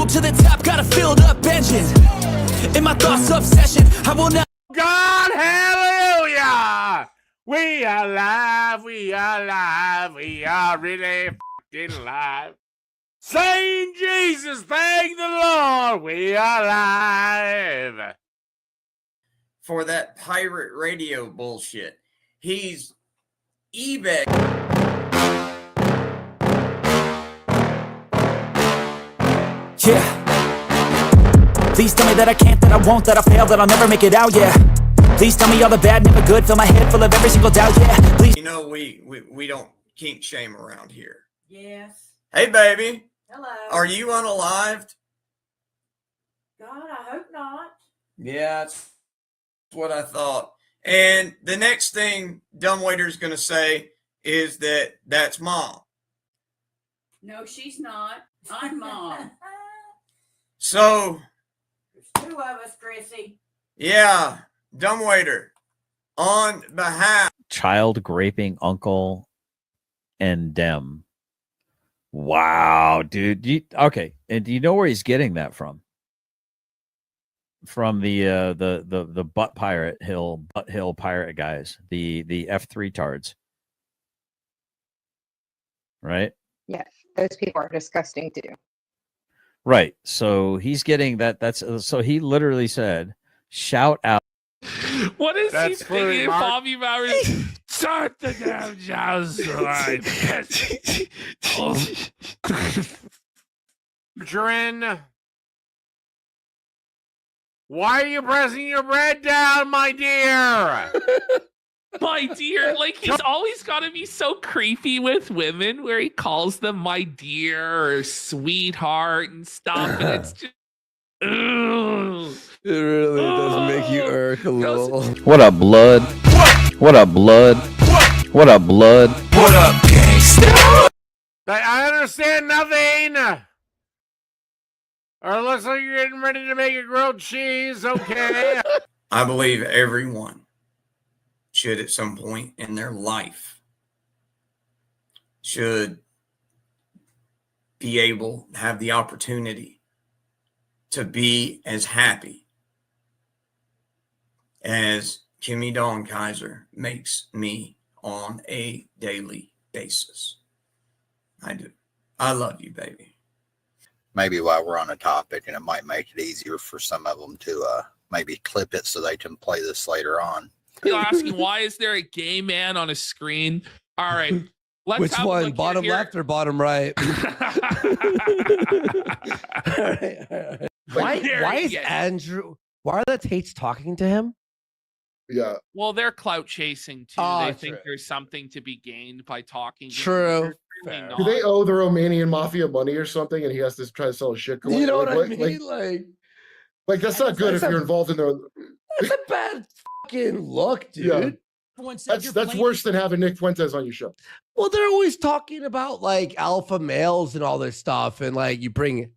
fuel to the top, got a filled up engine. In my thoughts, obsession, I will not. God, hallelujah! We are alive, we are alive, we are really f***ing alive. Saying Jesus, thank the Lord, we are alive. For that pirate radio bullshit. He's eBay. Yeah. Please tell me that I can't, that I won't, that I fail, that I'll never make it out, yeah. Please tell me all the bad, never good, fill my head full of every single doubt, yeah. Please. You know, we don't kink shame around here. Yes. Hey, baby. Hello. Are you unalived? God, I hope not. Yeah, that's what I thought. And the next thing Dumbwaiter's going to say is that that's mom. No, she's not. I'm mom. So, There's two of us, Chrissy. yeah, Dumbwaiter, on behalf. Child graping uncle and Dem. Wow, dude. Okay, and do you know where he's getting that from? From the butt hill pirate guys, the F3 tards, right? Yes, those people are disgusting too. Right. So he's getting that. So he literally said, "Shout out." What is That's he thinking, Mark. Bobby Bowers? Start the damn jazz line. Drin, why are you pressing your bread down, my dear? My dear, like he's always got to be so creepy with women where he calls them my dear or sweetheart and stuff. And it's just, ugh. It really does make you irk a little. What up, blood? What up, blood? What up, blood? What up, gangsta? I understand nothing. Or it looks like you're getting ready to make a grilled cheese. Okay. I believe everyone should at some point in their life should be able to have the opportunity to be as happy as Kimmy Dawn Kaiser makes me on a daily basis. I do. I love you, baby. Maybe while we're on a topic, and it might make it easier for some of them to maybe clip it so they can play this later on. You're asking why is there a gay man on a screen? All right. Let's Which have a one? look Bottom here. left or bottom right? Why is Andrew? Why are the Tates talking to him? Yeah. Well, they're clout chasing too. Oh, They think true. there's something to be gained by talking. to him. True. There's really Fair. not. Do they owe the Romanian mafia money or something, and he has to try to sell his shit? You know what I Like, mean? like that's not good if That's you're involved in their. That's a bad fucking look, dude. Yeah. That's worse than having Nick Fuentes on your show. Well, they're always talking about like alpha males and all this stuff, and like you bring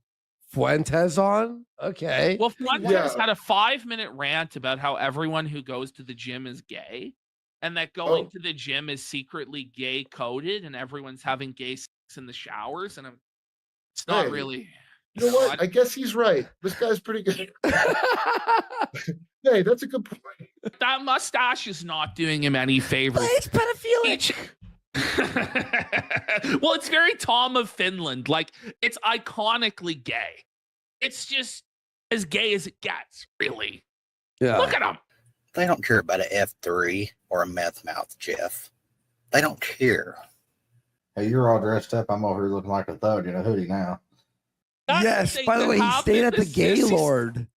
Fuentes on. Okay. Well, Fuentes Yeah. had a 5-minute rant about how everyone who goes to the gym is gay, and that going to the gym is secretly gay coded, and everyone's having gay sex in the showers, and it's not Hey, really. You know what? I guess he's right. This guy's pretty good. Hey, that's a good point. That mustache is not doing him any favors. It's pedophilic. Well, it's very Tom of Finland. Like, it's iconically gay. It's just as gay as it gets, really. Yeah. Look at him. They don't care about an F3 or a meth mouth, Jeff. They don't care. Hey, you're all dressed up. I'm over here looking like a thug in a hoodie now. That's Yes. thing By the that way, he happened. stayed at the This is- Gaylord.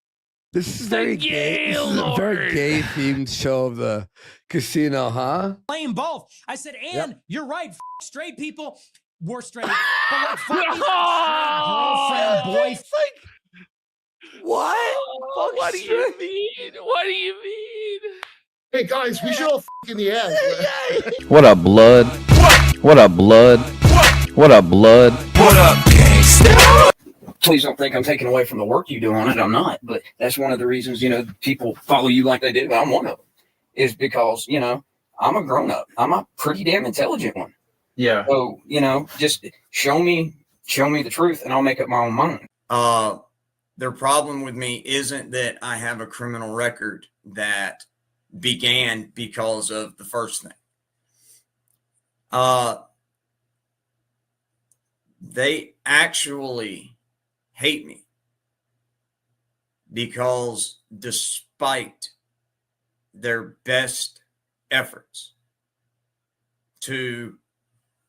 This is The very gay. This is a very Gaylord. gay themed show of the casino, huh? Playing both. I said, and you're right. Straight people, we're straight. But like, fuck these girlfriend, boy. What? What do you mean? What do you mean? Hey guys, we should all in the ass. What up, blood? What up, blood? What up, blood? What up, gangsta? Please don't think I'm taking away from the work you do on it. I'm not. But that's one of the reasons, people follow you like they do. I'm one of them. Is because, I'm a grown up. I'm a pretty damn intelligent one. Yeah. So, just show me the truth and I'll make up my own mind. Their problem with me isn't that I have a criminal record that began because of the first thing. They actually hate me because despite their best efforts to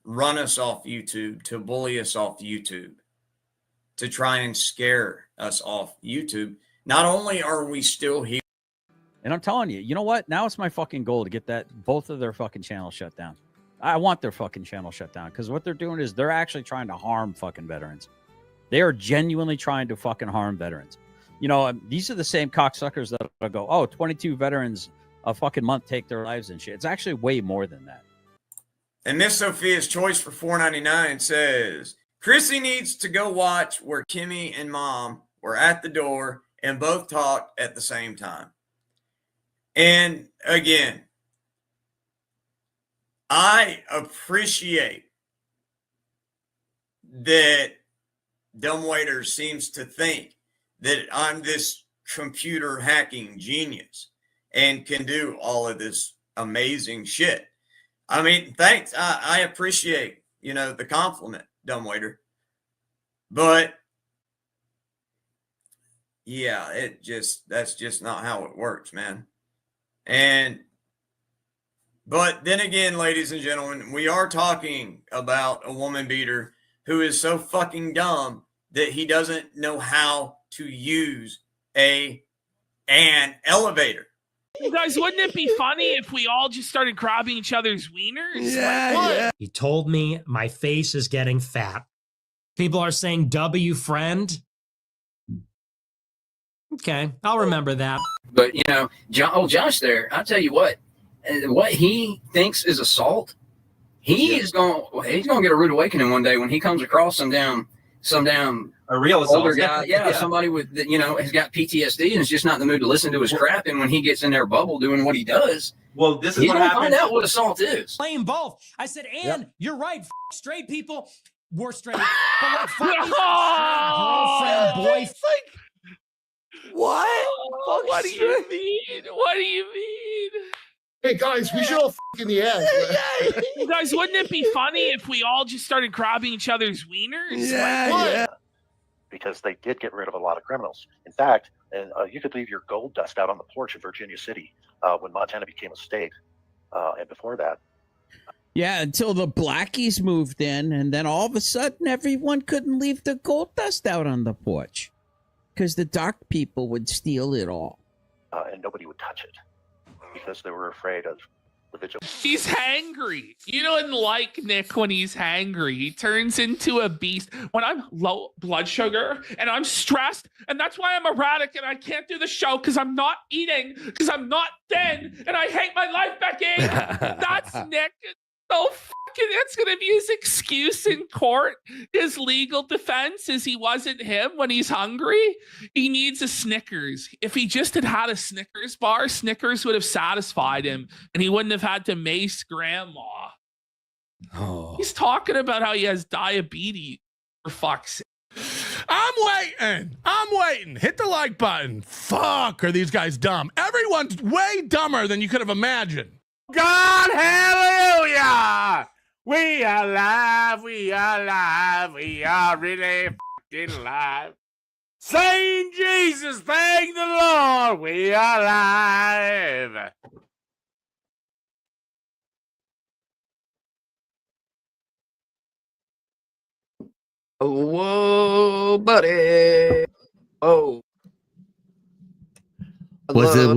run us off YouTube, to bully us off YouTube, to try and scare us off YouTube, not only are we still here. And I'm telling you, you know what? Now it's my fucking goal to get both of their fucking channels shut down. I want their fucking channel shut down because what they're doing is they're actually trying to harm fucking veterans. They are genuinely trying to fucking harm veterans. You know, these are the same cocksuckers that go, oh, 22 veterans a fucking month take their lives and shit. It's actually way more than that. And Miss Sophia's Choice for $4.99 says, Chrissy needs to go watch where Kimmy and Mom were at the door and both talked at the same time. And again, I appreciate that Dumbwaiter seems to think that I'm this computer hacking genius and can do all of this amazing shit. I mean, thanks. I appreciate, the compliment, Dumbwaiter. But yeah, that's just not how it works, man. But then again, ladies and gentlemen, we are talking about a woman beater who is so fucking dumb that he doesn't know how to use an elevator. You guys, wouldn't it be funny if we all just started grabbing each other's wieners? Yeah. He told me my face is getting fat. People are saying W friend. Okay, I'll remember that. But, Josh there, I'll tell you what he thinks is assault, he's going to get a rude awakening one day when he comes across some damn a real older guy. Yeah, somebody with, has got PTSD and is just not in the mood to listen to his crap. And when he gets in their bubble doing what he does, this is he's what going to happens. find out what assault is. Playing both. I said, you're right. Straight people, we're straight. But like, fuck these girlfriend, boyfriend. What? What do you mean? What do you mean? Hey guys, we should all in the ass. You guys, wouldn't it be funny if we all just started grabbing each other's wieners? Yeah. Because they did get rid of a lot of criminals. In fact, you could leave your gold dust out on the porch in Virginia City when Montana became a state. And before that. Yeah, until the blackies moved in, and then all of a sudden everyone couldn't leave the gold dust out on the porch because the dark people would steal it all. And nobody would touch it because they were afraid of the vigilance. He's hangry. And like Nick, when he's hangry, he turns into a beast. When I'm low blood sugar and I'm stressed, and that's why I'm erratic and I can't do the show because I'm not eating, because I'm not thin, and I hate my life, Becky. That's Nick. So that's going to be his excuse in court. His legal defense is he wasn't him when he's hungry. He needs a Snickers. If he just had a Snickers bar, Snickers would have satisfied him and he wouldn't have had to mace grandma. Oh. He's talking about how he has diabetes, for fuck's sake. I'm waiting. Hit the like button. Fuck, are these guys dumb? Everyone's way dumber than you could have imagined. God, hallelujah! We are alive, we are alive, we are really fucking alive. Saying Jesus, thank the Lord, we are alive. Whoa, buddy. Oh. What's up?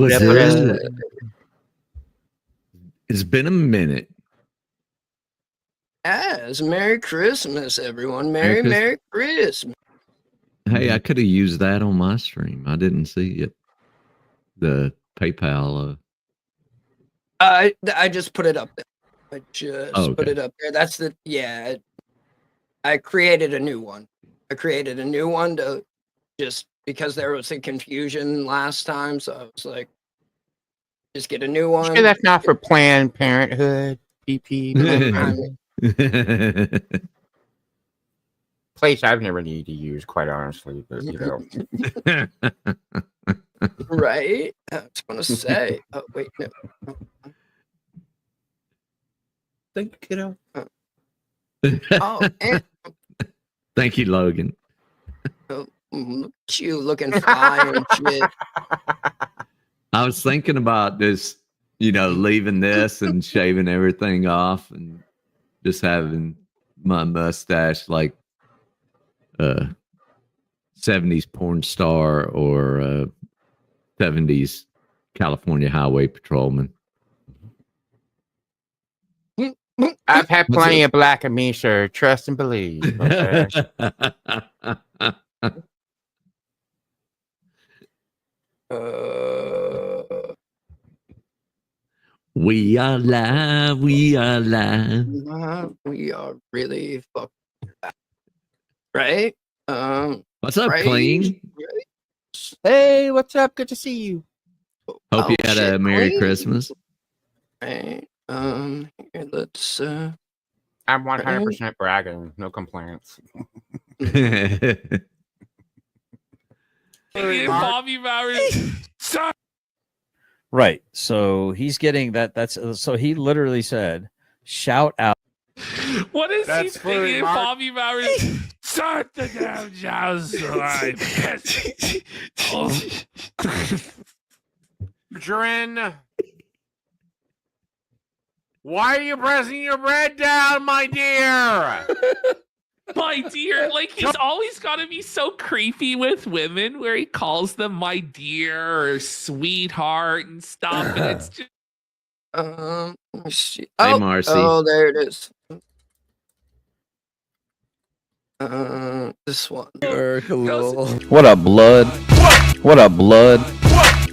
It's been a minute. Yes, Merry Christmas, everyone. Merry Christmas. Hey, I could have used that on my stream. I didn't see it. The PayPal. I just put it up there. I just put it up there. That's I created a new one. To just because there was a confusion last time, so I was like, just get a new one. Sure, that's not for Planned Parenthood, PP. place I've never needed to use, quite honestly. But you know, Right? I was gonna say. Oh wait, no. think you know. Oh, and Thank you, Logan. look at you looking fly and shit. I was thinking about this, you know, leaving this and shaving everything off and just having my mustache like 70s porn star or 70s California highway patrolman. I've had plenty of black in me, sir. Trust and believe. Okay? We are live. We are live. We are really fucked. Right? What's up, right? Clean? Hey, what's up? Good to see you. Hope you had a Merry Clean. Christmas. Right. Here, let's I'm 100% bragging. No complaints. Bobby Bowers. Right. So he's getting that. That's so he literally said, "Shout out." What is That's he thinking, Mark. Bobby Bowers? Start the damn jazz line. Drin. Why are you pressing your bread down, my dear? My dear, like he's always got to be so creepy with women where he calls them my dear or sweetheart and stuff. And it's just let me see. Hey, Oh, Marcy. oh, there it is. This one. What up, blood? What up, blood?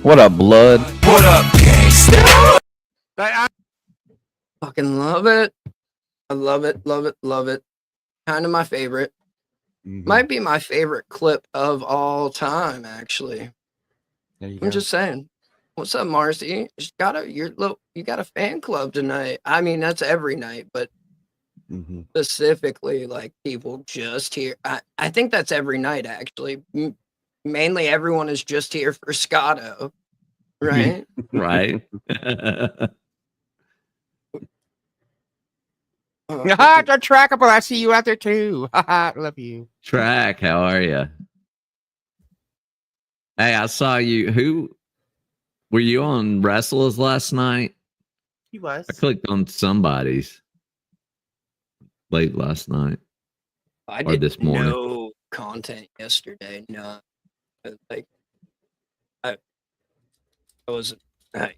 What up, blood? What up, gangsta? Fucking love it. I love it, love it, love it. Kind of my favorite. Might be my favorite clip of all time, actually. I'm just saying. What's up, Marcy? You got a fan club tonight. I mean, that's every night, but specifically, like people just here. I think that's every night, actually. Mainly, everyone is just here for Scotto, right? Right. They're trackable. I see you out there too. Love you. Track, how are you? Hey, I saw you. Who were you on Wrestlers last night? He was. I clicked on somebody's late last night. I or did this morning. no content yesterday. No, like I wasn't.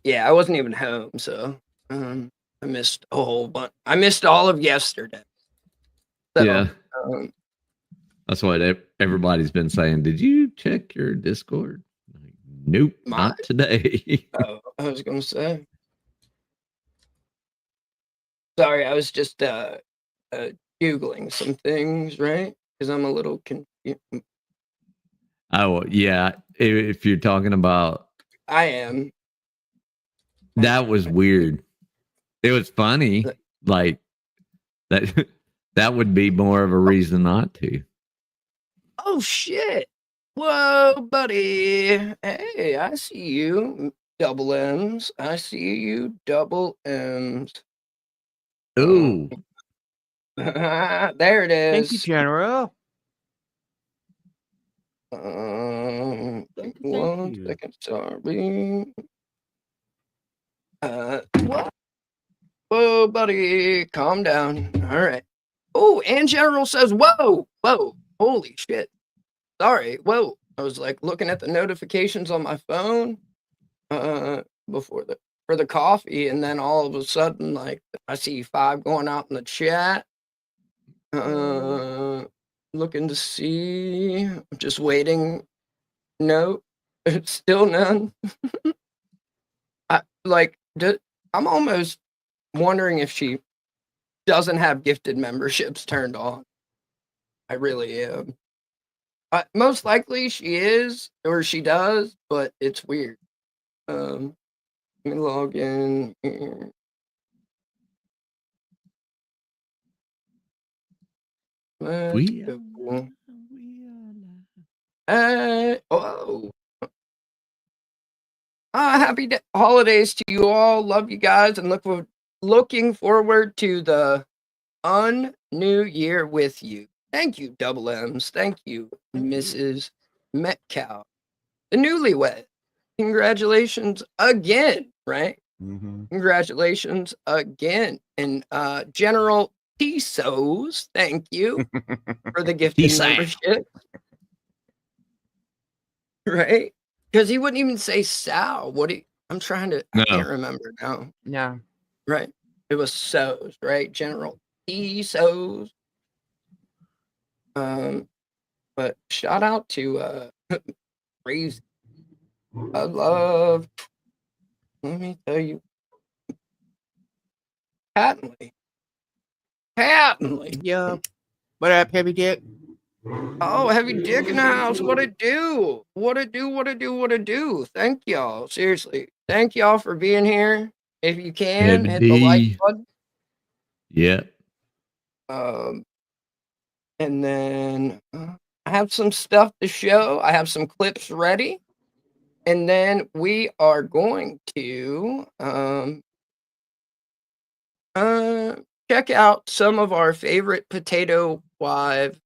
Yeah, I wasn't even home, so I missed a whole bunch. I missed all of yesterday. So, Yeah. That's what everybody's been saying. Did you check your Discord? Like, nope, not today. I was gonna say. Sorry, I was just googling some things, right? Because I'm a little confused. Oh yeah, if you're talking about, I am. that was weird. It was funny, like that. That would be more of a reason not to. Oh shit! Whoa, buddy! Hey, I see you. Double M's. I see you. Double M's. Ooh. There it is. Thank you, General. One you. second, sorry. What? Whoa, buddy, calm down. All right. Oh, and General says, "Whoa, whoa, holy shit!" Sorry, whoa. I was like looking at the notifications on my phone, for the coffee, and then all of a sudden, like I see 5 going out in the chat. Looking to see. I'm just waiting. No, it's still none. I'm almost wondering if she doesn't have gifted memberships turned on. I really am. Most likely she is, or she does, but it's weird. Let me log in here. We Cool. Oh. Happy holidays to you all. Love you guys and looking forward to the new year with you. Thank you, Double M's. Thank you, Mrs. Metcalf. The newlywed. Congratulations again, right? Congratulations again. And General Tisos, thank you for the gifted Tiso. membership. Right? Because he wouldn't even say Sal. I can't remember now. No. Right. It was So's, right? General Tisos. But shout out to Crazy. I love, let me tell you, Patently. Yeah. What up, Heavy Dick? Oh, Heavy Dick in the house. What it do? What it do? Thank y'all. Seriously. Thank y'all for being here. If you can, hit the like button. Yeah. And then I have some stuff to show. I have some clips ready. And then we are going to check out some of our favorite potato wives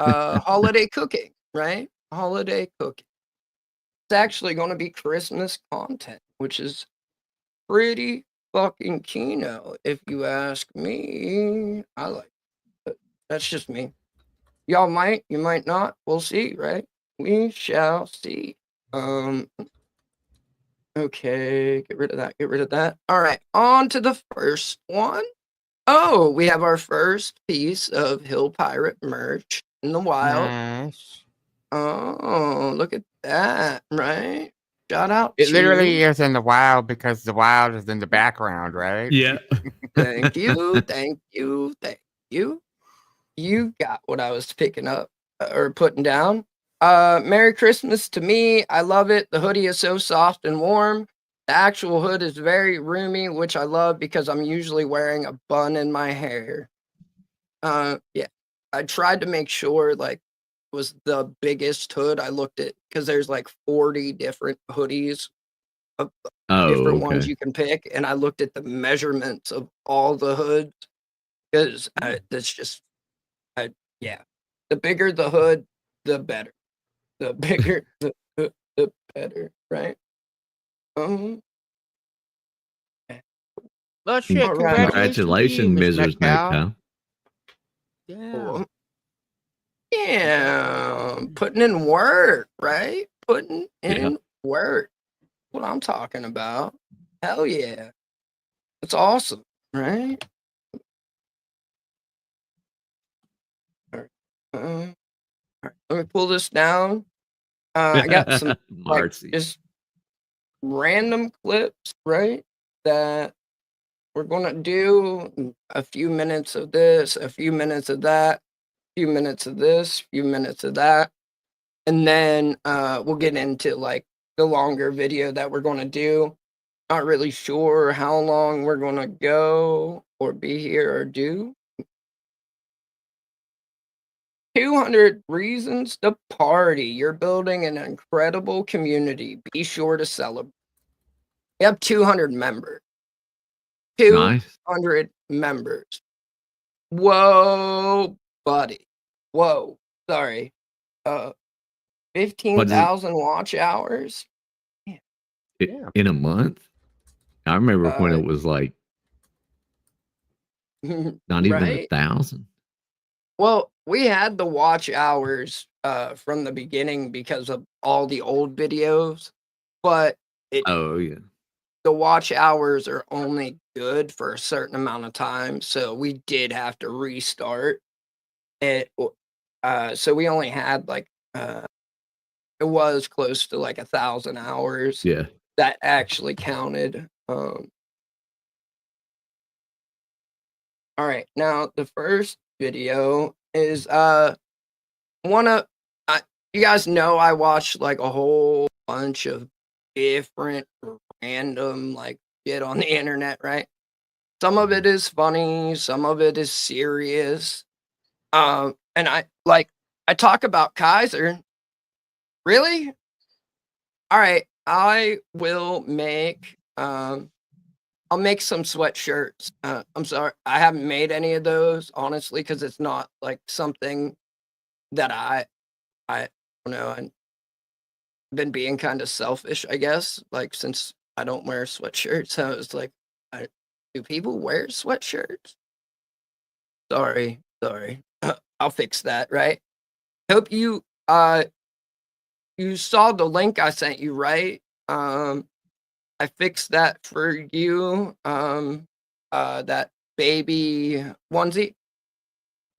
holiday cooking, right? Holiday cooking. It's actually going to be Christmas content, which is pretty fucking kino, if you ask me. I like it. That's just me. Y'all might, you might not. We'll see, right? We shall see. Okay, get rid of that. All right, on to the first one. Oh, we have our first piece of Hill Pirate merch in the wild. Nice. Oh, look at that, right? Shout out It to literally is in the wild because the wild is in the background, right? Yeah. Thank you. You got what I was picking up or putting down. Merry Christmas to me. I love it. The hoodie is so soft and warm. The actual hood is very roomy, which I love because I'm usually wearing a bun in my hair. Yeah. I tried to make sure like it was the biggest hood. I looked at because there's like 40 different hoodies of different ones you can pick, and I looked at the measurements of all the hoods because that's just yeah. The bigger the hood, the better. The bigger the better, right? Well, shit, All right. Congratulations, Mrs. Metcalf. Yeah. Yeah, putting in work, right? Putting in work. What I'm talking about. Hell yeah. It's awesome, right? All right. Let me pull this down. I got some like, just random clips, right? That we're gonna do a few minutes of this, a few minutes of that, a few minutes of this, a few minutes of that, and then we'll get into like the longer video that we're gonna do. Not really sure how long we're gonna go or be here or do. 200 reasons to party. You're building an incredible community. Be sure to celebrate. We have 200 members. 200 members. Whoa, buddy. Whoa. Sorry. 15,000 watch hours. In a month? I remember when it was like not even Right? 1,000. Well, we had the watch hours from the beginning because of all the old videos, but yeah. the watch hours are only good for a certain amount of time, so we did have to restart it. So we only had like it was close to like 1,000 hours. Yeah. That actually counted. All right, now the first video is one of you guys know I watched like a whole bunch of different random like shit on the internet, right? some of it is funny, some of it is serious. And I talk about Kaiser. Really? All right, I will make I'll make some sweatshirts. I'm sorry, I haven't made any of those honestly because it's not like something that I don't know. I've been being kind of selfish, I guess. Like since I don't wear sweatshirts, I was like, do people wear sweatshirts? Sorry. I'll fix that. Right. Hope you saw the link I sent you, right? I fixed that for you. That baby onesie.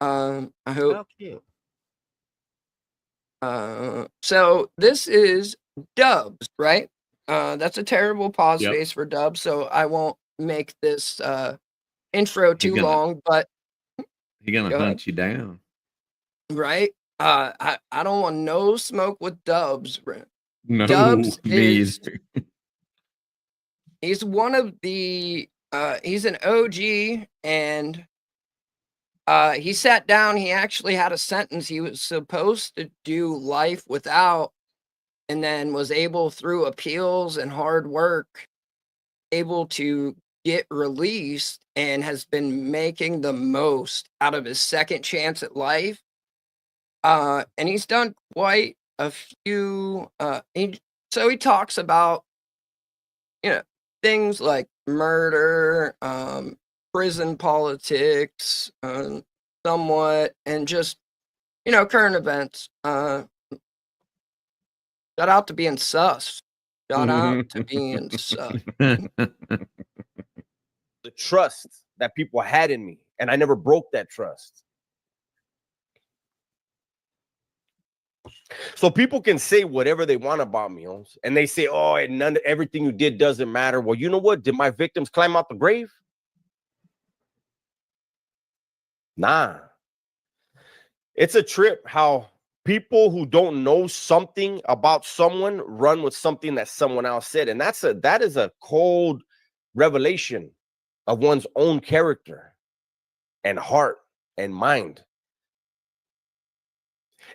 I hope. cute. So this is Dubs, right? That's a terrible pause Yep. space for Dubs, so I won't make this intro too long, but He's gonna go ahead. hunt you down. Right? I don't want no smoke with Dubs. No, Dubs me is either. he's one of the he's an OG, and he sat down. He actually had a sentence he was supposed to do life without, and then was able through appeals and hard work able to get released, and has been making the most out of his second chance at life. And he's done quite a few so he talks about things like murder, prison politics, somewhat, and just current events. Shout out to being sus. Shout out to being sus. The trust that people had in me, and I never broke that trust. So people can say whatever they want about me, and they say, "Oh, and everything you did doesn't matter." Well, you know what? Did my victims climb out the grave? Nah. It's a trip how people who don't know something about someone run with something that someone else said, and that is a cold revelation of one's own character and heart and mind.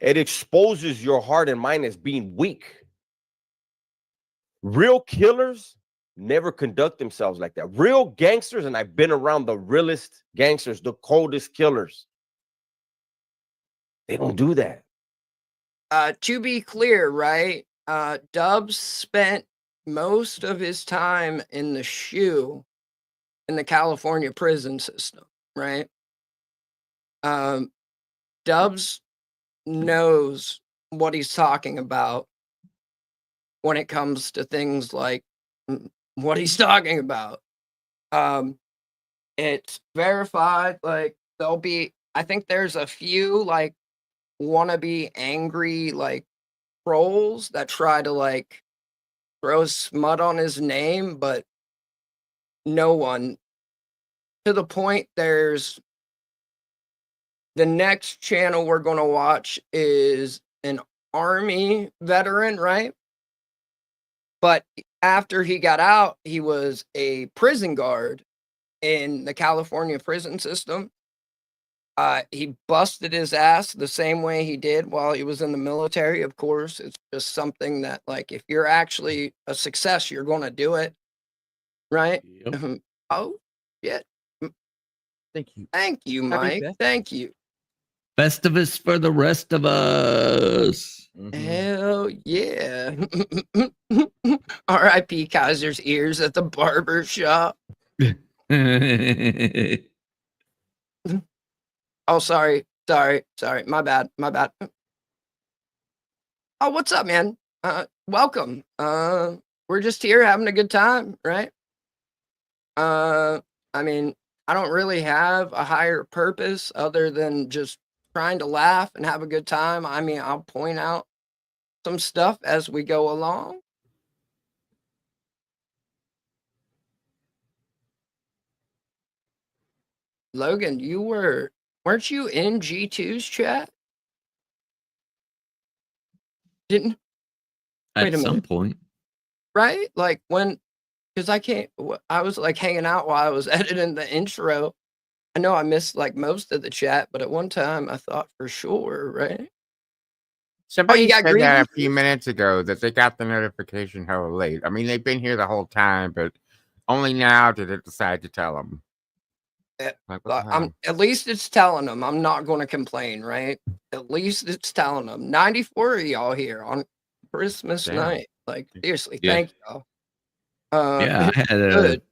It exposes your heart and mind as being weak. Real killers never conduct themselves like that. Real gangsters, and I've been around the realest gangsters, the coldest killers. They don't do that. To be clear, right? Dubs spent most of his time in the SHU in the California prison system, right? Dubs knows what he's talking about when it comes to things like what he's talking about. It's verified. Like I think there's a few like wannabe angry like trolls that try to like throw smut on his name, but no one, to the point there's the next channel we're going to watch is an Army veteran, right? But after he got out, he was a prison guard in the California prison system. He busted his ass the same way he did while he was in the military. Of course, it's just something that, like, if you're actually a success, you're going to do it, right? Yep. Oh, yeah. Thank you. Thank you, Happy Mike. birthday. Thank you. Festivus for the rest of us. Hell yeah. R.I.P. Kaiser's ears at the barber shop. Oh, sorry. My bad. Oh, what's up, man? Welcome. We're just here having a good time, right? I mean, I don't really have a higher purpose other than just trying to laugh and have a good time. I mean, I'll point out some stuff as we go along. Logan, weren't you in G2's chat? Didn't? Wait At a some minute. point. Right? Like when because I can't. I was like hanging out while I was editing the intro. I know I missed like most of the chat, but at one time I thought for sure, right? Somebody got said that a grievances? few minutes ago that they got the notification hella late. I mean, they've been here the whole time, but only now did it decide to tell them. Like, what the hell? At least it's telling them. I'm not going to complain, right? At least it's telling them. 94 of y'all here on Christmas Damn. night. Like seriously, Yeah. thank y'all. Yeah, it's good.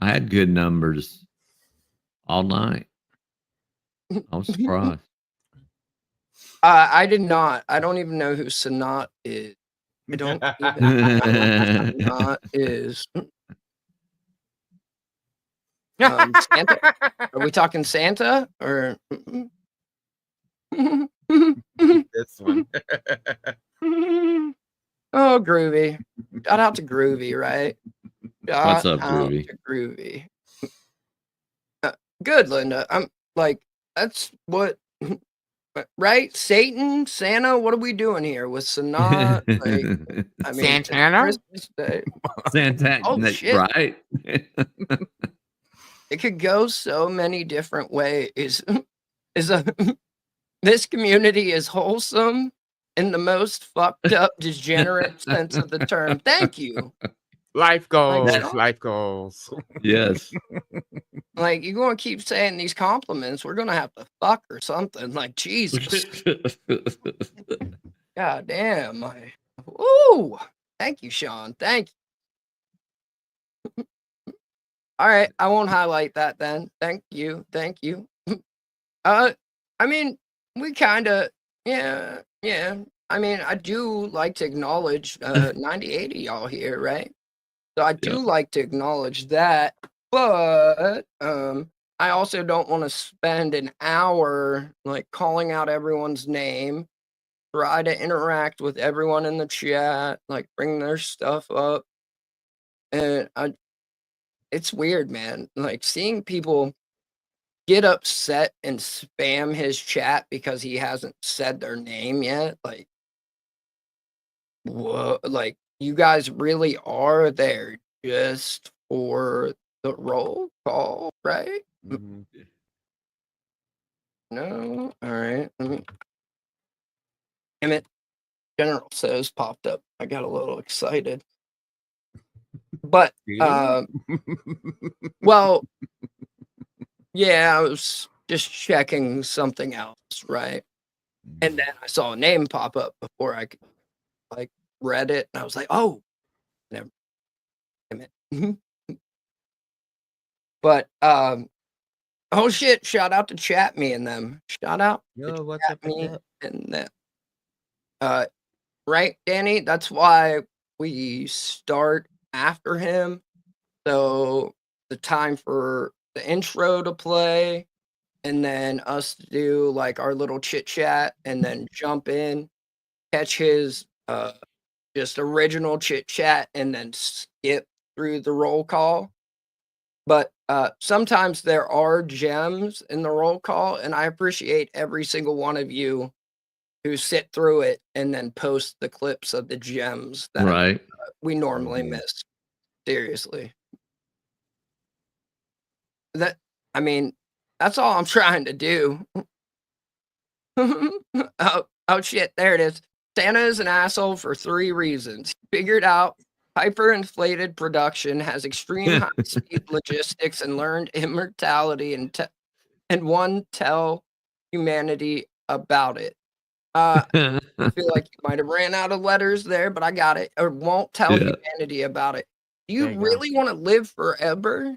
I had good numbers all night. I was surprised. I did not. I don't even know who Sanat is. I don't even know who Sanat is. Santa? Are we talking Santa or? This one. Oh, Groovy. Shout out to Groovy, right? What's Shout up, out Groovy? to Groovy. Good, Linda. I'm like, that's what, right? Satan, Santa, what are we doing here with Sanat? Like, I mean, it's Santana? Christmas Day. Santa, Oh, shit. right? It could go so many different ways. This community is wholesome in the most fucked up, degenerate sense of the term. Thank you. Life goals. Sean? Life goals. Yes. Like, you're going to keep saying these compliments. We're going to have to fuck or something. Like, Jesus. God damn. Ooh. Thank you, Sean. Thank you. All right. I won't highlight that then. Thank you. Thank you. I mean, we kind of, yeah. I mean, I do like to acknowledge 9080 y'all here, right? So I do like to acknowledge that, but I also don't want to spend an hour like calling out everyone's name, try to interact with everyone in the chat, like bring their stuff up. And it's weird, man. Like seeing people get upset and spam his chat because he hasn't said their name yet. Like, whoa, like you guys really are there just for the roll call, right? No, all right. Let me. Damn it! General Says popped up. I got a little excited, but well, yeah, I was just checking something else, right? And then I saw a name pop up before I could like read it, and I was like, oh, never. Damn it. But oh shit! Shout out to Chat Me and them. Shout out to what's Chat up with Me that? and them. Right, Danny? That's why we start after him. So the time for the intro to play, and then us to do like our little chit chat, and then jump in, catch his just original chit chat, and then skip through the roll call. But sometimes there are gems in the roll call, and I appreciate every single one of you who sit through it and then post the clips of the gems that Right. we normally miss. Seriously. I mean, that's all I'm trying to do. Oh shit, there it is. Santa is an asshole for 3 reasons. Figured out hyperinflated production, has extreme high-speed logistics, and learned immortality, and one tell humanity about it. I feel like you might have ran out of letters there, but I got it. Or won't tell humanity about it. Do you There you go. really want to live forever?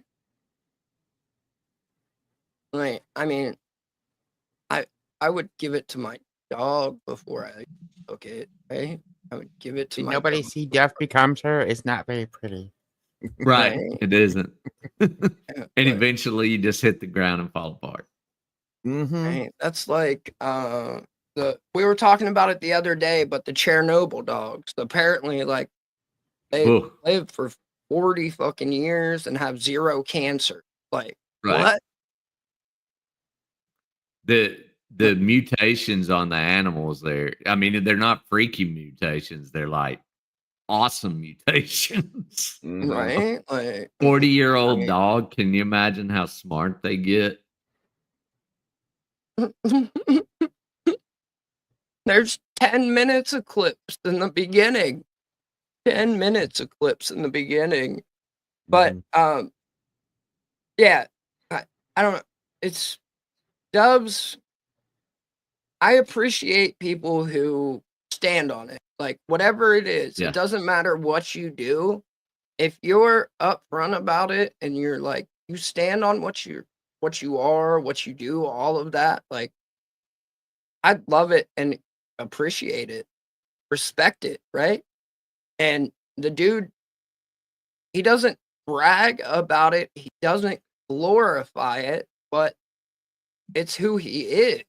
Like, I mean, I would give it to my dog before I took it, right? I would give it to Did my nobody dog. see Death Becomes Her? It's not very pretty. Right. Right. It isn't. And but- eventually you just hit the ground and fall apart. Right. That's like we were talking about it the other day, but the Chernobyl dogs apparently like they Ooh. live for 40 fucking years and have 0 cancer. Like Right. what? The mutations on the animals there, I mean, they're not freaky mutations. They're like awesome mutations. Right? Like 40-year-old dog. Can you imagine how smart they get? There's 10 minutes of clips in the beginning. 10 minutes of clips in the beginning. But yeah, I don't know. It's Dubs. I appreciate people who stand on it. Like whatever it is, Yeah. it doesn't matter what you do. If you're upfront about it and you're like you stand on what you are, what you do, all of that, like I love it and appreciate it, respect it, right? And the dude, he doesn't brag about it, he doesn't glorify it, but it's who he is.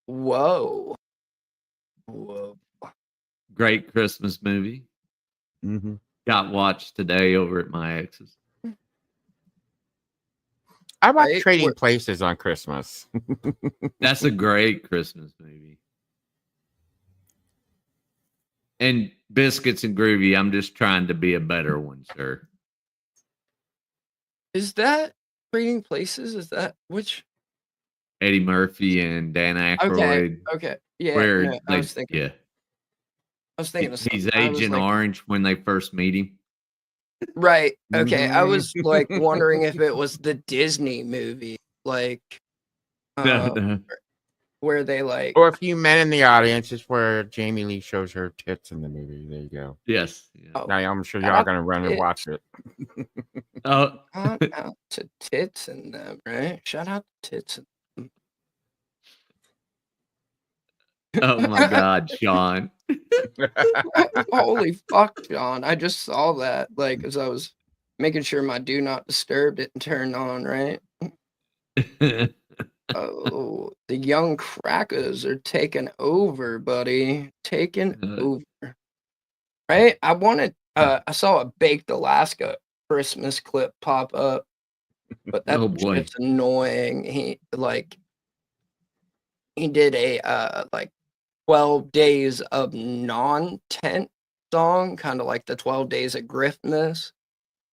Whoa. Whoa. Great Christmas movie. Got watched today over at my ex's. I watch Right? Trading Places on Christmas. That's a great Christmas movie. And Biscuits and Groovy, I'm just trying to be a better one, sir. Is that Trading Places? Is that which? Eddie Murphy and Dan Aykroyd. Okay. Yeah, Where no, I was thinking of He's something. I was Agent like, Orange when they first meet him. right. Okay. I was like wondering if it was the Disney movie, like No. where they like Or if you men in the audience, is where Jamie Lee shows her tits in the movie. There you go. Yes. Oh, Now I'm sure shout y'all out gonna run and tits. watch it. Oh. Shout out to tits and them, right? Shout out to tits and them. Oh my God, Sean. Holy fuck, John. I just saw that, like, as I was making sure my do not disturb didn't turn on, right? Oh, the young crackers are taking over, buddy. Taking over. Right? I saw a Baked Alaska Christmas clip pop up, but that Oh boy. shit's annoying. He did a like 12 days of non-tent song, kind of like the 12 days of Griffness,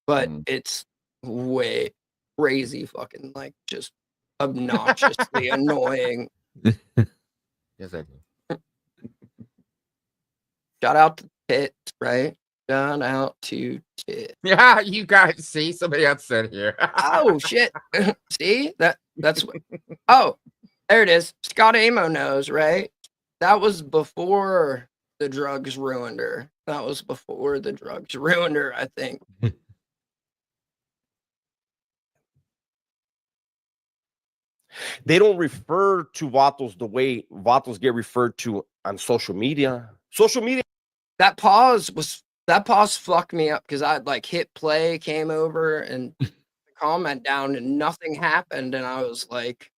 but it's way crazy fucking like just obnoxiously annoying. Yes, I do. Shout out to Tits, right? Shout out to Tits. Yeah, you guys see somebody else said here. Oh shit. See? That's what oh, there it is. Scott Amo knows, right? That was before the drugs ruined her. That was before the drugs ruined her, I think. They don't refer to Vatos the way Vatos get referred to on social media. Social media. That pause fucked me up because I'd like hit play, came over and comment down and nothing happened. And I was like,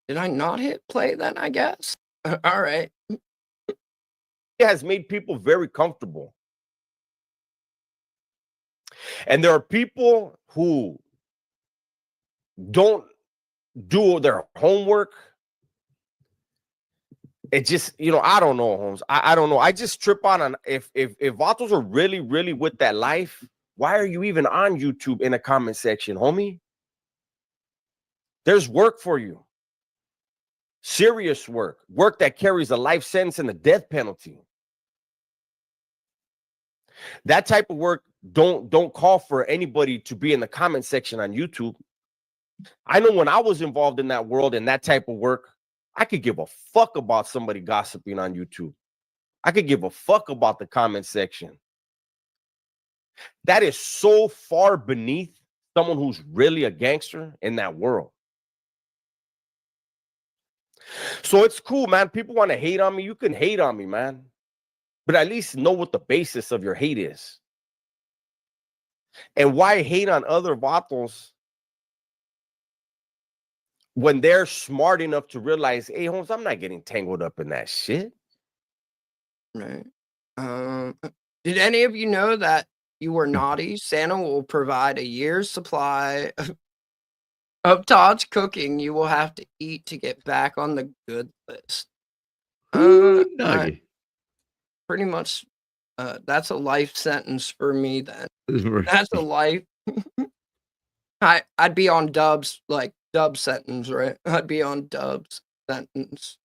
did I not hit play then? I guess. All right. It has made people very comfortable. And there are people who don't do their homework. It just, I don't know, Holmes. I don't know. I just trip on if Vatos are really, really with that life, why are you even on YouTube in the comment section, homie? There's work for you. Serious work. Work that carries a life sentence and a death penalty. That type of work don't call for anybody to be in the comment section on YouTube. I know when I was involved in that world and that type of work, I could give a fuck about somebody gossiping on YouTube. I could give a fuck about the comment section. That is so far beneath someone who's really a gangster in that world. So it's cool, man. People want to hate on me. You can hate on me, man. But at least know what the basis of your hate is. And why hate on other vatos when they're smart enough to realize, hey, Holmes, I'm not getting tangled up in that shit. Right. Did any of you know that you were naughty? Santa will provide a year's supply of Todd's cooking, you will have to eat to get back on the good list. Ooh, I- nugget. pretty much, that's a life sentence for me. Then that's a life. I'd be on Dub's like Dub sentence, right? I'd be on Dub's sentence.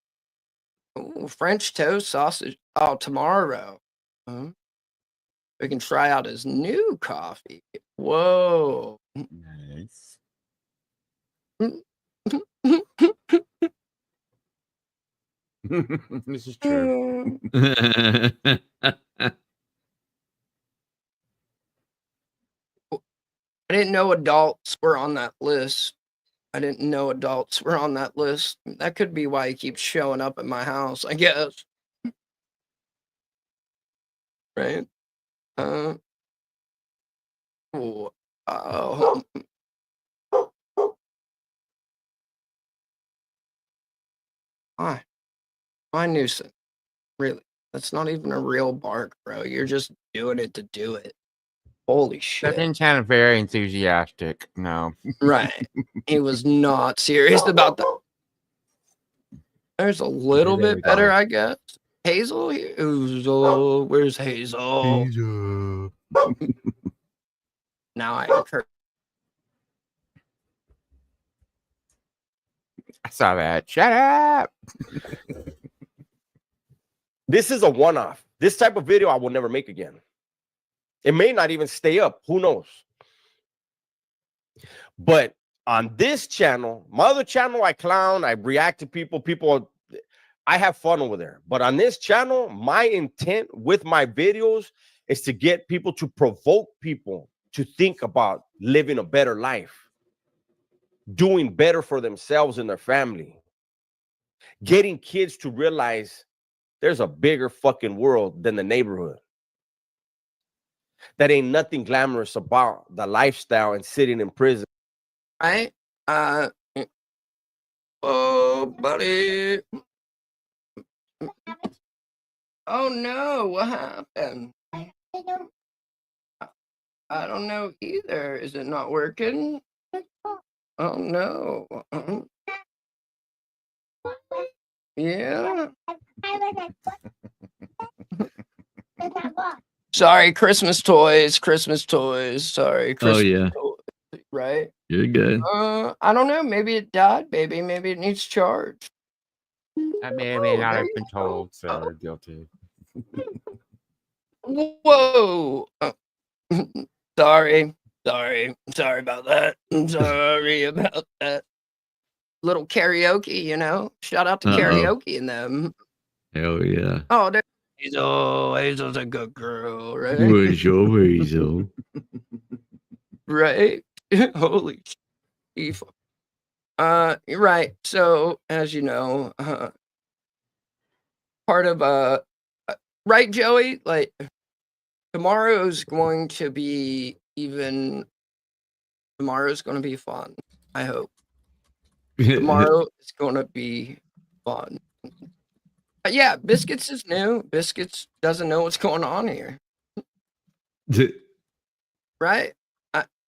Ooh, French toast sausage. Oh, tomorrow. We can try out his new coffee. Whoa. Nice. This is true. I didn't know adults were on that list. I didn't know adults were on that list. That could be why he keeps showing up at my house, I guess. Right? Oh, my nuisance. Really. That's not even a real bark, bro. You're just doing it to do it. Holy That shit. didn't sound very enthusiastic. No. Right. He was not serious about that. There's a little there we bit better, go. I guess. Hazel? Hazel. Where's Hazel? Now I encourage. I saw that. Shut up. This is a one-off. This type of video I will never make again. It may not even stay up. Who knows? But on this channel, my other channel, I clown, I react to people, I have fun over there. But on this channel, my intent with my videos is to get people to provoke people to think about living a better life, doing better for themselves and their family, getting kids to realize there's a bigger fucking world than the neighborhood. That ain't nothing glamorous about the lifestyle and sitting in prison. Right? Oh, buddy. Oh, no. What happened? I don't know either. Is it not working? Oh, no. Yeah. Sorry, Christmas toys. Sorry, Christmas yeah. toys. Right? You're good. I don't know. Maybe it died, baby. Maybe it needs charge. I may or may not there have you been told, so guilty. Whoa. Sorry about that. Sorry about that. Little karaoke, you know. Shout out to Uh-oh. karaoke and them. Hell yeah. Oh, there. Hazel's a good girl, right? Where's your Hazel? Right? Holy shit. You're right. So, as you know, part of right, Joey? Like tomorrow's going to be fun. I hope. Tomorrow is going to be fun. Yeah, Biscuits is new. Biscuits doesn't know what's going on here. Right?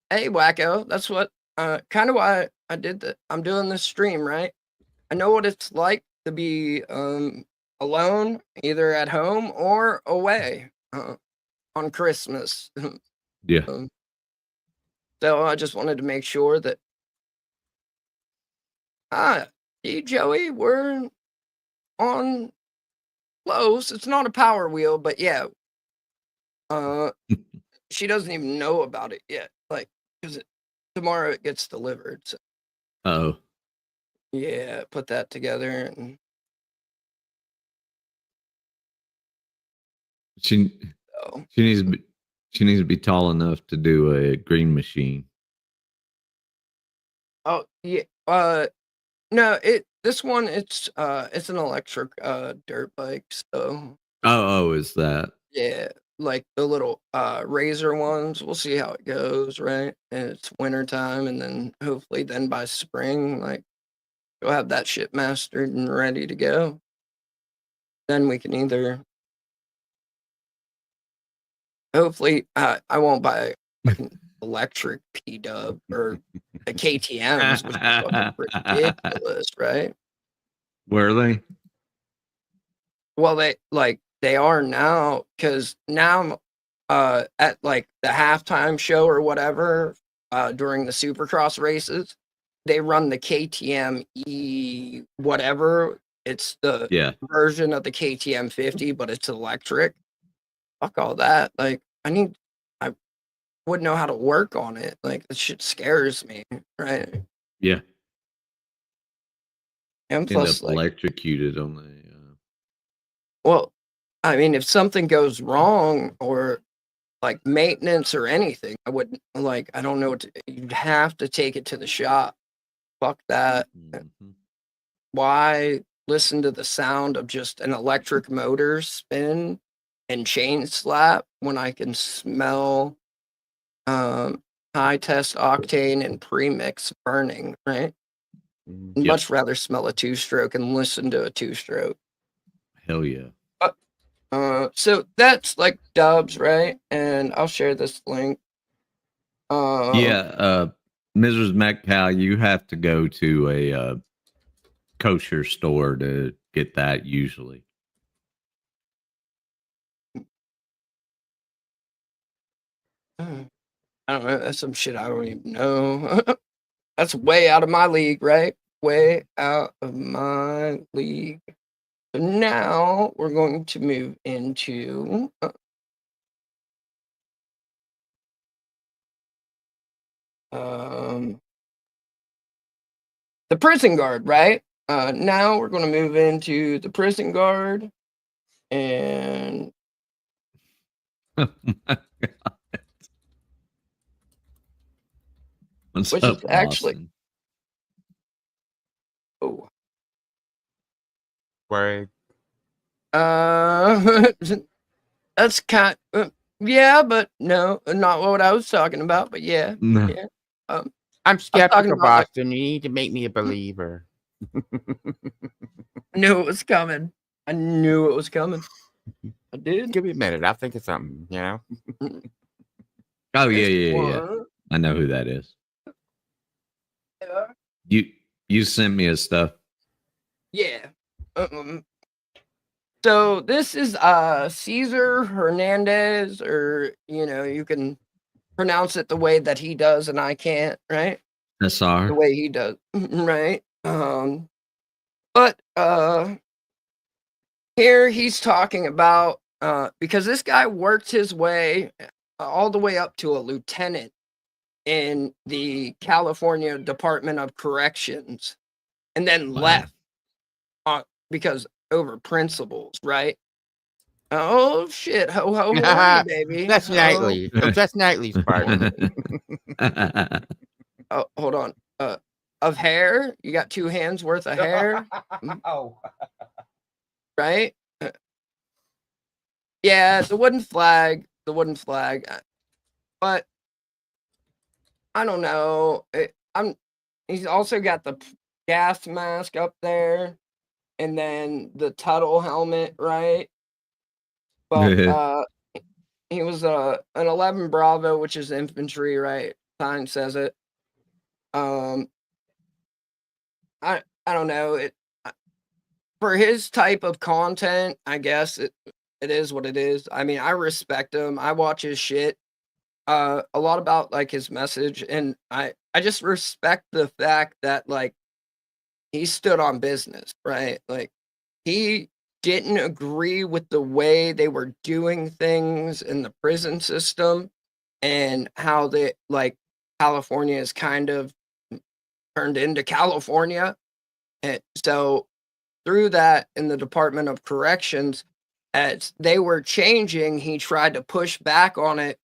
Hey, wacko. That's what kind of why I did that. I'm doing this stream, right? I know what it's like to be alone, either at home or away on Christmas. Yeah. So I just wanted to make sure that hey, Joey, we're on close. It's not a power wheel, but yeah. She doesn't even know about it yet. Like, because tomorrow it gets delivered. So. Oh. Yeah, put that together and She needs to be tall enough to do a green machine. oh yeah. No, this one it's an electric dirt bike, so Oh, is that? yeah, like the little razor ones. We'll see how it goes, right? And it's winter time, and then hopefully then by spring, like we'll have that shit mastered and ready to go. Then we can either hopefully I won't buy electric P-dub or the KTMs, which is fucking ridiculous, right? Were they? Well, they are now, because now at like the halftime show or whatever during the Supercross races, they run the KTM E whatever. It's the version of the KTM 50, but it's electric. Fuck all that. Like I wouldn't know how to work on it. Like this shit scares me, right? Yeah. And End plus, up like, electrocuted on the. well, I mean, if something goes wrong or like maintenance or anything, I wouldn't like. I don't know what you'd have to take it to the shop. Fuck that. Why listen to the sound of just an electric motor spin and chain slap when I can smell high test octane and premix burning, right? Much rather smell a two-stroke and listen to a two-stroke. Hell yeah. So that's like dubs, right? And I'll share this link. Mrs. McCall, you have to go to a kosher store to get that usually. I don't know. That's some shit I don't even know. That's way out of my league, right? Way out of my league. So now we're going to move into the prison guard, right? Now we're going to move into the prison guard, and Oh my God. What's which up, is actually Boston? oh Word. that's kind yeah, but no, not what I was talking about, but yeah. No. Yeah. I'm I was skeptical, talking about, like, Boston. You need to make me a believer. I knew it was coming. I knew it was coming. I did. Give me a minute. I'll think of something, you know? Oh yeah. I know who that is. Yeah. You sent me his stuff. Yeah. So this is Cesar Hernandez, or you can pronounce it the way that he does and I can't, right? SR. The way he does, right? But here he's talking about because this guy worked his way all the way up to a lieutenant in the California Department of Corrections, and then left because over principles, right? Oh shit! Ho ho ho, baby. That's nightly. That's nightly's part. Oh, hold on. Of hair, you got 2 hands worth of hair. Oh. Right? Yeah, the wooden flag. But I don't know. He's also got the gas mask up there, and then the Tuttle helmet, right? But he was an 11 Bravo, which is infantry, right? Sign says it. I don't know. For his type of content, I guess it is what it is. I mean, I respect him. I watch his shit. A lot about like his message, and I just respect the fact that like he stood on business, right? Like he didn't agree with the way they were doing things in the prison system and how they like California is kind of turned into California. And so through that in the Department of Corrections, as they were changing, he tried to push back on it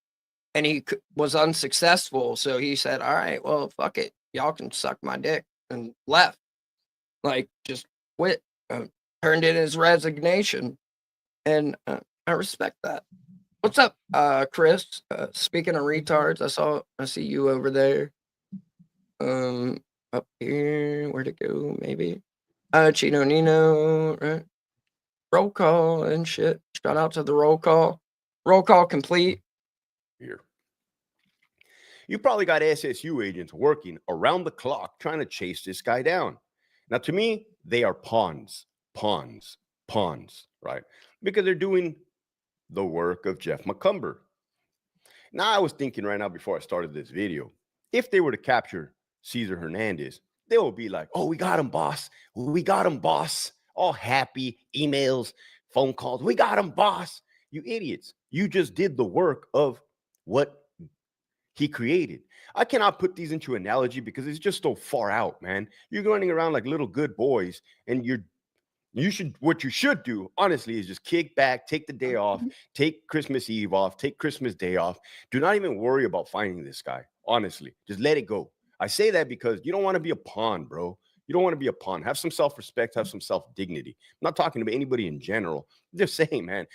and he was unsuccessful. So he said, all right, well, fuck it. Y'all can suck my dick, and left. Like, just quit. Turned in his resignation. And I respect that. What's up, Chris? Speaking of retards, I see you over there. Up here, where'd it go? Maybe. Chino Nino, right? Roll call and shit. Shout out to the roll call. Roll call complete. Here. You probably got SSU agents working around the clock trying to chase this guy down. Now, to me, they are pawns, right? Because they're doing the work of Jeff McCumber. Now, I was thinking right now before I started this video, if they were to capture Cesar Hernandez, they will be like, oh, we got him, boss. We got him, boss. All happy, emails, phone calls. We got him, boss. You idiots. You just did the work of what he created. I cannot put these into analogy because it's just so far out, man. You're running around like little good boys, and what you should do, honestly, is just kick back, take the day off, take Christmas Eve off, take Christmas Day off. Do not even worry about finding this guy. Honestly, just let it go. I say that because you don't want to be a pawn, bro. You don't want to be a pawn. Have some self-respect, have some self-dignity. I'm not talking about anybody in general. I'm just saying, man.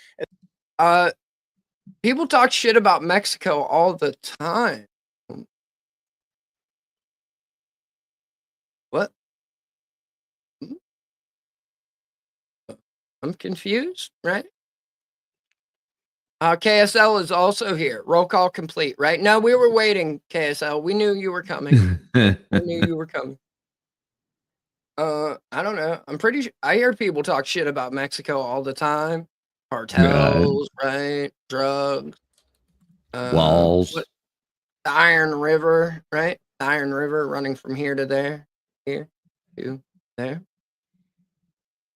People talk shit about Mexico all the time. What? I'm confused, right? KSL is also here. Roll call complete, right? No, we were waiting, KSL. We knew you were coming. We knew you were coming. I don't know. I'm pretty sure I hear people talk shit about Mexico all the time. Cartels, right? Drugs. Walls. The Iron River, right? The Iron River running from here to there. Here to there.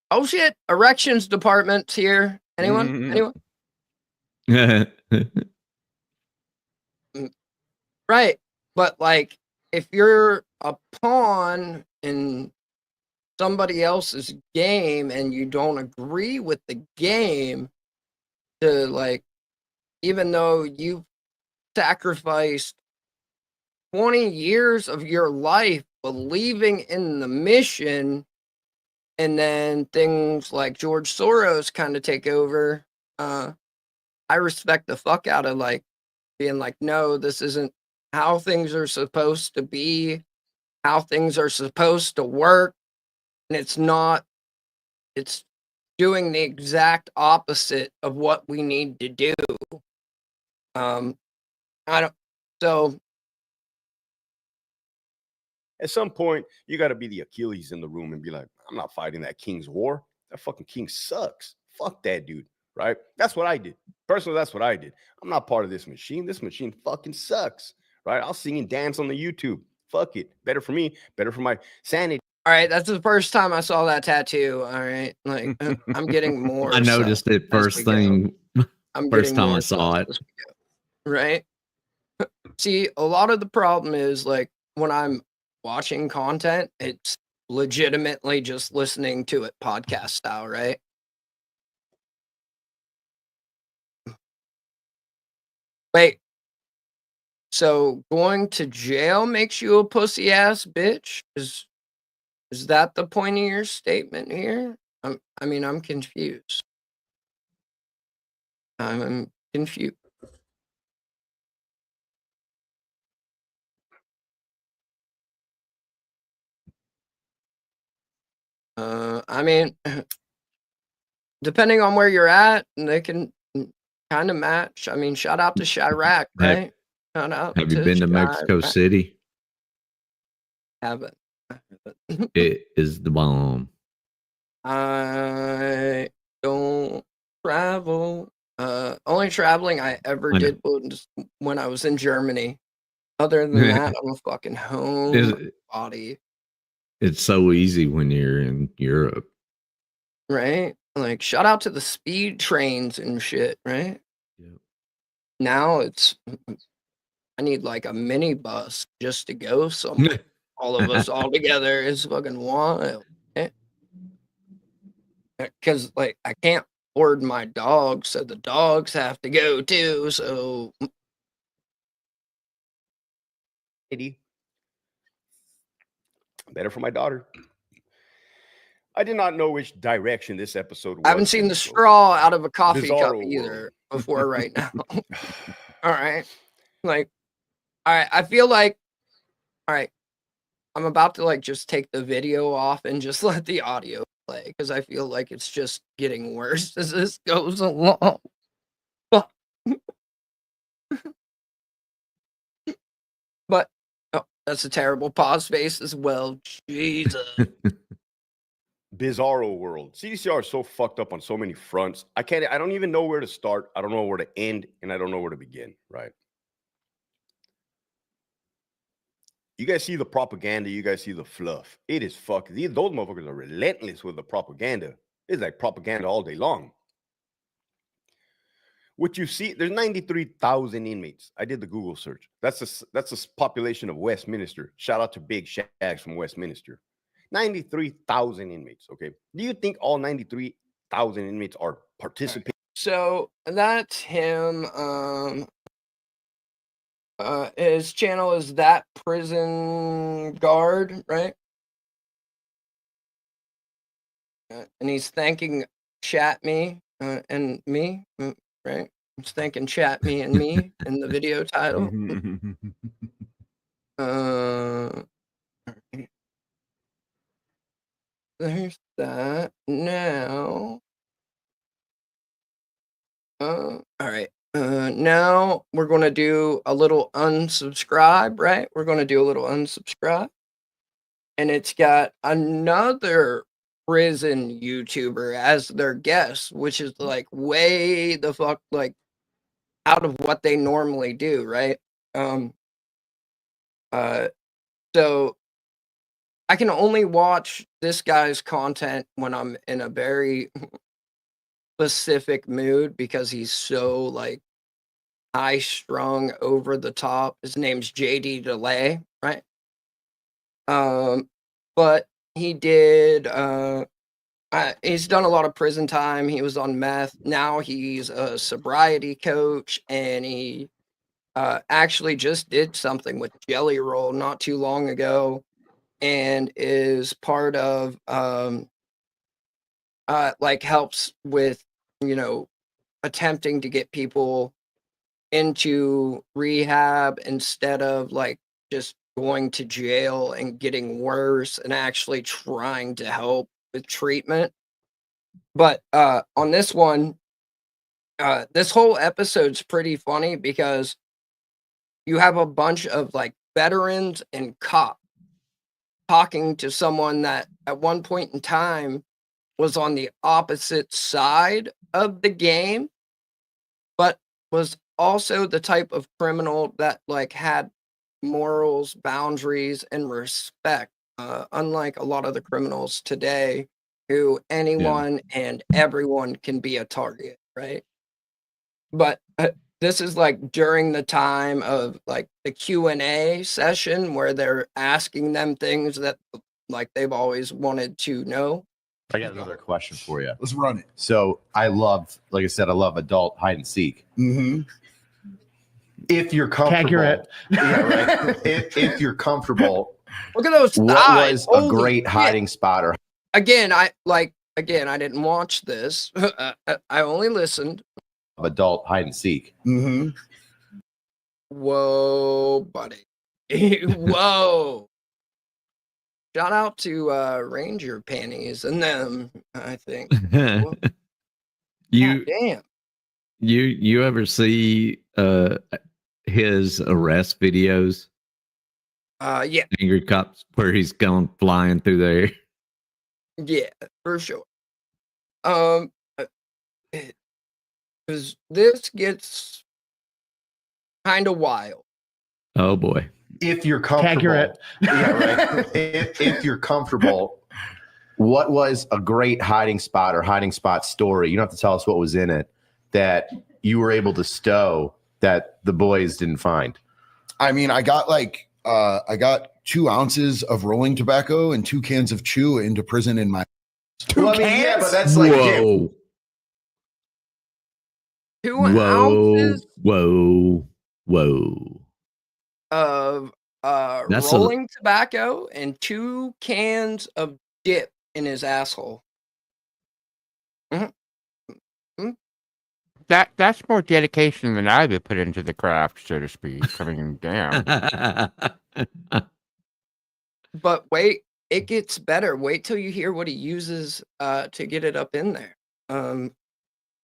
Oh shit! Erections department's here. Anyone? Anyone? Right. But like, if you're a pawn in somebody else's game and you don't agree with the game, to like, even though you've sacrificed 20 years of your life believing in the mission, and then things like George Soros kind of take over, I respect the fuck out of like being like, no, this isn't how things are supposed to be, how things are supposed to work. And it's not, it's doing the exact opposite of what we need to do. So at some point, you got to be the Achilles in the room and be like, I'm not fighting that king's war. That fucking king sucks. Fuck that dude, right? That's what I did. Personally, that's what I did. I'm not part of this machine. This machine fucking sucks, right? I'll sing and dance on the YouTube. Fuck it. Better for me. Better for my sanity. All right, that's the first time I saw that tattoo. All right, like I'm getting more. I noticed it first thing. First time I saw it. Right. See, a lot of the problem is like when I'm watching content, it's legitimately just listening to it podcast style, right? Wait. So going to jail makes you a pussy ass bitch? Is that the point of your statement here? I'm confused. I'm confused. I mean, depending on where you're at, they can kind of match. I mean, shout out to Chirac, right? Shout out Have you been to Mexico City? Haven't. It is the bomb. I don't travel. Only traveling I ever did was when I was in Germany. Other than that, I'm a fucking home body. It's so easy when you're in Europe. Right? Like, shout out to the speed trains and shit, right? Yep. Now I need like a minibus just to go somewhere. All of us all together is fucking wild. Because like I can't board my dogs, so the dogs have to go too. So better for my daughter. I did not know which direction this episode was. I haven't seen the straw out of a coffee cup either before right now. All right. Like, all right. I feel like, all right. I'm about to like just take the video off and just let the audio play because I feel like it's just getting worse as this goes along. That's a terrible pause face as well. Jesus. Bizarro world. CDCR is so fucked up on so many fronts. I don't even know where to start. I don't know where to end, and I don't know where to begin, right? You guys see the propaganda, you guys see the fluff. It is fuck. Those motherfuckers are relentless with the propaganda. It's like propaganda all day long. What you see, there's 93,000 inmates. I did the Google search. That's a population of Westminster. Shout out to Big Shags from Westminster. 93,000 inmates. Okay. Do you think all 93,000 inmates are participating? So that's him. His channel is That Prison Guard, right? And he's thanking Chat Me and me, right? He's thanking Chat Me and me in the video title. There's that. Now, all right. Now we're going to do a little unsubscribe, right? We're going to do a little unsubscribe. And it's got another prison YouTuber as their guest, which is like way the fuck like out of what they normally do, right? So I can only watch this guy's content when I'm in a very specific mood because he's so like high strung over the top. His name's JD Delay, right? But he did he's done a lot of prison time. He was on meth. Now he's a sobriety coach, and he actually just did something with Jelly Roll not too long ago, and is part of like helps with, you know, attempting to get people into rehab instead of like just going to jail and getting worse, and actually trying to help with treatment. But on this one, this whole episode's pretty funny because you have a bunch of like veterans and cops talking to someone that at one point in time was on the opposite side of the game, but was also the type of criminal that like had morals, boundaries, and respect, unlike a lot of the criminals today who anyone and everyone can be a target, right? But this is like during the time of like the Q&A session where they're asking them things that like they've always wanted to know. I got another question for you. Let's run it. So I love, like I said, I love adult hide and seek. Mm-hmm. If you're comfortable, Accurate. Yeah, right. if you're comfortable, Look at those what thighs. was a Holy great shit. hiding spot? Or Again, I didn't watch this. I only listened. Adult hide and seek. Mm-hmm. Whoa, buddy. Whoa. Shout out to Ranger Panties and them, I think. You damn. You ever see his arrest videos? Yeah. Angry Cops, where he's going flying through the air. Yeah, for sure. Because this gets kind of wild. Oh boy. If you're comfortable, Accurate. Yeah, right. if you're comfortable, what was a great hiding spot or hiding spot story? You don't have to tell us what was in it that you were able to stow that the boys didn't find. I mean, I got 2 ounces of rolling tobacco and 2 cans of chew into prison in my. Well, I mean, yeah, but that's like Whoa. 2 ounces Whoa. of That's rolling tobacco and 2 cans of dip in his asshole. That's more dedication than I would put into the craft, so to speak. I mean, damn. But wait, it gets better. Wait till you hear what he uses to get it up in there.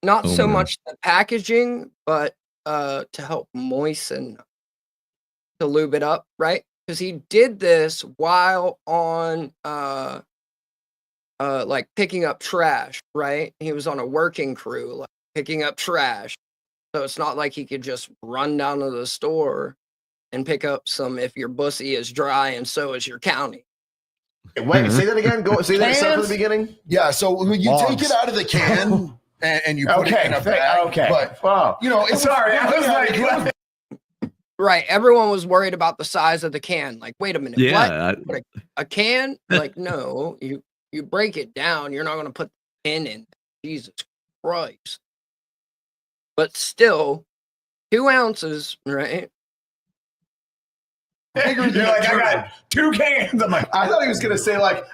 Not so much the packaging, but to help moisten, to lube it up, right? because he did this while on like picking up trash, right? He was on a working crew, like picking up trash. So it's not like he could just run down to the store and pick up some if your bussy is dry and so is your county. Wait, say that again. Go say that stuff from the beginning. Yeah, so you take it out of the can and you put it in a bag. Okay. But Wow. you know, it's Sorry, I was like, Right. Everyone was worried about the size of the can. Like, wait a minute. Yeah, What? A can? Like, no, you break it down. You're not going to put the pin in. Jesus Christ. But still, 2 ounces, right? You're like, I got 2 cans. I'm like, I thought he was gonna say like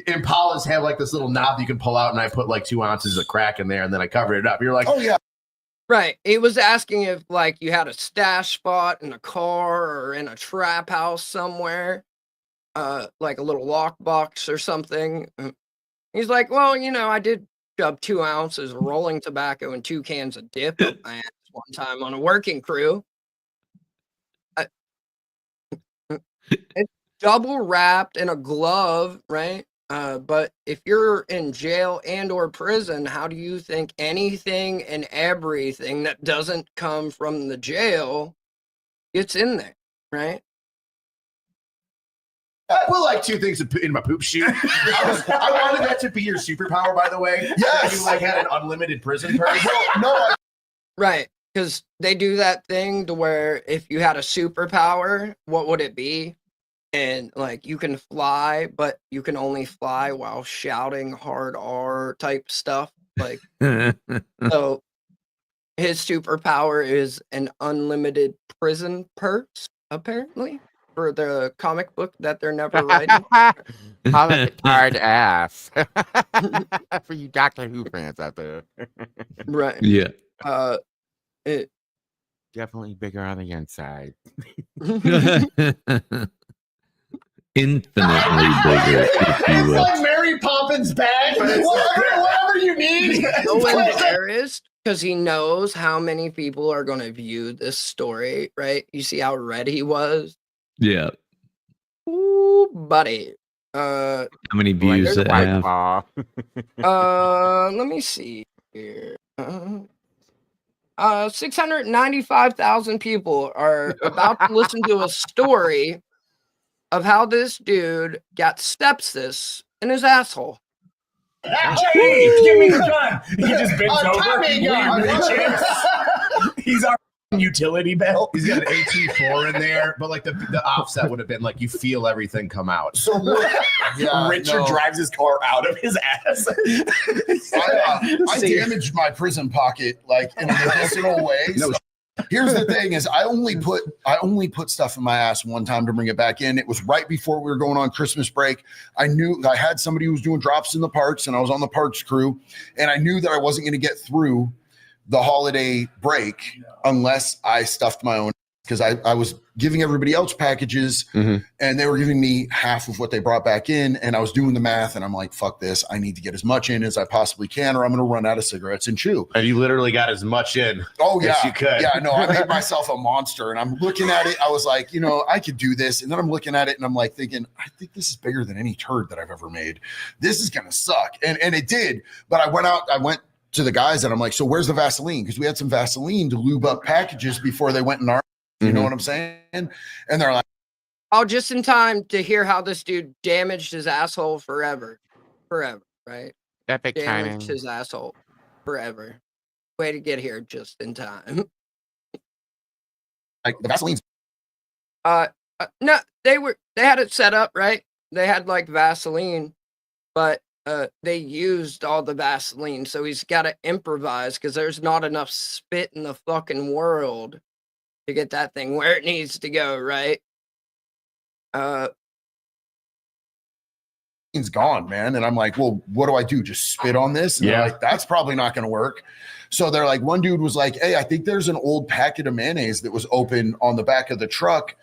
Impalas have like this little knob you can pull out, and I put like 2 ounces of crack in there, and then I covered it up. You're like, oh yeah. Right. He was asking if like you had a stash spot in a car or in a trap house somewhere, like a little lockbox or something. He's like, well, you know, I did shove 2 ounces of rolling tobacco and 2 cans of dip up my ass one time on a working crew. It's double wrapped in a glove, right? But if you're in jail and or prison, how do you think anything and everything that doesn't come from the jail gets in there, right? I would like 2 things in my poop chute. I wanted that to be your superpower, by the way. Yes. You like had an unlimited prison purse. No. Right. Because they do that thing to where if you had a superpower, what would it be? And like you can fly, but you can only fly while shouting hard R type stuff. Like, so his superpower is an unlimited prison purse, apparently, for the comic book that they're never writing. Hard ass. For you Doctor Who fans out there. Right. Yeah. It definitely bigger on the inside. Infinitely bigger, if you It's will. like Mary Poppins bag. Whatever you need. so embarrassed because he knows how many people are going to view this story, right? You see how red he was? Yeah. Ooh, buddy. How many views it have? Let me see here. 695,000 people are about to listen to a story of how this dude got sepsis in his asshole. Hey, give me the gun. He just bends over. He's our utility belt. He's got an AT4 in there, but like the offset would have been like you feel everything come out. So Richard drives his car out of his ass. I damaged my prison pocket like in a medicinal way. No. So here's the thing: is I only put stuff in my ass one time to bring it back in. It was right before we were going on Christmas break. I knew I had somebody who was doing drops in the parks, and I was on the parks crew, and I knew that I wasn't going to get through the holiday break unless I stuffed my own, because I was giving everybody else packages and they were giving me half of what they brought back in, and I was doing the math and I'm like, fuck this, I need to get as much in as I possibly can or I'm going to run out of cigarettes and chew. And you literally got as much in as you could. Yeah, no, I made myself a monster, and I'm looking at it. I was like, you know, I could do this. And then I'm looking at it and I'm like thinking, I think this is bigger than any turd that I've ever made. This is going to suck. And it did. But I went to the guys and I'm like, so where's the Vaseline? Because we had some Vaseline to lube up packages before they went in our, you know what I'm saying? And they're like, oh, just in time to hear how this dude damaged his asshole forever, right? Epic damaged timing. his asshole forever. Way to get here just in time. Like the Vaseline's. No, they had it set up right. They had like Vaseline, but they used all the Vaseline, so he's got to improvise because there's not enough spit in the fucking world to get that thing where it needs to go, right? It's gone, man. And I'm like, well, what do I do? Just spit on this? And they're like, that's probably not going to work. So they're like, one dude was like, hey, I think there's an old packet of mayonnaise that was open on the back of the truck.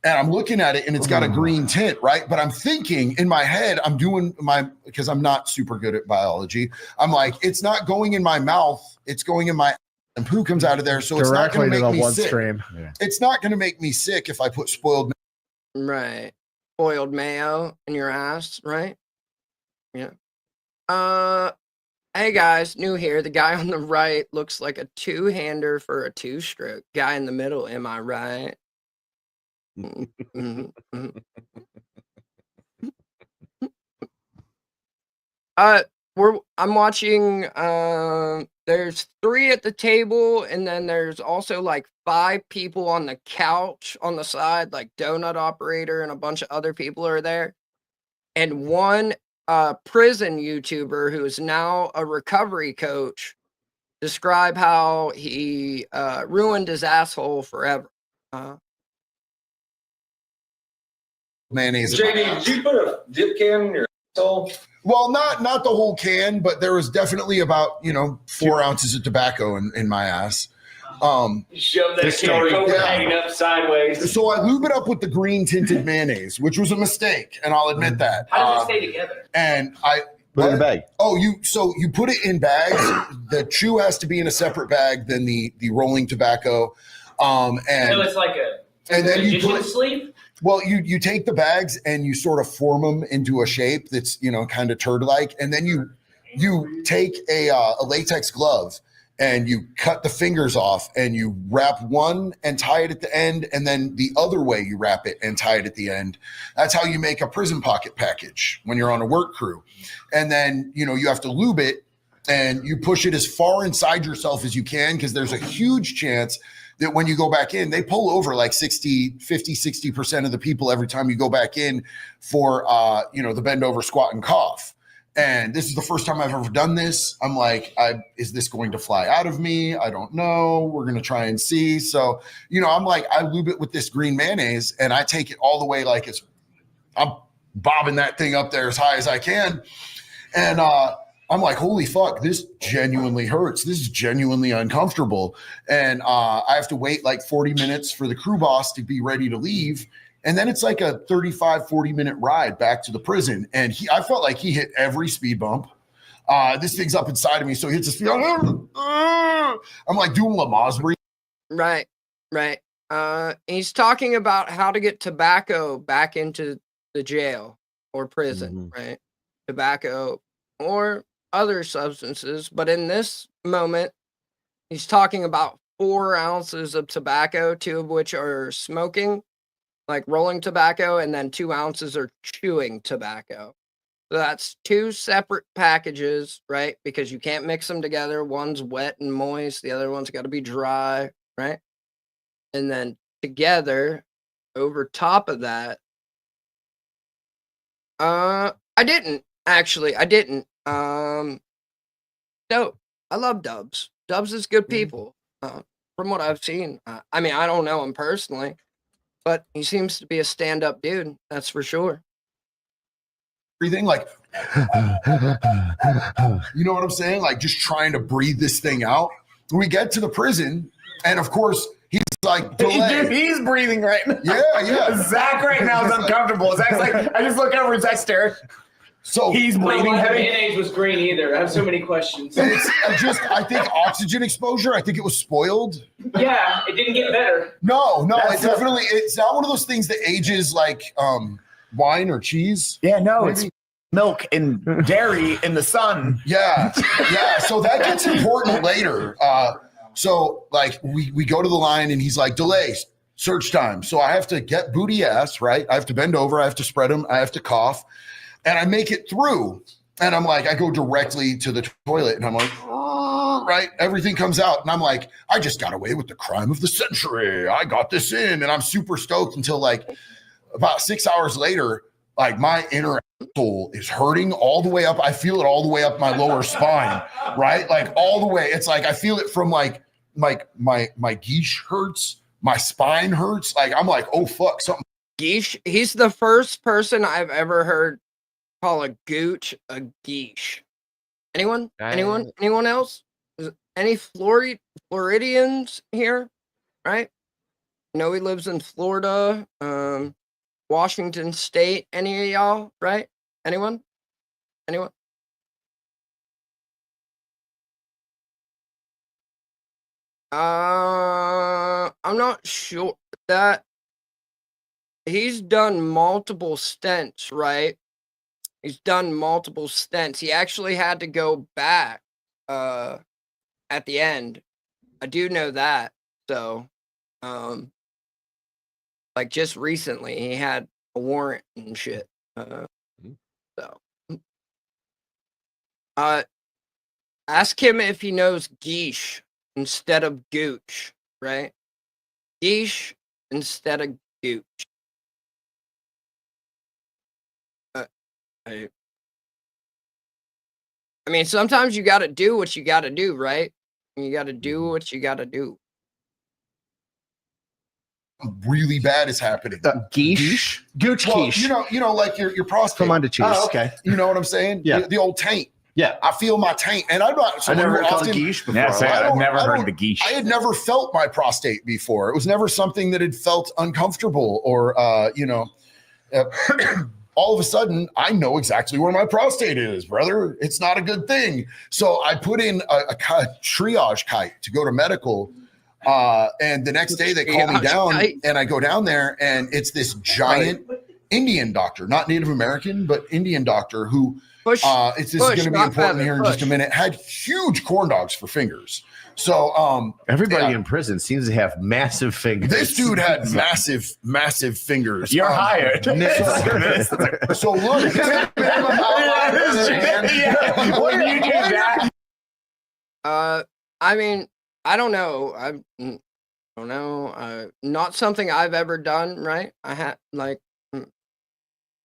And I'm looking at it and it's got a green tint, right? But I'm thinking in my head, I'm doing because I'm not super good at biology. I'm like, it's not going in my mouth. It's going in my, and poo comes out of there. So it's not going to make me sick. It's not going to make me sick if I put spoiled Right. Boiled mayo in your ass, right? Yeah. Hey guys, new here. The guy on the right looks like a two-hander for a two-stroke. Guy in the middle, am I right? Mhm, mhm. I'm watching. There's 3 at the table, and then there's also like 5 people on the couch on the side, like donut operator and a bunch of other people are there, and one prison YouTuber who is now a recovery coach describe how he ruined his asshole forever. Mayonnaise. JD, did you put a dip can in your asshole? Well, not the whole can, but there was definitely about 4 ounces of tobacco in my ass. You shoved that can of Coke hanging up sideways. So I lube it up with the green tinted mayonnaise, which was a mistake, and I'll admit that. How does it stay together? And I put it in a bag. Oh, you put it in bags. The chew has to be in a separate bag than the rolling tobacco. And So it's like a and then you magician's put sleeve? Well, you take the bags and you sort of form them into a shape that's kind of turd like, and then you take a latex glove and you cut the fingers off and you wrap one and tie it at the end, and then the other way you wrap it and tie it at the end. That's how you make a prison pocket package when you're on a work crew. And then you have to lube it and you push it as far inside yourself as you can, because there's a huge chance that when you go back in, they pull over like 60% of the people every time you go back in for, the bend over, squat, and cough. And this is the first time I've ever done this. I'm like, is this going to fly out of me? I don't know. We're going to try and see. So, I'm like, I lube it with this green mayonnaise and I take it all the way like I'm bobbing that thing up there as high as I can. And, I'm like, holy fuck, this genuinely hurts. This is genuinely uncomfortable. And I have to wait like 40 minutes for the crew boss to be ready to leave. And then it's like a 35, 40-minute ride back to the prison. And I felt like he hit every speed bump. This thing's up inside of me. So he hits a speed. I'm like doing Lamaze breathing. Right. He's talking about how to get tobacco back into the jail or prison, right? Tobacco or other substances, but in this moment, he's talking about 4 ounces of tobacco, 2 of which are smoking, like rolling tobacco, and then 2 ounces are chewing tobacco. So that's 2 separate packages, right? Because you can't mix them together. One's wet and moist, the other one's got to be dry, right? And then together, over top of that, I didn't. Dope. I love Dubs. Dubs is good people. From what I've seen. I mean, I don't know him personally, but he seems to be a stand-up dude. That's for sure. Everything like, you know what I'm saying? Like just trying to breathe this thing out. We get to the prison, and of course, he's like, Dude, he's breathing right now. Yeah. Zach right now is uncomfortable. Zach's like, I just look over and Zach staring. So he's breathing The heavy. mayonnaise was green either. I have so many questions. It's I think oxygen exposure. I think it was spoiled. Yeah, it didn't get better. No, it's not one of those things that ages like wine or cheese. Yeah, no, it's milk and dairy in the sun. Yeah. So that gets important later. So like we go to the line and he's like, delays, search time. So I have to get booty ass, right? I have to bend over, I have to spread them, I have to cough, and I make it through. And I'm like, I go directly to the toilet and I'm like, right, everything comes out. And I'm like, I just got away with the crime of the century. I got this in. And I'm super stoked until like about 6 hours later, like my inner asshole is hurting all the way up. I feel it all the way up my lower spine, right? Like all the way. It's like I feel it from like my guiche hurts, my spine hurts. Like I'm like, oh fuck, something. Guiche. He's the first person I've ever heard call a gooch a guiche. Anyone? Anyone else? Any Floridians here? Right? He lives in Florida, Washington State. Any of y'all? Right? Anyone? I'm not sure that he's done multiple stents, right? He's done multiple stents. He actually had to go back at the end. I do know that. So, like just recently, he had a warrant and shit. So, ask him if he knows geesh instead of gooch, right? Geesh instead of gooch. I mean, sometimes you got to do what you got to do, right? You got to do what you got to do. Really bad is happening. Geesh? Gooch Well, quiche. you know, like your prostate. Come on to cheese. Oh, Okay. You know what I'm saying? Yeah. The old taint. Yeah. I feel my taint, and I'm not. I never heard it called often, geesh before. Yeah, I've never I heard don't- the geesh. I had never felt my prostate before. It was never something that had felt uncomfortable or, all of a sudden, I know exactly where my prostate is, brother. It's not a good thing. So I put in a triage kite to go to medical. And the next day they call me down and I go down there and it's this giant Indian doctor, not Native American, but Indian doctor who this is going to be important here in just a minute, had huge corn dogs for fingers. So everybody in prison seems to have massive fingers. This dude had massive fingers. You're hired. So look, What do you do that? I mean, I don't know. I don't know. Not something I've ever done. Right? I had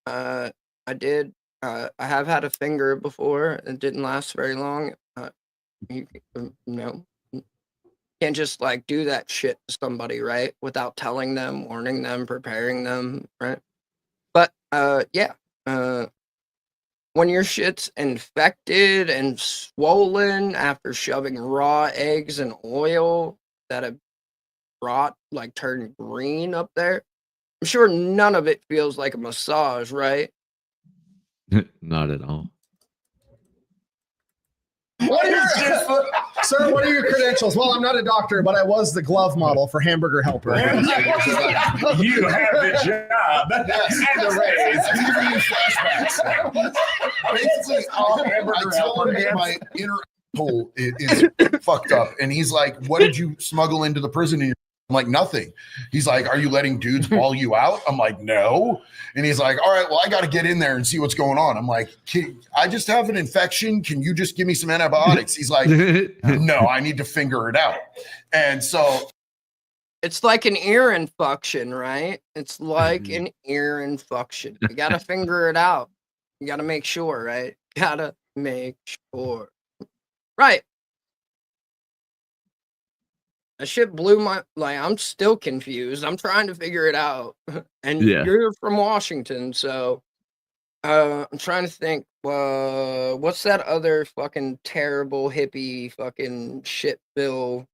I did. I have had a finger before. It didn't last very long. Can't just like do that shit to somebody, right? Without telling them, warning them, preparing them, right? But yeah. When your shit's infected and swollen after shoving raw eggs and oil that have turned green up there, I'm sure none of it feels like a massage, right? Not at all. What is Sir, what are your credentials? Well, I'm not a doctor, but I was the glove model for Hamburger Helper. You have the job and the raise. Giving you flashbacks. Basically, I tell him that my inner asshole is fucked up, and he's like, "What did you smuggle into the prison?" I'm like, nothing. He's like, are you letting dudes ball you out? I'm like, no. And he's like, all right, well, I got to get in there and see what's going on. I'm like, I just have an infection. Can you just give me some antibiotics? He's like, no, I need to figure it out. And so it's like an ear infection, right? It's like an ear infection. You got to figure it out. You got to make sure, right? Got to make sure. Right. That shit blew my, I'm still confused. I'm trying to figure it out. And you're from Washington, so I'm trying to think, what's that other fucking terrible hippie fucking shit bill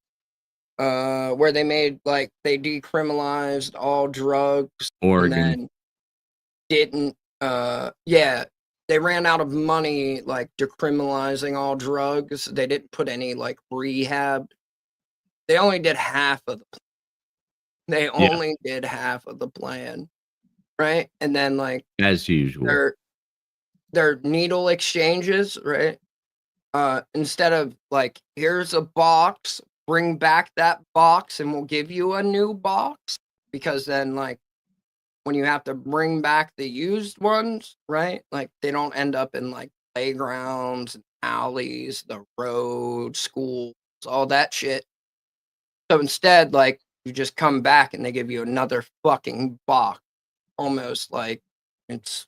where they made, they decriminalized all drugs. Oregon. And then didn't, they ran out of money, decriminalizing all drugs. They didn't put any, rehab. They only did half of the plan. They only did half of the plan, right? And then as usual, their needle exchanges, right? Instead of here's a box, bring back that box, and we'll give you a new box. Because then when you have to bring back the used ones, right? They don't end up in playgrounds, and alleys, the road, schools, all that shit. So instead, you just come back and they give you another fucking box, almost like it's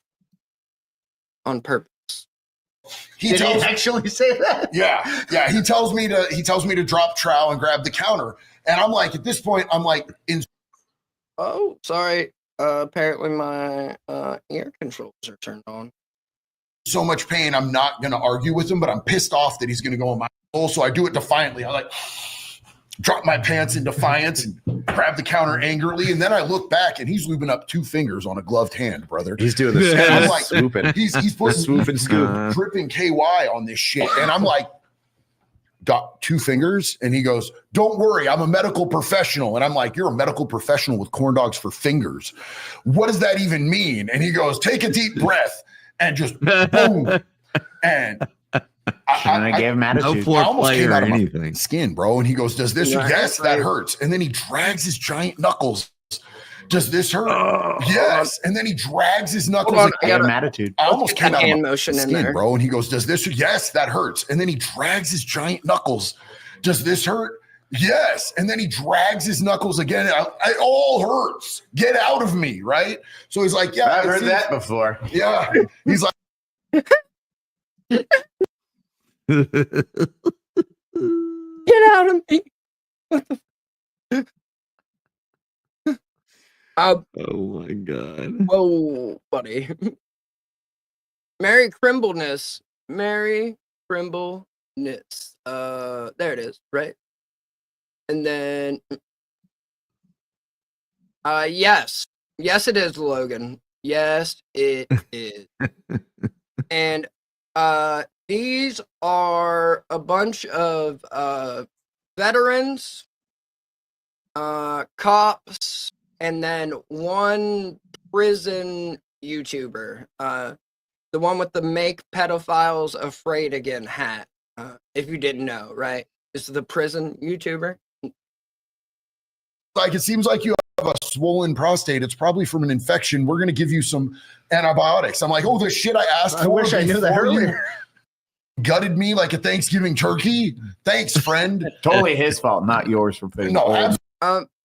on purpose. Did he actually say that? Yeah. He tells me to drop trowel and grab the counter, and I'm like, at this point, I'm like, oh, sorry. Apparently my ear controls are turned on. So much pain. I'm not gonna argue with him, but I'm pissed off that he's gonna go on my soul. So I do it defiantly. I drop my pants in defiance and grab the counter angrily, and then I look back and he's lubing up 2 fingers on a gloved hand, brother. He's doing the I'm like, swooping. He's putting swoop and scoop. dripping KY on this shit, and I'm like, got 2 fingers. And he goes, don't worry, I'm a medical professional. And I'm like, you're a medical professional with corn dogs for fingers. What does that even mean? And he goes, take a deep breath and just boom. And I gave him attitude. I almost came out of my anything. skin, bro. And he goes, does this? Yes, that hurts. And then he drags his giant knuckles. Does this hurt? Yes. And then he drags his knuckles. I gave him attitude. I almost came out of my motion in skin, there. bro. And he goes, does this? Yes, that hurts. And then he drags his giant knuckles. Does this hurt? Yes. And then he drags his knuckles again. It all hurts. Get out of me, right? So he's like, yeah. I've heard that before. Yeah. He's like, Get out of me. What the oh my god. Whoa, buddy. Merry Crimbleness. Merry Crimbleness. There it is, right? And then yes. Yes, it is, Logan. Yes, it is. And these are a bunch of veterans, cops, and then one prison YouTuber, the one with the "Make Pedophiles Afraid Again" hat. If you didn't know, right? This is the prison YouTuber. like, it seems like you have a swollen prostate. It's probably from an infection. We're going to give you some antibiotics. I'm like, oh, the shit I asked for. I wish I knew that before you earlier. Gutted me like a Thanksgiving turkey. Thanks, friend. Totally his fault, not yours for putting. No,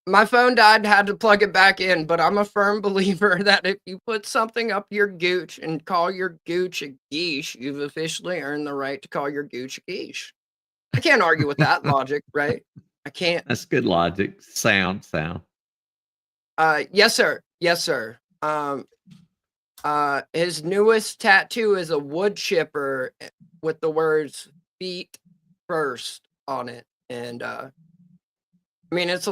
my phone died, had to plug it back in, but I'm a firm believer that if you put something up your gooch and call your gooch a geesh, you've officially earned the right to call your gooch a geesh. I can't argue with that logic, right? I can't. That's good logic. Sound. Yes, sir. Yes, sir. His newest tattoo is a wood chipper with the words "feet first" on it. And I mean, it's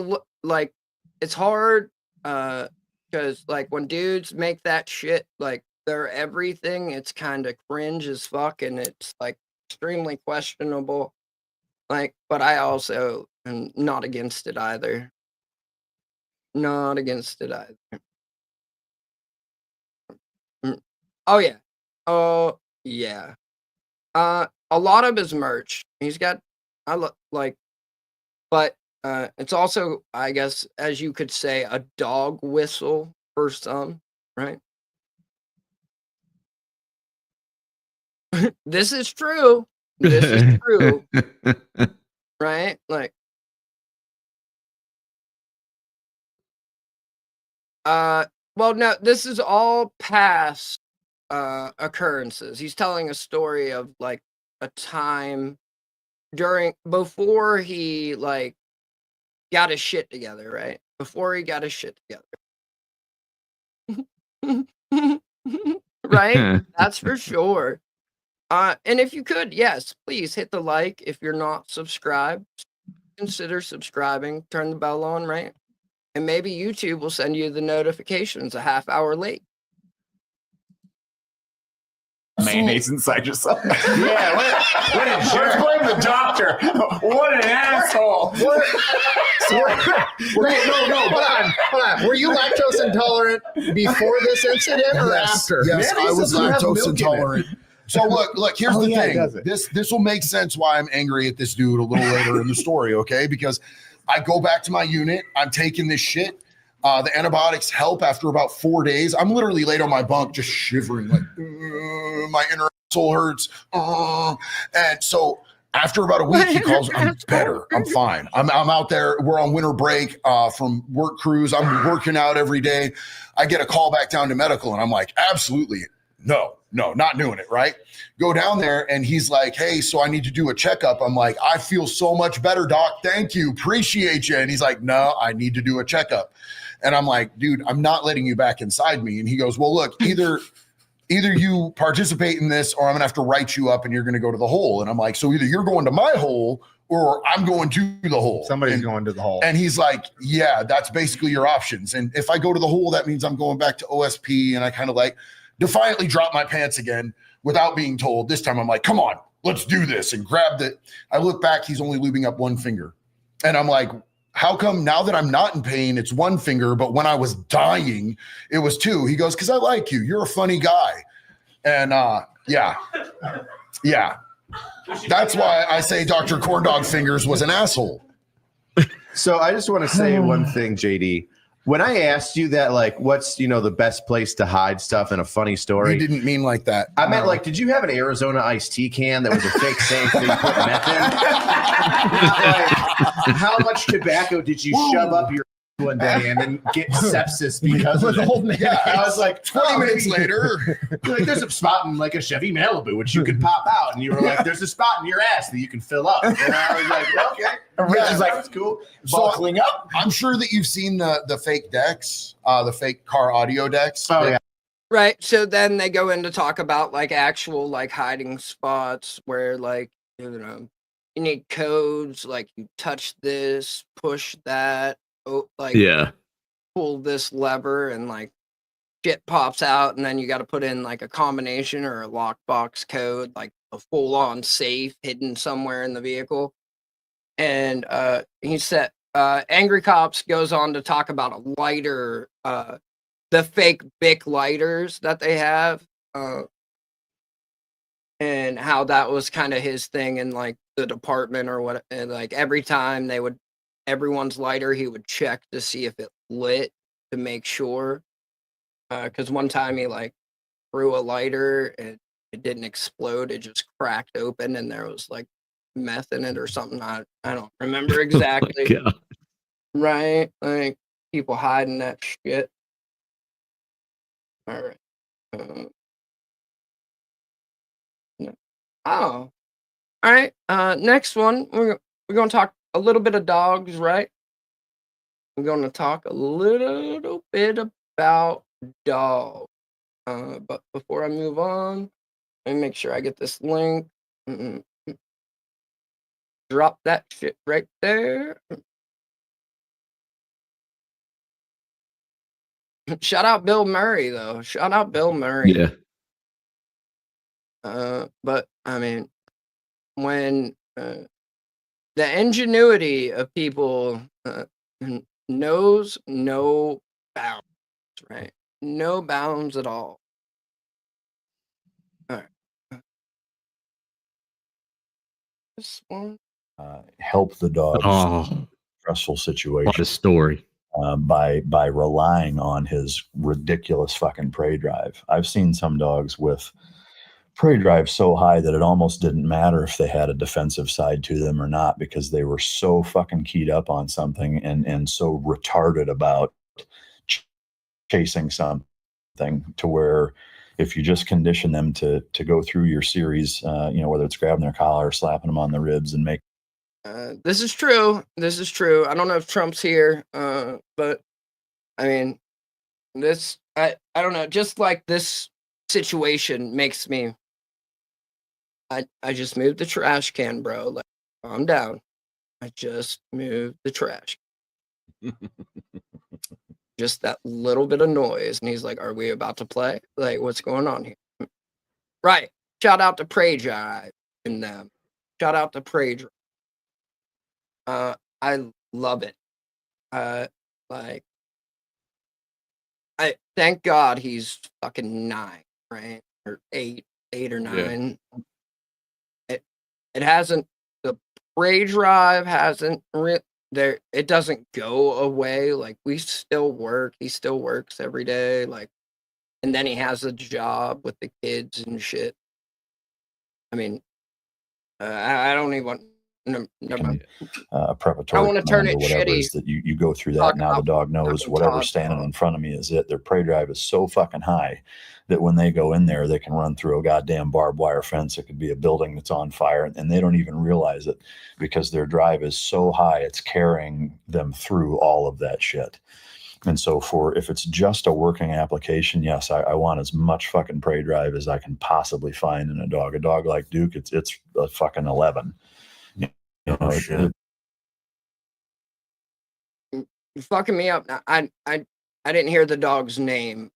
it's hard because like when dudes make that shit like they're everything, it's kind of cringe as fuck, and it's like extremely questionable. Like, but I also am not against it either. Not against it either. Oh yeah. Oh yeah. A lot of his merch. He's got but it's also, I guess, as you could say, a dog whistle for some, right? This is true. This is true. Right? Like well, no, this is all past occurrences. He's telling a story of like a time before he like got his shit together, right? Before he got his shit together. Right? That's for sure. And if you could, yes, please hit the like. If you're not subscribed, consider subscribing, turn the bell on, right? And maybe YouTube will send you the notifications a half hour late. Mayonnaise inside yourself. Yeah, what a jerk. Let's blame the doctor. What an asshole. Wait, no, hold on. Were you lactose intolerant before this incident or after? Yes, I was lactose intolerant. So look, here's the thing. Does This will make sense why I'm angry at this dude a little later in the story, okay? Because I go back to my unit, I'm taking this shit. The antibiotics help after about 4 days. I'm literally laid on my bunk just shivering, like my inner soul hurts. And so after about a week, he calls, I'm better. I'm fine. I'm out there. We're on winter break from work crews. I'm working out every day. I get a call back down to medical, and I'm like, absolutely no, not doing it, right? Go down there, and he's like, hey, so I need to do a checkup. I'm like, I feel so much better, doc. Thank you. Appreciate you. And he's like, no, I need to do a checkup. And I'm like, dude, I'm not letting you back inside me. And he goes, well, look, either you participate in this or I'm going to have to write you up and you're going to go to the hole. And I'm like, so either you're going to my hole or I'm going to the hole. Somebody's going to the hole. And he's like, yeah, that's basically your options. And if I go to the hole, that means I'm going back to OSP. And I kind of like defiantly drop my pants again without being told. This time I'm like, come on, let's do this, and grabbed it. I look back, he's only lubing up one finger. And I'm like, how come now that I'm not in pain, it's one finger, but when I was dying, it was two? He goes, because I like you. You're a funny guy. And yeah. That's why I say Dr. Corndog Fingers was an asshole. So I just want to say one thing, JD. When I asked you that, like, what's, the best place to hide stuff in a funny story? You didn't mean like that. I meant, like, did you have an Arizona iced tea can that was a fake safe that you put meth in? Like, how much tobacco did you shove up your one day and then get sepsis because of it? Yeah, I was like, 20 minutes later. Like, there's a spot in, like, a Chevy Malibu which you can pop out. And you were like, there's a spot in your ass that you can fill up. And I was like, okay. And Rich is like, that's cool. Buckling up. I'm sure that you've seen the fake decks, the fake car audio decks. Oh, yeah. Right. So then they go in to talk about like actual like hiding spots where like, you need codes, like you touch this, push that, like pull this lever and like shit pops out, and then you got to put in like a combination or a lockbox code, like a full on safe hidden somewhere in the vehicle. And he said, Angry Cops goes on to talk about a lighter, the fake Bic lighters that they have, and how that was kind of his thing in like the department or what. And like every time everyone's lighter, he would check to see if it lit to make sure. Because one time he like threw a lighter and it didn't explode; it just cracked open, and there was like meth in it or something. I don't remember exactly. Oh, right, like people hiding that shit. All right. No. Oh, all right. Next one, we're gonna talk a little bit of dogs, right? We're gonna talk a little bit about dogs. But before I move on, let me make sure I get this link. Drop that shit right there. Shout out Bill Murray, though. Shout out Bill Murray. Yeah. But I mean, when the ingenuity of people knows no bounds, right? No bounds at all. All right. This one. Help the dog stressful situation. What a story. By relying on his ridiculous fucking prey drive. I've seen some dogs with prey drive so high that it almost didn't matter if they had a defensive side to them or not, because they were so fucking keyed up on something and so retarded about chasing something to where if you just condition them to go through your series, whether it's grabbing their collar or slapping them on the ribs and make. This is true. This is true. I don't know if Trump's here, but I mean, I don't know. Just like this situation makes me. I just moved the trash can, bro. Like, calm down. I just moved the trash. Just that little bit of noise, and he's like, "Are we about to play? Like, what's going on here?" Right. Shout out to Prey Drive and them. Shout out to Prey Drive. I love it. I thank God he's fucking 9, right? Or 8 or 9. Yeah. It hasn't, the Prey Drive hasn't there. It doesn't go away. Like, we still work. He still works every day. Like, and then he has a job with the kids and shit. I mean, I don't even want. Preparatory. I want to turn it or whatever shitty. Is that you go through that. Now the dog knows whatever's standing in front of me is it. Their prey drive is so fucking high that when they go in there, they can run through a goddamn barbed wire fence. It could be a building that's on fire, and they don't even realize it because their drive is so high, it's carrying them through all of that shit. And so if it's just a working application, yes, I want as much fucking prey drive as I can possibly find in a dog. A dog like Duke, it's a fucking 11. You're fucking me up now. I didn't hear the dog's name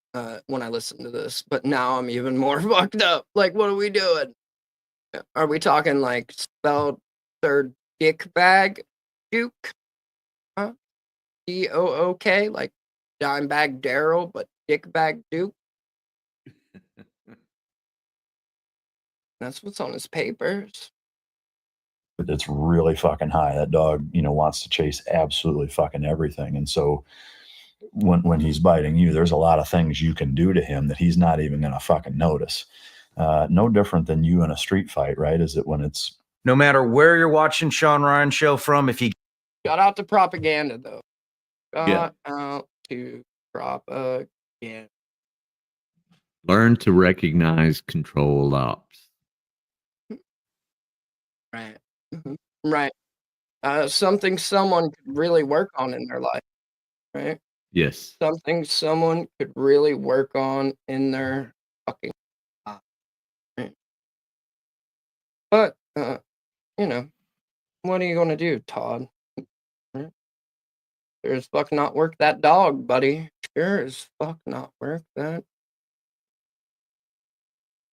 when I listened to this, but now I'm even more fucked up. Like, what are we doing? Are we talking like spelled third dick bag Duke? Huh? DOOK, like Dimebag Daryl, but dick bag Duke. That's what's on his papers. But it's really fucking high. That dog, wants to chase absolutely fucking everything. And so when he's biting you, there's a lot of things you can do to him that he's not even going to fucking notice. No different than you in a street fight, right? Is it when it's no matter where you're watching Sean Ryan show from, if you shout out to propaganda though. Yeah. Out to propaganda. Learn to recognize controlled ops. Right. Right. Something someone could really work on in their life. Right. Yes. Something someone could really work on in their fucking life. Right. But what are you gonna do, Todd? Right? Sure as fuck not work that dog, buddy. Sure as fuck not work that.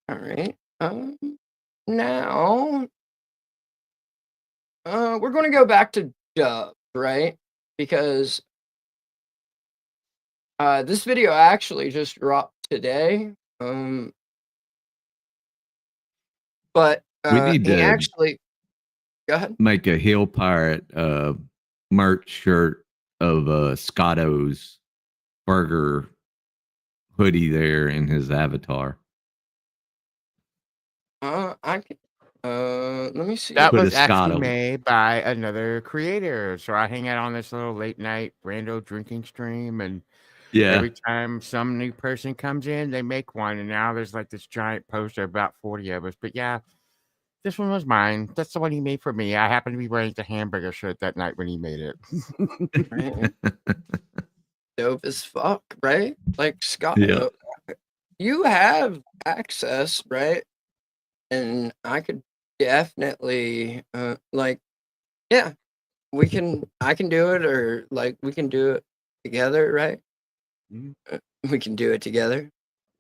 All right. Now, we're going to go back to Dub, right? Because this video actually just dropped today. But we need he to actually go ahead. Make a Hill Pirate merch shirt of Scotto's burger hoodie there in his avatar. I can. Let me see. That Put was a actually Scotto. made by another creator. So I hang out on this little late night rando drinking stream, and Yeah. every time some new person comes in, they make one, and now there's like this giant poster, about 40 of us. But yeah, this one was mine. That's the one he made for me. I happened to be wearing the hamburger shirt that night when he made it. Right. Dope as fuck, right? Like Scott, Yeah. you have access, right? And I could definitely yeah, I can do it, or like we can do it together, right? We can do it together.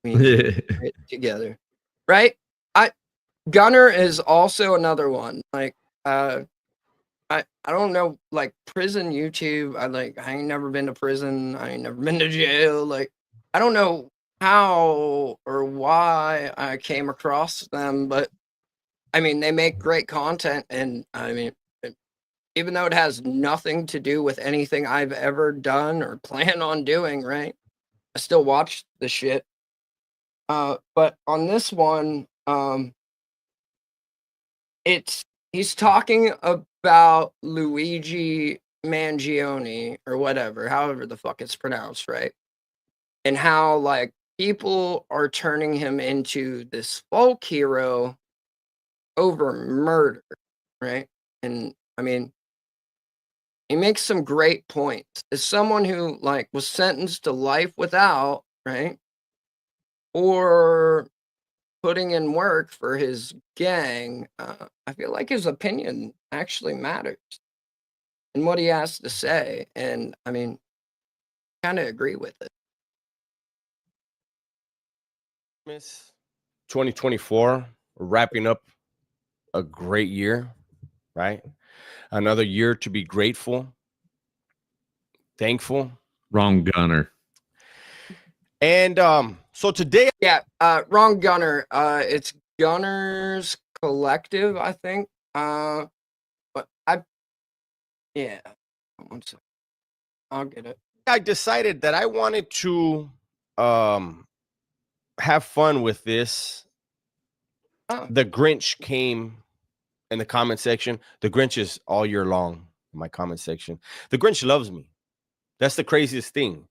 We can do it together, right? Gunner is also another one. Like I don't know, like prison YouTube. I ain't never been to prison. I ain't never been to jail. Like I don't know how or why I came across them, but I mean they make great content, and I mean even though it has nothing to do with anything I've ever done or plan on doing, right? I still watch the shit. But on this one, he's talking about Luigi Mangione or whatever, however the fuck it's pronounced, right? And how like people are turning him into this folk hero over murder, right? And I mean, he makes some great points. As someone who like was sentenced to life without, right? Or putting in work for his gang, I feel like his opinion actually matters and what he has to say. And I mean, kind of agree with it. 2024, we're wrapping up a great year, right? Another year to be grateful, thankful. Wrong Gunner. And so today, wrong Gunner. It's Gunner's Collective, I think. But one second. I'll get it. I decided that I wanted to have fun with this. The Grinch came in the comment section. The Grinch is all year long in my comment section. The Grinch loves me. That's the craziest thing,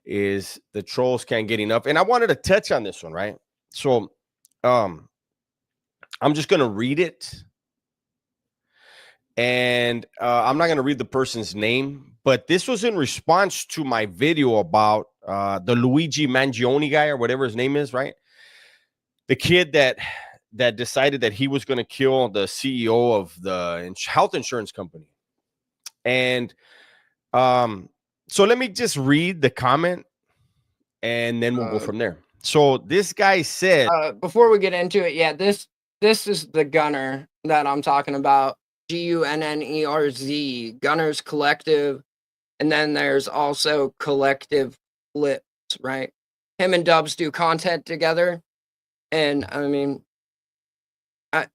is the trolls can't get enough. And I wanted to touch on this one, right? So I'm just going to read it. And I'm not going to read the person's name, but this was in response to my video about the Luigi Mangione guy, or whatever his name is, right? The kid that decided that he was going to kill the CEO of the health insurance company. And so let me just read the comment, and then we'll go from there. So this guy said, before we get into it, this is the Gunner that I'm talking about. Gunnerz, Gunners Collective. And then there's also Collective Flips, right? Him and Dubs do content together. And I mean,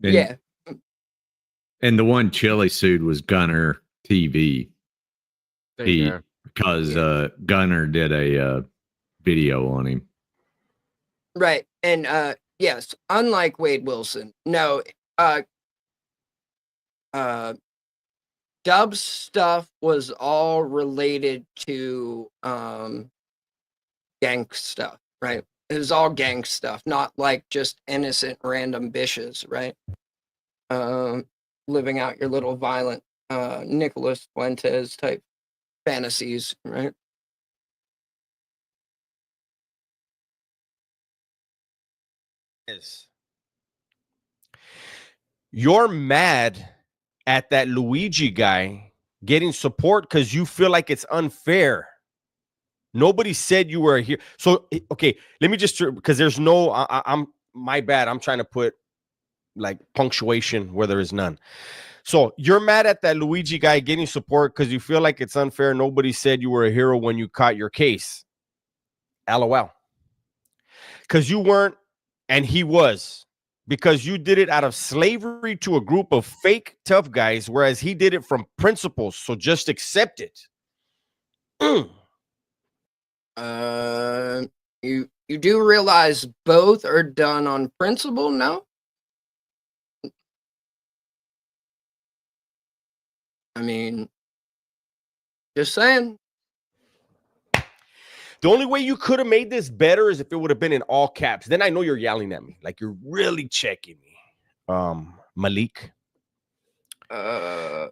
yeah. And the one Chili sued was Gunner TV. There you go. Because Gunner did a video on him. Right. And yes, unlike Wade Wilson, no, Dub's stuff was all related to gang stuff, right? It was all gang stuff, not like just innocent random bitches, right? Living out your little violent Nicholas Fuentes type fantasies, right? You're mad at that Luigi guy getting support because you feel like it's unfair. Nobody said you were here. So, okay, let me just, because there's no, I'm my bad. I'm trying to put like punctuation where there is none. So you're mad at that Luigi guy getting support because you feel like it's unfair. Nobody said you were a hero when you caught your case. LOL. Because you weren't, and he was. Because you did it out of slavery to a group of fake tough guys, whereas he did it from principles. So just accept it. You do realize both are done on principle, no? I mean, just saying. The only way you could have made this better is if it would have been in all caps. Then I know you're yelling at me, like you're really checking me. Malik. No.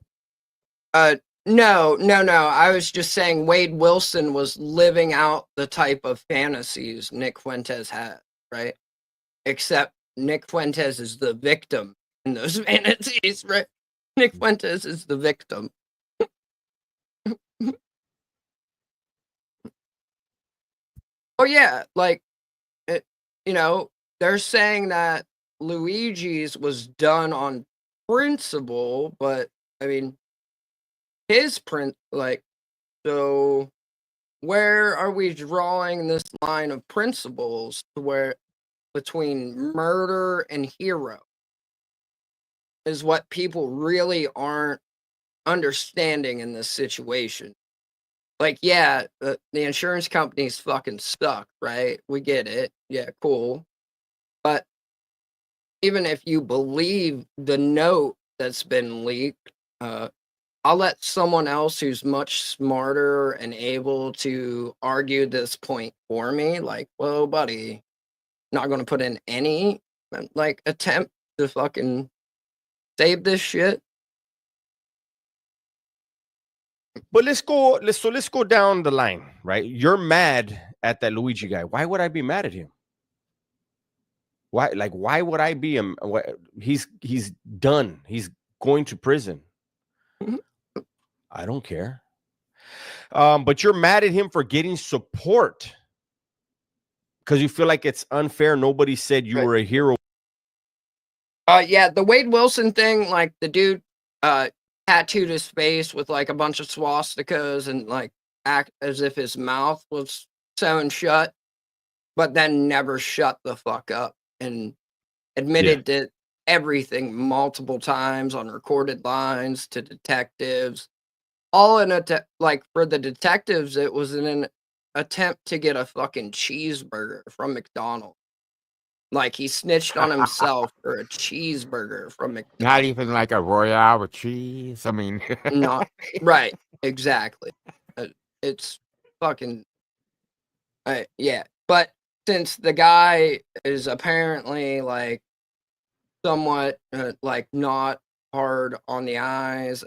I was just saying Wade Wilson was living out the type of fantasies Nick Fuentes had, right? Except Nick Fuentes is the victim in those fantasies, right? Nick Fuentes is the victim. Oh yeah, like they're saying that Luigi's was done on principle, but I mean his so where are we drawing this line of principles to where between murder and hero is what people really aren't understanding in this situation. Like, yeah, the insurance company's fucking stuck, right? We get it. Yeah, cool. But even if you believe the note that's been leaked, I'll let someone else who's much smarter and able to argue this point for me. Like, whoa, buddy, not going to put in any attempt to fucking save this shit. But let's go down the line, right? You're mad at that Luigi guy. Why would I be mad at him? Why would I be him? He's done. He's going to prison. I don't care. But you're mad at him for getting support because you feel like it's unfair. Nobody said you were a hero. Yeah, the Wade Wilson thing, like the dude tattooed his face with like a bunch of swastikas and like act as if his mouth was sewn shut, but then never shut the fuck up and admitted to everything multiple times on recorded lines to detectives. All in for the detectives, it was in an attempt to get a fucking cheeseburger from McDonald's. Like he snitched on himself for a cheeseburger from McDonald's. Not even like a Royale with cheese. I mean, not right. Exactly. It's fucking. Yeah. But since the guy is apparently like somewhat not hard on the eyes,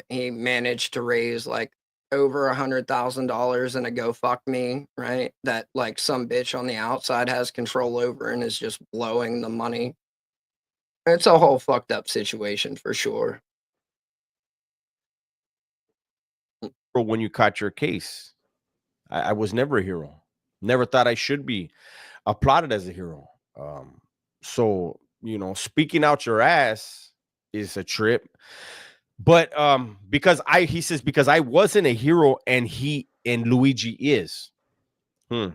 he managed to raise like over $100,000 in a GoFundMe, right? That like some bitch on the outside has control over and is just blowing the money. It's a whole fucked up situation for sure. When you caught your case, I was never a hero. Never thought I should be applauded as a hero. So, speaking out your ass is a trip. But he says, because I wasn't a hero and Luigi is. A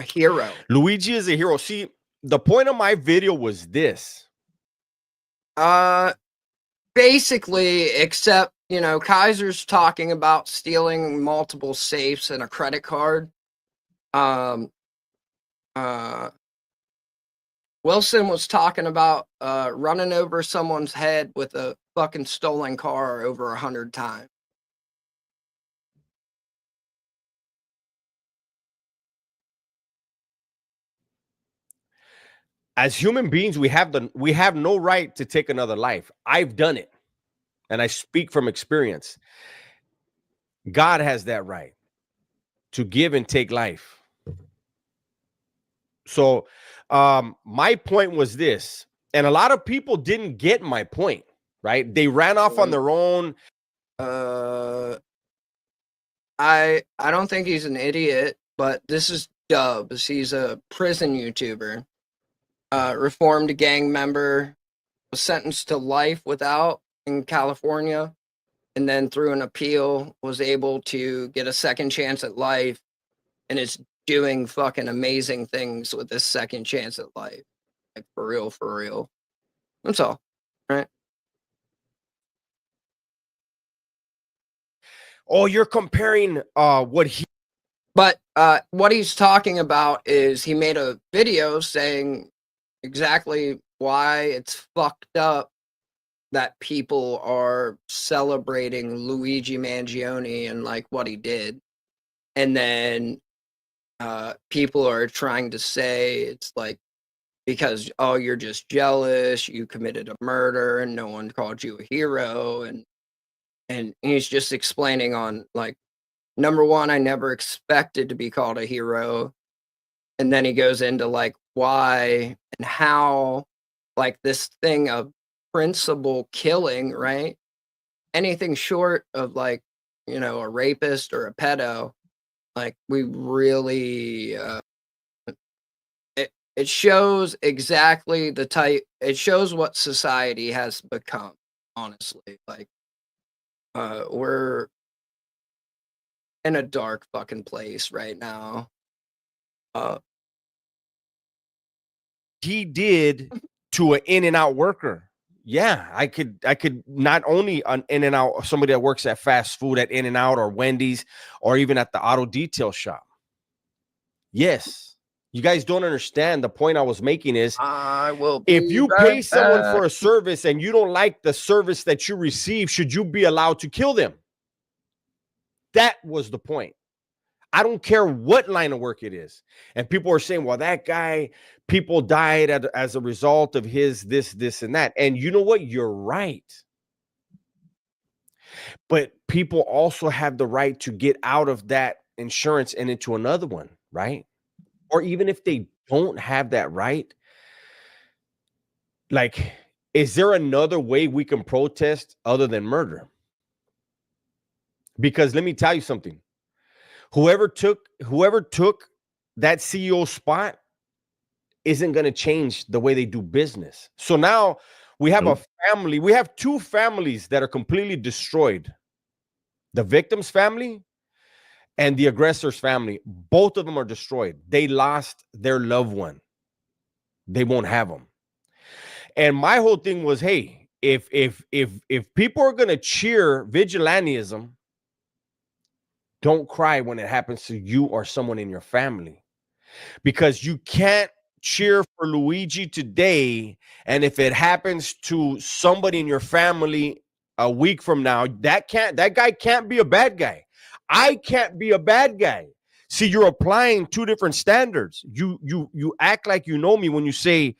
hero. Luigi is a hero. See, the point of my video was this. Basically, except, Kaiser's talking about stealing multiple safes and a credit card. Wilson was talking about running over someone's head with a fucking stolen car over 100 times. As human beings, we have no right to take another life. I've done it, and I speak from experience. God has that right to give and take life. So my point was this, and a lot of people didn't get my point, right? They ran off on their own. I don't think he's an idiot, but this is Dubs. He's a prison YouTuber. Reformed gang member, was sentenced to life without in California, and then through an appeal was able to get a second chance at life, and is doing fucking amazing things with this second chance at life. Like, for real. That's all. Right? Oh, you're comparing what he... But what he's talking about is he made a video saying exactly why it's fucked up that people are celebrating Luigi Mangione and like what he did. And then people are trying to say it's like, because, oh, you're just jealous, you committed a murder and no one called you a hero. And he's just explaining on, like, number one, I never expected to be called a hero. And then he goes into like why and how, like, this thing of principle killing, right? Anything short of like, a rapist or a pedo, like, we really it shows exactly the type, it shows what society has become, honestly. Like, we're in a dark fucking place right now. He did to an In-N-Out worker. Yeah, I could not only an In-N-Out, somebody that works at fast food at In-N-Out or Wendy's or even at the auto detail shop. Yes. You guys don't understand. The point I was making is, if you pay someone for a service and you don't like the service that you receive, should you be allowed to kill them? That was the point. I don't care what line of work it is. And people are saying, well, that guy, people died as a result of his this, and that. And you know what? You're right. But people also have the right to get out of that insurance and into another one, right? Or even if they don't have that right, like, is there another way we can protest other than murder? Because let me tell you something. Whoever took that CEO spot isn't going to change the way they do business. So now we have a family. We have two families that are completely destroyed. The victim's family and the aggressor's family. Both of them are destroyed. They lost their loved one. They won't have them. And my whole thing was, hey, if people are going to cheer vigilantism, don't cry when it happens to you or someone in your family, because you can't cheer for Luigi today, and if it happens to somebody in your family a week from now, that guy can't be a bad guy. I can't be a bad guy. See, you're applying two different standards. You act like you know me when you say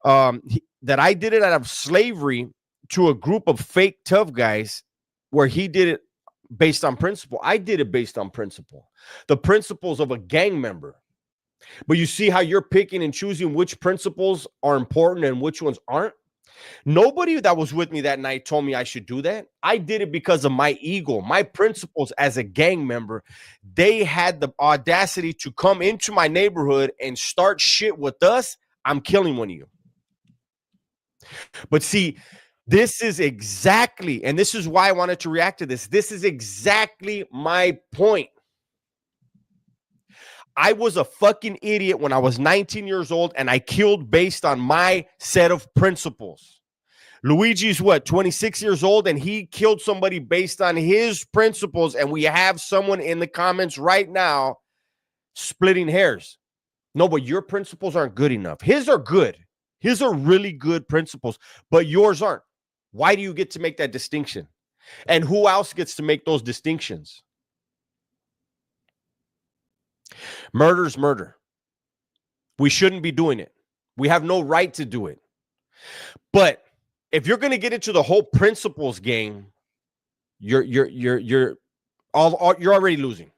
that I did it out of slavery to a group of fake tough guys, where he did it based on principle. I did it based on principle, the principles of a gang member. But you see how you're picking and choosing which principles are important and which ones aren't? Nobody that was with me that night told me I should do that. I did it because of my ego, my principles as a gang member. They had the audacity to come into my neighborhood and start shit with us. I'm killing one of you. But see, this is exactly, and this is why I wanted to react to this. This is exactly my point. I was a fucking idiot when I was 19 years old, and I killed based on my set of principles. Luigi's what, 26 years old, and he killed somebody based on his principles, and we have someone in the comments right now splitting hairs. No, but your principles aren't good enough. His are good. His are really good principles, but yours aren't. Why do you get to make that distinction? And who else gets to make those distinctions? Murder's murder. We shouldn't be doing it. We have no right to do it. But if you're going to get into the whole principles game, you're already losing.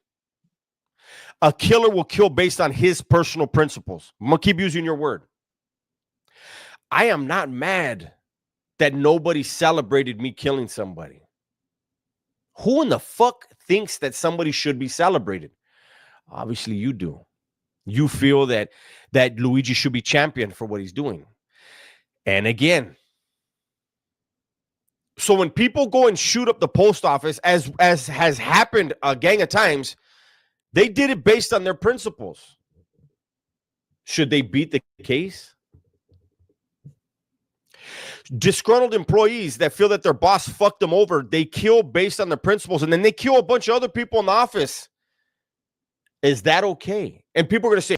A killer will kill based on his personal principles. I'm going to keep using your word. I am not mad that nobody celebrated me killing somebody. Who in the fuck thinks that somebody should be celebrated? Obviously you do. You feel that Luigi should be championed for what he's doing. And again, so when people go and shoot up the post office, as has happened a gang of times, they did it based on their principles. Should they beat the case? Disgruntled employees that feel that their boss fucked them over, they kill based on their principles, and then they kill a bunch of other people in the office. Is that okay? And people are going to say,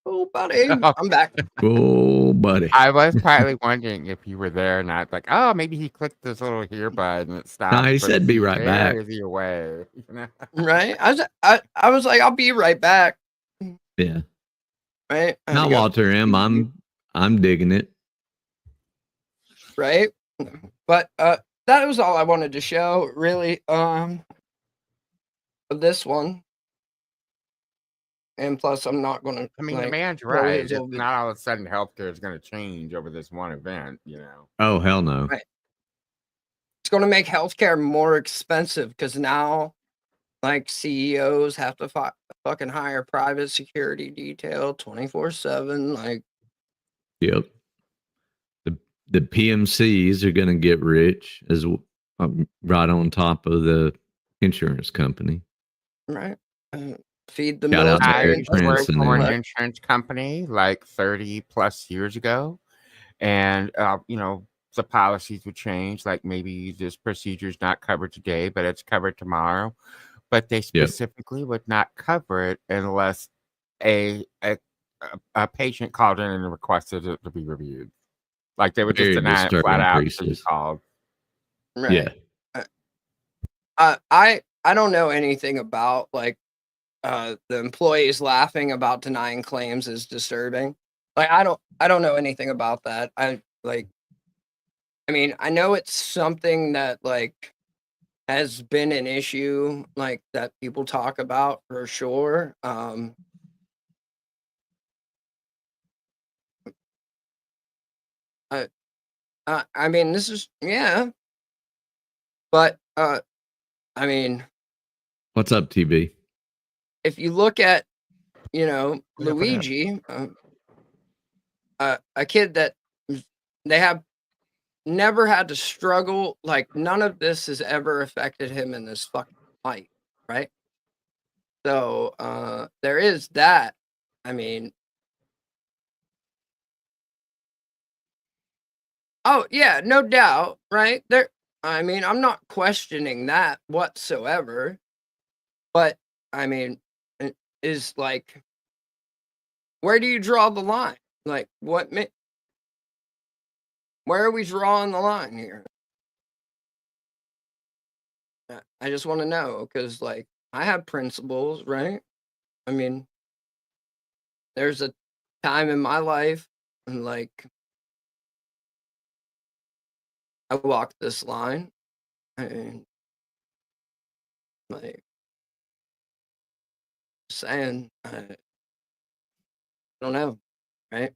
oh, buddy, I'm back. Oh, buddy. I was probably wondering if you were there, and I was like, oh, maybe he clicked this little here button and it stopped. No, he but said be right where back. is he away? Right? I was like, I'll be right back. Yeah. Right? Now, Walter M., I'm digging it. Right? But that was all I wanted to show, really, of this one. And plus, I'm not going to. I mean, the man's right. It's not all of a sudden healthcare is going to change over this one event, you know. Oh, hell no. Right. It's going to make healthcare more expensive because now, like, CEOs have to fucking hire private security detail 24/7. Like, Yep. The PMCs are going to get rich as right on top of the insurance company. right. Feed the Shout out to military. Eric Prince and For an them. insurance company like 30 plus years ago, and you know, the policies would change. Like maybe this procedure is not covered today, but it's covered tomorrow. But they specifically would not cover it unless a patient called in and requested it to be reviewed. Like they would just deny it flat out because you called. Right. Yeah. I don't know anything about like the employees laughing about denying claims is disturbing. Like I don't know anything about that. I mean, I know it's something that like has been an issue like that people talk about for sure. I mean, this is but I mean, What's up, TB? if you look at, you know, Luigi, a kid that they have never had to struggle, like none of this has ever affected him in this fucking fight, right? So there is that. I mean, oh yeah, no doubt, right? I mean, I'm not questioning that whatsoever. But I mean, it is like, where do you draw the line? Like, where are we drawing the line here? I just want to know because, like, I have principles, right? I mean, there's a time in my life, and like, I walked this line, and like, saying, I don't know, right?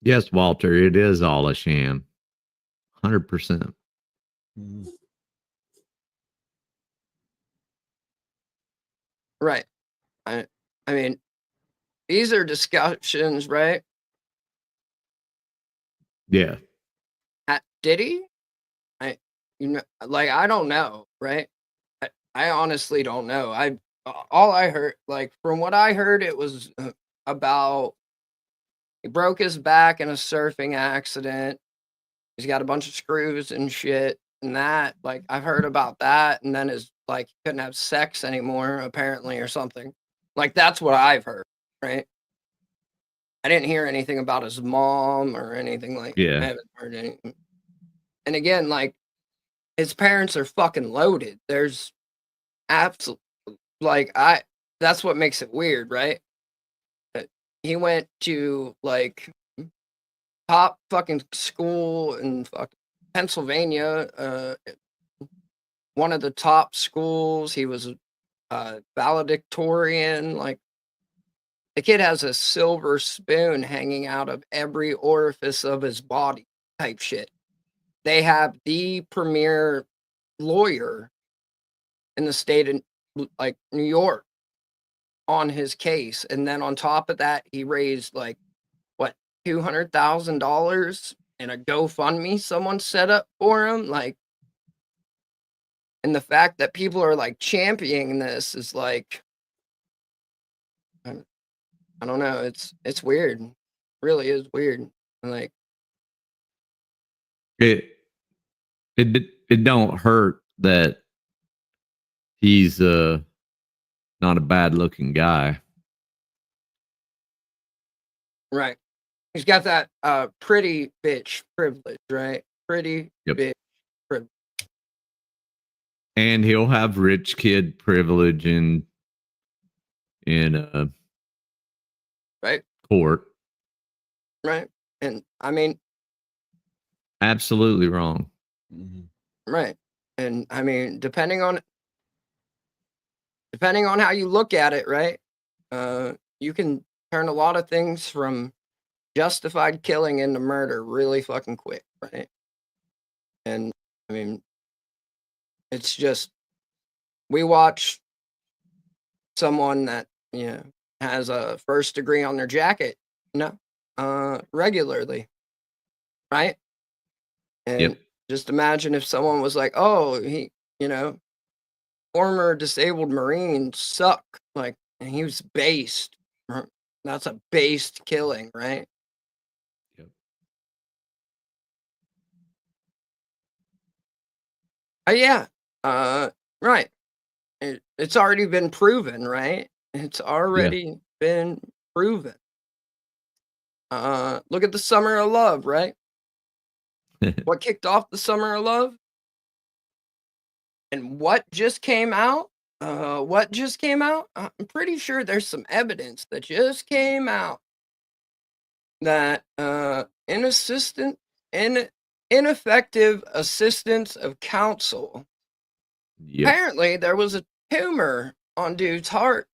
Yes, Walter, it is all a sham. 100%. Right. I mean, these are discussions, right? Yeah. Did he? I don't know, right? I honestly don't know. All I heard, like from what I heard, it was about he broke his back in a surfing accident. He's got a bunch of screws and shit, and that like I've heard about that, and then his like he couldn't have sex anymore apparently or something. Like that's what I've heard, right? I didn't hear anything about his mom or anything like. I Yeah. haven't heard anything. And again, like his parents are fucking loaded. There's absolutely like that's what makes it weird, right? He went to like top fucking school in fucking Pennsylvania, one of the top schools. He was valedictorian. Like the kid has a silver spoon hanging out of every orifice of his body, type shit. They have the premier lawyer in the state of like New York on his case, and then on top of that, he raised like what $200,000 in a GoFundMe someone set up for him. Like, and the fact that people are like championing this is like, I don't know. It's weird. It really is weird. Like, It don't hurt that he's not a bad looking guy. right. He's got that pretty bitch privilege, right? Pretty bitch privilege. And he'll have rich kid privilege in right court. Right. And I mean, Absolutely wrong. right. And I mean, depending on how you look at it, right? You can turn a lot of things from justified killing into murder really fucking quick, right? And I mean, it's just we watch someone that has a first degree on their jacket, regularly, right? And just imagine if someone was like, "Oh, he, former disabled Marine suck," like, and he was based. That's a based killing, right? Yeah. Right. It's already been proven, right? It's already been proven. Look at the Summer of Love, right? What kicked off the Summer of Love? And what just came out? What just came out? I'm pretty sure there's some evidence that just came out that ineffective assistance of counsel. Apparently, there was a tumor on dude's heart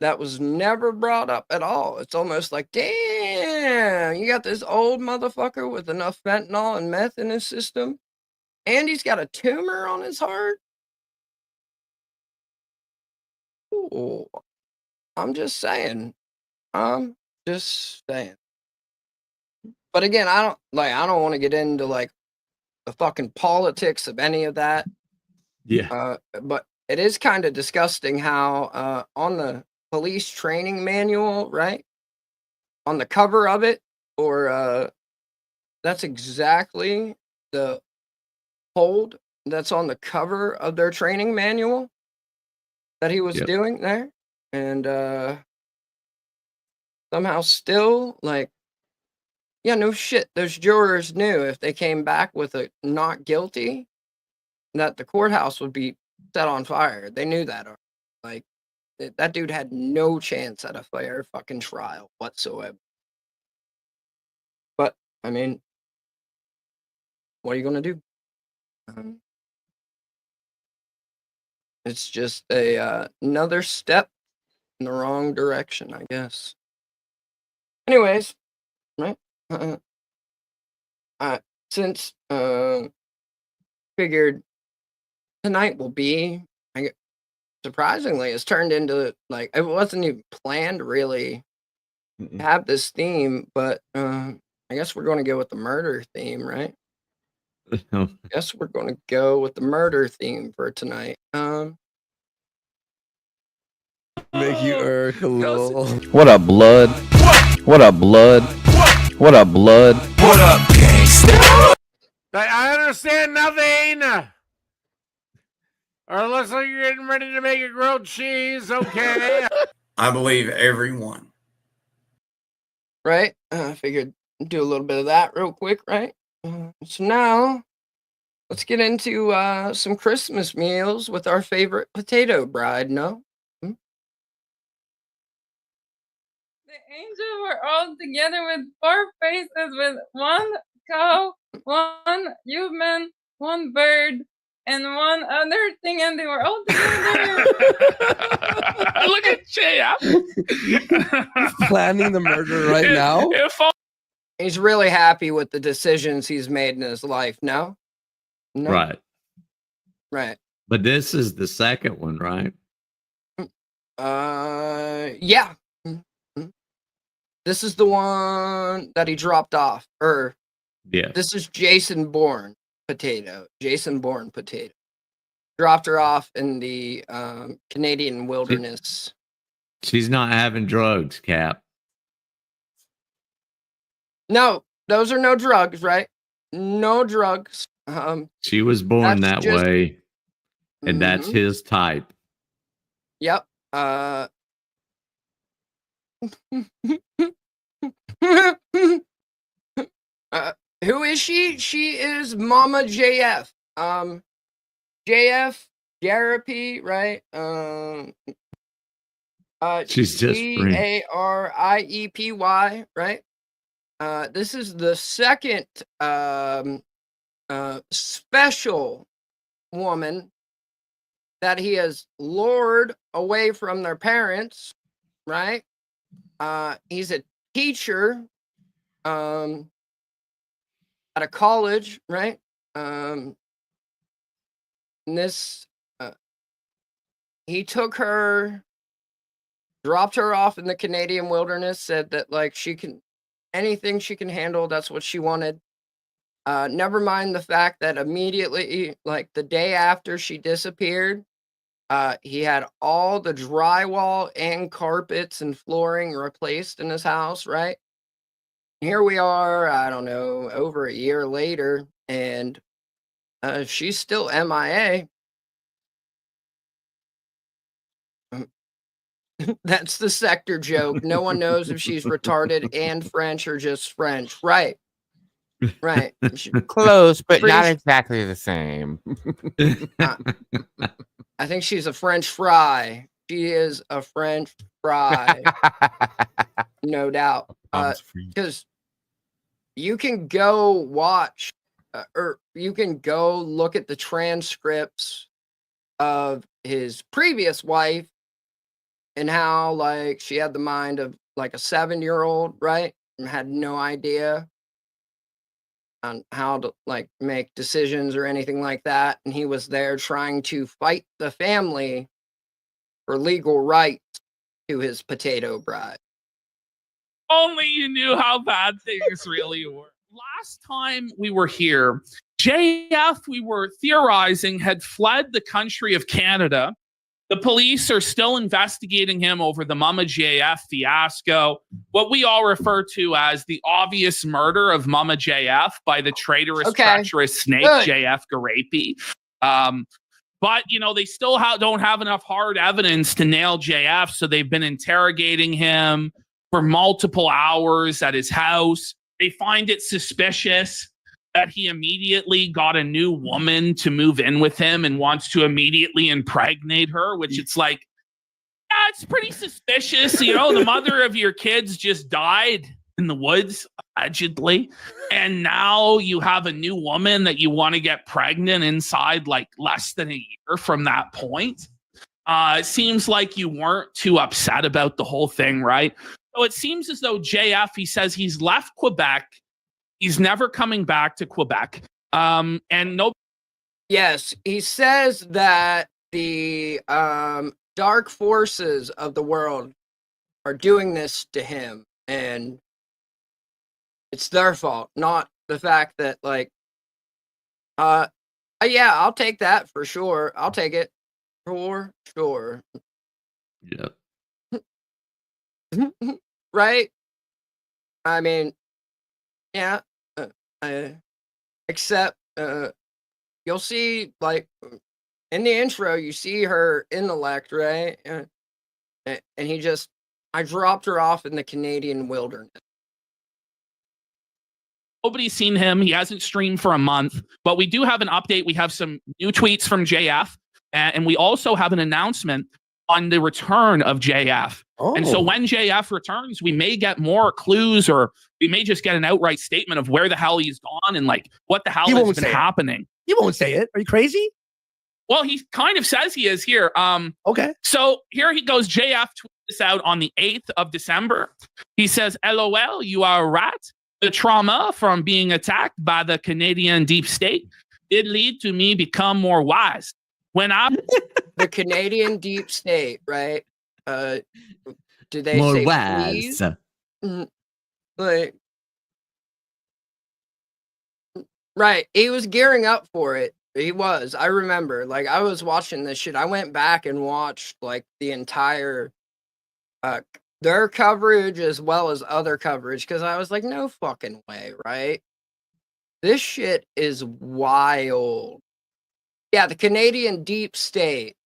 that was never brought up at all. It's almost like, damn, you got this old motherfucker with enough fentanyl and meth in his system, and he's got a tumor on his heart. Ooh, I'm just saying. I'm just saying. But again, I don't want to get into like the fucking politics of any of that. Yeah. But it is kind of disgusting how on the police training manual, right? On the cover of it, or that's exactly the hold that's on the cover of their training manual that he was doing there. And somehow still like, yeah, no shit. Those jurors knew if they came back with a not guilty, that the courthouse would be set on fire. They knew that. Like, that dude had no chance at a fair fucking trial whatsoever. But, I mean, what are you going to do? It's just another step in the wrong direction, I guess. Anyways, right? Since figured tonight will be, I surprisingly, has turned into like it wasn't even planned really to have this theme, but I guess we're going to go with the murder theme, right? Guess we're going to go with the murder theme for tonight. Make you irk a little. What up, blood? What up, blood? What up, blood? What up, gangsta? I understand nothing. Or it looks like you're getting ready to make a grilled cheese. Okay. I believe everyone. Right? I figured do a little bit of that real quick, right? So now let's get into some Christmas meals with our favorite potato bride, no? The angels were all together with 4 faces, with 1 cow, 1 human, 1 bird, and 1 other thing, and they were all together. Look at JF. Planning the murder right now. He's really happy with the decisions he's made in his life, no? No? Right. Right. But this is the second one, right? Yeah. This is the one that he dropped off. Or yeah. This is Jason Bourne potato. Jason Bourne potato. Dropped her off in the Canadian wilderness. She's not having drugs, Cap. No, those are no drugs, right? No drugs. She was born that that's just- way, and that's his type. Yep. Who is she? She is Mama JF. JF Therapy, right? She's just Gariepy, right? This is the second special woman that he has lured away from their parents, right? He's a teacher at a college, right? And this he took her, dropped her off in the Canadian wilderness, said that like she can anything she can handle, that's what she wanted. Never mind the fact that immediately, like the day after she disappeared, he had all the drywall and carpets and flooring replaced in his house, right? Here we are, I don't know, over a year later, and she's still MIA. That's the sector joke. No one knows if she's retarded and French or just French. Right. Right. Close, but Pretty not s- exactly the same. I think she's a French fry. She is a French fry. No doubt. Because you can go watch or you can go look at the transcripts of his previous wife and how like she had the mind of like a 7-year-old, right? And had no idea on how to like make decisions or anything like that. And he was there trying to fight the family for legal rights to his potato bride. Only you knew how bad things really were. Last time we were here, JF, we were theorizing, had fled the country of Canada. The police are still investigating him over the Mama JF fiasco, what we all refer to as the obvious murder of Mama JF by the traitorous, treacherous snake, Good. JF Garapi. But, you know, they still don't have enough hard evidence to nail JF, so they've been interrogating him for multiple hours at his house. They find it suspicious that he immediately got a new woman to move in with him and wants to immediately impregnate her, which it's like, yeah, it's pretty suspicious. You know, the mother of your kids just died in the woods, allegedly. And now you have a new woman that you want to get pregnant inside like less than a year from that point. It seems like you weren't too upset about the whole thing, right? So it seems as though JF, he says he's left Quebec. He's never coming back to Quebec. And no. Yes, he says that the dark forces of the world are doing this to him, and it's their fault, not the fact that like yeah, I'll take that for sure. I'll take it for sure. Yep. Right? I mean, yeah. Except you'll see, like, in the intro, you see her intellect, right? And I dropped her off in the Canadian wilderness. Nobody's seen him. He hasn't streamed for a month, but we do have an update. We have some new tweets from JF, and we also have an announcement on the return of JF. And so when JF returns, we may get more clues, or we may just get an outright statement of where the hell he's gone and like what the hell has been happening. He won't say it. Are you crazy? Well, he kind of says he is here. Okay. So here he goes. JF tweeted this out on the 8th of December. He says, LOL, you are a rat. The trauma from being attacked by the Canadian deep state did lead to me become more wise. When I the Canadian deep state, right? Do they more say wise? Like, right? He was gearing up for it. He was. I remember. Like, I was watching this shit. I went back and watched like the entire their coverage as well as other coverage, because I was like, no fucking way, right? This shit is wild. Yeah, the Canadian deep state.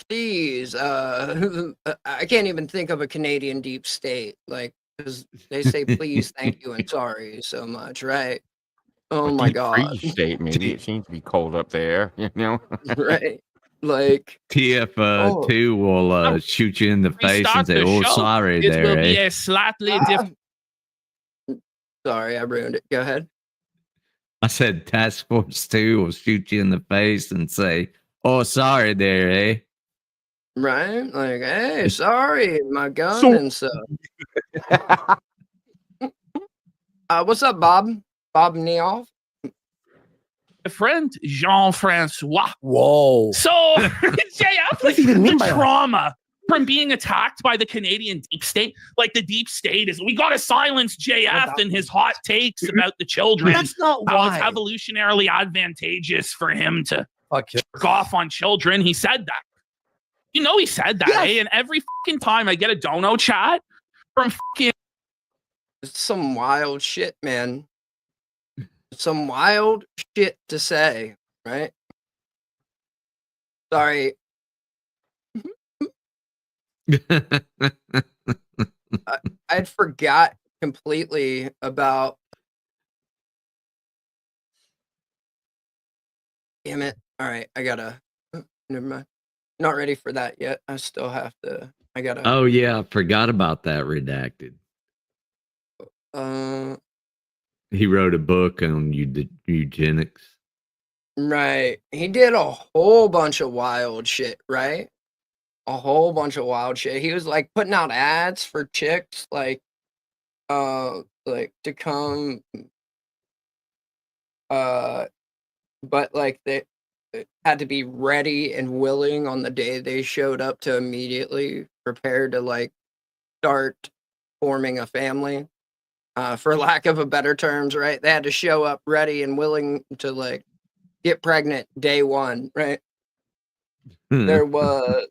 Please, I can't even think of a Canadian deep state, like, because they say please, thank you, and sorry so much, right? Oh my god. State, maybe it seems to be cold up there, you know? Right. Like TF2 will shoot you in the face and say, "Oh, sorry, it there." will be a slightly different. Sorry, I ruined it. Go ahead. I said Task Force 2 will shoot you in the face and say, "Oh, sorry, there, eh?" Right? Like, hey, sorry, my gun and stuff. What's up, Bob? Bob Neoff? Friend Jean-Francois. Whoa. So JF, like, the trauma from being attacked by the Canadian deep state, like the deep state is, we gotta silence JF and his hot takes about the children. That's not how why. it's evolutionarily advantageous for him to fuck off on children. He said that. You know he said that, Yes. eh? And every fucking time I get a dono chat from fucking It's some wild shit, man. Some wild shit to say, right? Sorry. I'd forgot completely about. Damn it. All right, I gotta. Never mind. Not ready for that yet. I still have to. I gotta. Oh yeah, I forgot about that. Redacted. He wrote a book on eugenics. Right. He did a whole bunch of wild shit, right? A whole bunch of wild shit. He was like putting out ads for chicks, like to come but like they had to be ready and willing on the day they showed up to immediately prepare to like start forming a family. For lack of a better terms, right? They had to show up ready and willing to like get pregnant day one, right? There was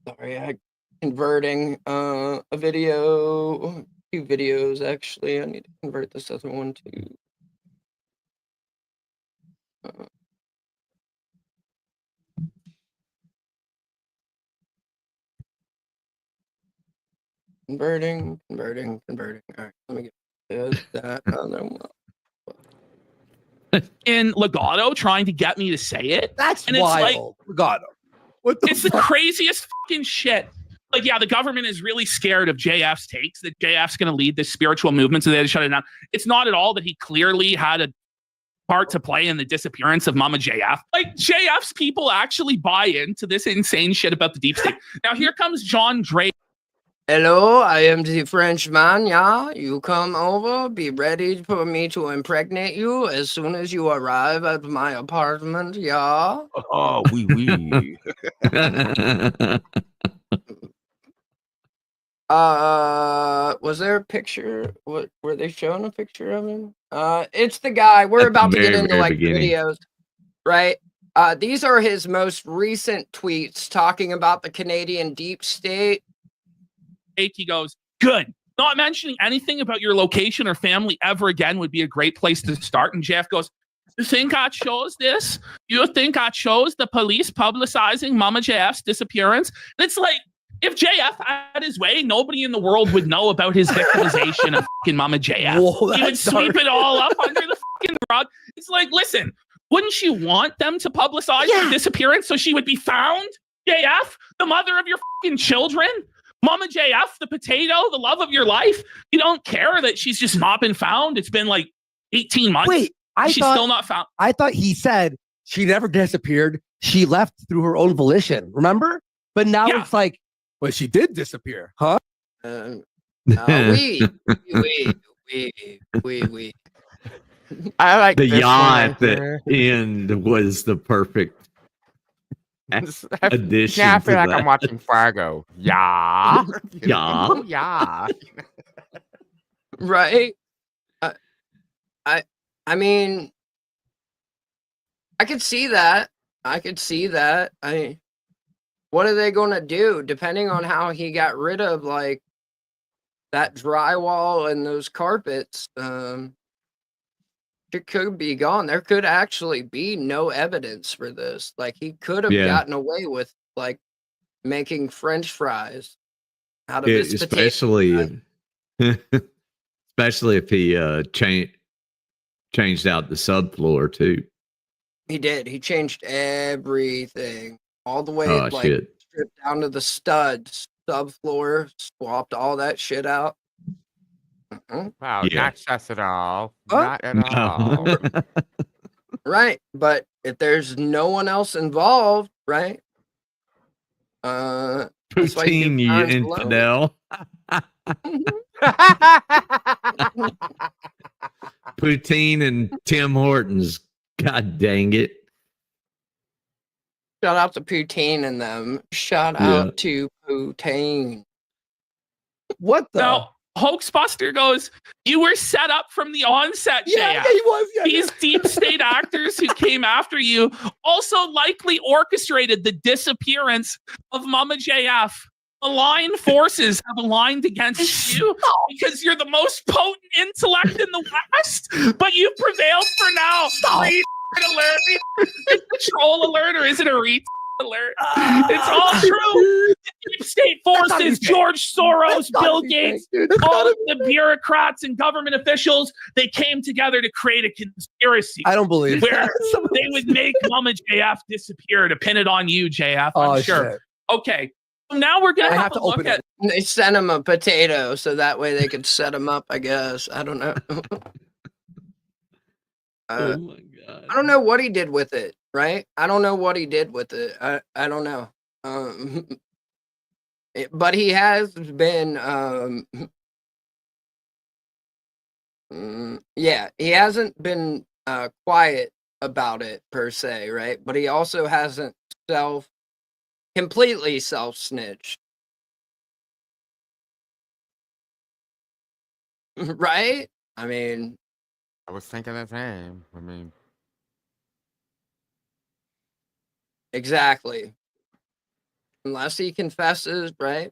sorry, I converting a video, 2 videos actually. I need to convert this other one to converting. All right, let me get that other one. in Legato trying to get me to say it. That's and wild. It's like, Legato. What the it's the craziest fucking shit. Like, yeah, the government is really scared of JF's takes, that JF's going to lead this spiritual movement, so they had to shut it down. It's not at all that he clearly had a part to play in the disappearance of Mama JF. Like, JF's people actually buy into this insane shit about the deep state. Now, here comes John Drake. Hello, I am the Frenchman. Yeah, you come over. Be ready for me to impregnate you as soon as you arrive at my apartment. Yeah. Oh, oui, oui. Was there a picture? What were they showing a picture of him? It's the guy. We're about to get into like videos, right? These are his most recent tweets talking about the Canadian deep state. He goes, good. Not mentioning anything about your location or family ever again would be a great place to start. And Jeff goes, you think I chose this? You think I chose the police publicizing Mama JF's disappearance? And it's like, if JF had his way, nobody in the world would know about his victimization of fucking Mama JF. Whoa, he would sweep it all up under the fucking rug. It's like, listen, wouldn't you want them to publicize her disappearance so she would be found? JF, the mother of your fucking children? Mama JF, the potato, the love of your life. You don't care that she's just not been found. It's been like 18 months. Wait, she's still not found. I thought he said she never disappeared. She left through her own volition. Remember? But now it's like, well, she did disappear, huh? We. I like the this yaw one at right the there. end was the perfect addition. Yeah, I feel to like that. I'm watching Fargo. Yeah. Yeah. Yeah. Right? I mean, I could see that. What are they going to do depending on how he got rid of like that drywall and those carpets? It could be gone. There could actually be no evidence for this. Like he could have gotten away with like making French fries out of his potato. Especially if he changed out the subfloor too. He did. He changed everything all the way Shit. stripped down to the studs, subfloor, swapped all that shit out. Wow, Yeah. not sus at all. Huh? Not at all. Right. But if there's no one else involved, right? Poutine, you infidel. Poutine and Tim Hortons. God dang it. Shout out to Poutine and them. Shout out to Poutine. What the? Now, Hoaxbuster goes, you were set up from the onset, JF. he was. These deep state actors who came after you also likely orchestrated the disappearance of Mama JF. Malign forces have aligned against you because you're the most potent intellect in the West, but you prevailed for now. Read alert. Is it a troll alert or is it a read alert? It's all true. The deep state forces, George Soros, Bill Gates, all of the bureaucrats and government officials, they came together to create a conspiracy. I don't believe where that. they would make Mama JF disappear to pin it on you, JF. I'm sure. Shit. Okay. So now we're gonna I have to look at. They sent him a potato so that way they could set him up, I guess. I don't know. Oh my God. I don't know what he did with it, right? I don't know what he did with it. I don't know. But he has been he hasn't been quiet about it per se, right? But he also hasn't completely self-snitched. Right? I mean, I was thinking the same. I mean, exactly. Unless he confesses, right?